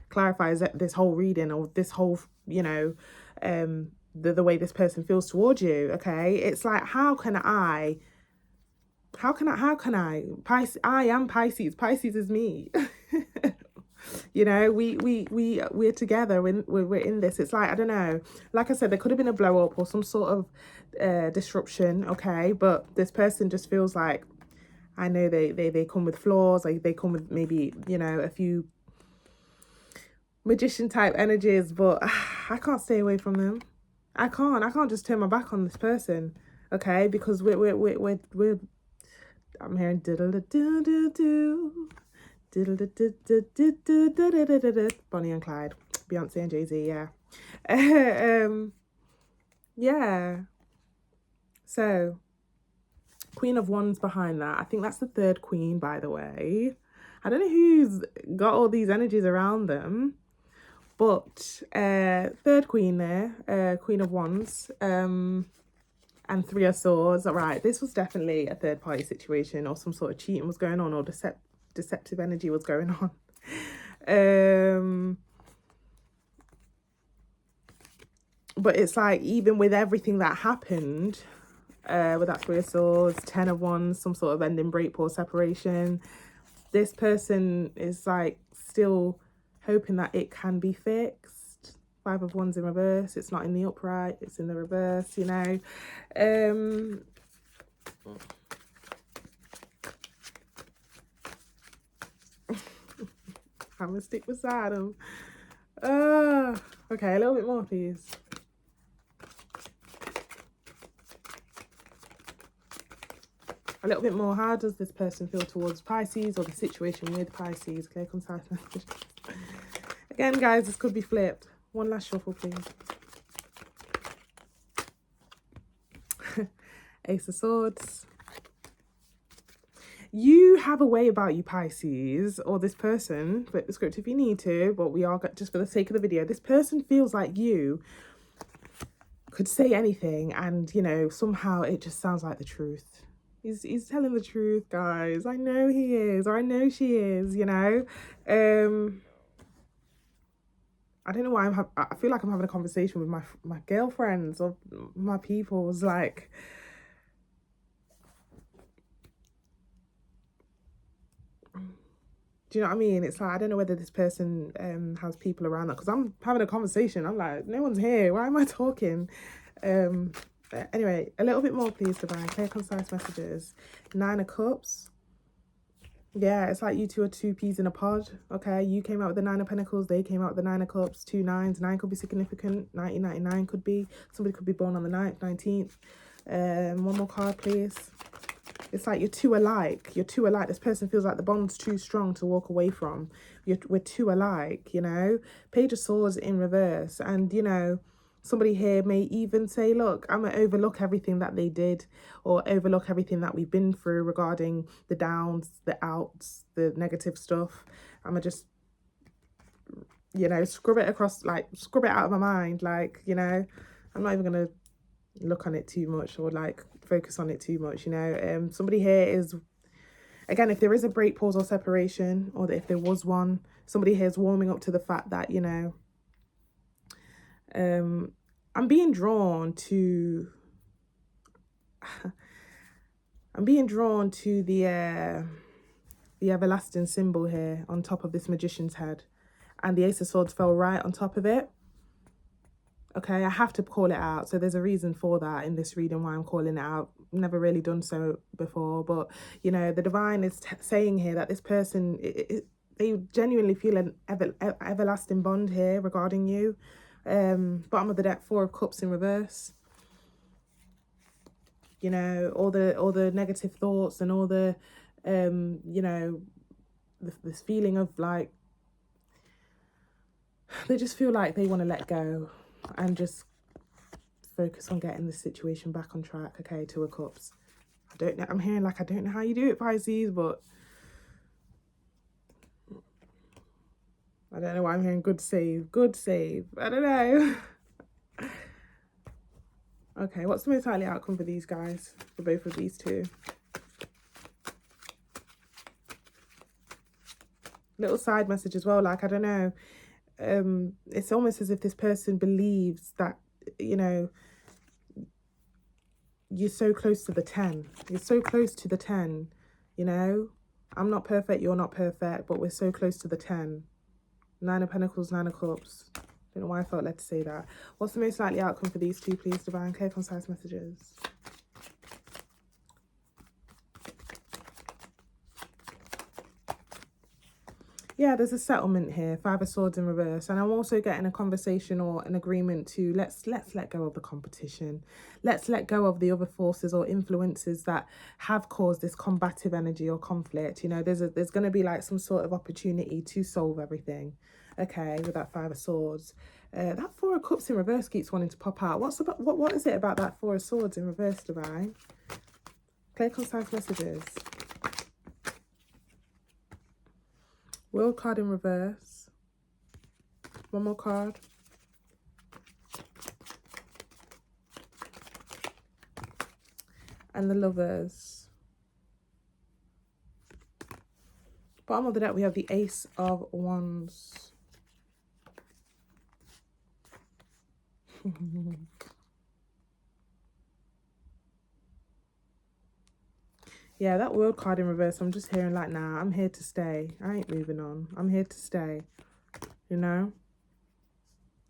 A: clarifies that this whole reading, or this whole, you know, the way this person feels towards you. Okay, it's like, how can I? Pisces, I am Pisces. Pisces is me. You know, we're together. We're in this. It's like, I don't know. Like I said, there could have been a blow up or some sort of disruption. Okay, but this person just feels like, I know they come with flaws. Like they come with maybe, you know, a few magician type energies, but I can't stay away from them. I can't just turn my back on this person. Okay, because we're I'm hearing diddle do do do. Bonnie and Clyde, Beyonce and Jay-Z, yeah. Yeah. So, Queen of Wands behind that. I think that's the third queen, by the way. I don't know who's got all these energies around them, but third queen there, Queen of Wands, and Three of Swords. All right, this was definitely a third party situation, or some sort of cheating was going on, or deceptive energy was going on. But it's like, even with everything that happened, with that Three of Swords, Ten of Wands, some sort of ending, break, or separation, this person is like still hoping that it can be fixed. Five of Wands in reverse. It's not in the upright, it's in the reverse, you know. I'm gonna stick beside him. Okay, a little bit more, please. A little bit more. How does this person feel towards Pisces or the situation with Pisces? Clear, concise message. Again, guys, this could be flipped. One last shuffle, please. Ace of Swords. You have a way about you, Pisces, or this person. Flip the script if you need to, but we are, just for the sake of the video, this person feels like you could say anything and, you know, somehow it just sounds like the truth. He's telling the truth, guys. I know he is, or I know she is, you know. I don't know why I feel like I'm having a conversation with my girlfriends or my peoples, like, do you know what I mean? It's like, I don't know whether this person has people around that, because I'm having a conversation. I'm like, no one's here. Why am I talking? Anyway, a little bit more, please, Divine. Clear, concise messages. 9 of Cups. Yeah, it's like you two are two peas in a pod, okay? You came out with the 9 of Pentacles. They came out with the 9 of Cups. 2 9s. 9 could be significant. 1999 could be. Somebody could be born on the 9th, 19th. One more card, please. It's like you're two alike. You're two alike. This person feels like the bond's too strong to walk away from. We're two alike, you know? Page of Swords in reverse. And, you know, somebody here may even say, look, I'm going to overlook everything that they did, or overlook everything that we've been through regarding the downs, the outs, the negative stuff. I'm going to just, you know, scrub it across, like, scrub it out of my mind. Like, you know, I'm not even going to look on it too much, or like focus on it too much, you know. Somebody here is, again, if there is a break, pause, or separation, or if there was one, somebody here is warming up to the fact that, you know, I'm being drawn to the everlasting symbol here on top of this magician's head, and the Ace of Swords fell right on top of it. Okay, I have to call it out. So there's a reason for that in this reading, why I'm calling it out. Never really done so before, but, you know, the divine is saying here that this person, they genuinely feel an everlasting bond here regarding you. Bottom of the deck, 4 of Cups in reverse. You know, all the negative thoughts and all the, you know, this feeling of like, they just feel like they want to let go and just focus on getting the situation back on track. Okay, 2 of Cups. I don't know. I'm hearing like, I don't know how you do it, Pisces, but I don't know why I'm hearing good save. Good save. I don't know. Okay, what's the most likely outcome for these guys? For both of these two? Little side message as well. Like, I don't know. It's almost as if this person believes that, you know, you're so close to the 10. You're so close to the 10, you know. I'm not perfect, you're not perfect, but we're so close to the 10. 9 of Pentacles, 9 of Cups. Don't know why I felt led to say that. What's the most likely outcome for these two, please, Divine? Clear, concise messages. Yeah, there's a settlement here. 5 of Swords in reverse. And I'm also getting a conversation or an agreement to let's let go of the competition. Let's let go of the other forces or influences that have caused this combative energy or conflict. You know, there's going to be like some sort of opportunity to solve everything. Okay, with that 5 of Swords. That 4 of Cups in reverse keeps wanting to pop out. What is it about that 4 of Swords in reverse, Divine? Clear, concise messages. World card in reverse. One more card. And the Lovers. Bottom of the deck, we have the Ace of Wands. Yeah, that World card in reverse, I'm just hearing like, nah, I'm here to stay. I ain't moving on. I'm here to stay, you know?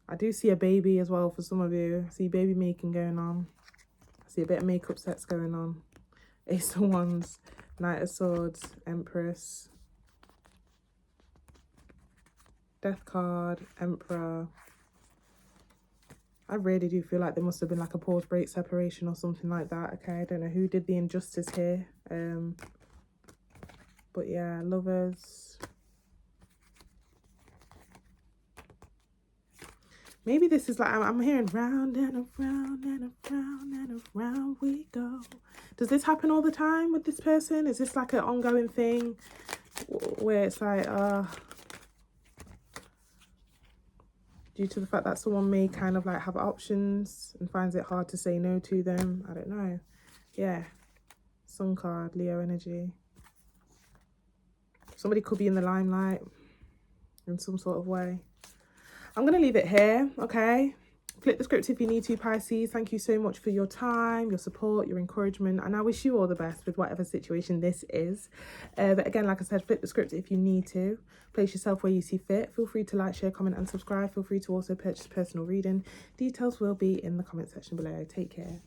A: I do see a baby as well for some of you. I see baby making going on. I see a bit of makeup sets going on. Ace of Wands, Knight of Swords, Empress. Death card, Emperor. I really do feel like there must have been like a pause, break, separation or something like that. Okay, I don't know who did the injustice here. But yeah, lovers. Maybe this is like, I'm hearing round and around and around and around we go. Does this happen all the time with this person? Is this like an ongoing thing where it's like, due to the fact that someone may kind of like have options and finds it hard to say no to them? I don't know. Yeah. Sun card, Leo energy. Somebody could be in the limelight in some sort of way. I'm going to leave it here, okay? Flip the script if you need to, Pisces. Thank you so much for your time, your support, your encouragement, and I wish you all the best with whatever situation this is. But again, like I said, flip the script if you need to. Place yourself where you see fit. Feel free to like, share, comment, and subscribe. Feel free to also purchase personal reading. Details will be in the comment section below. Take care.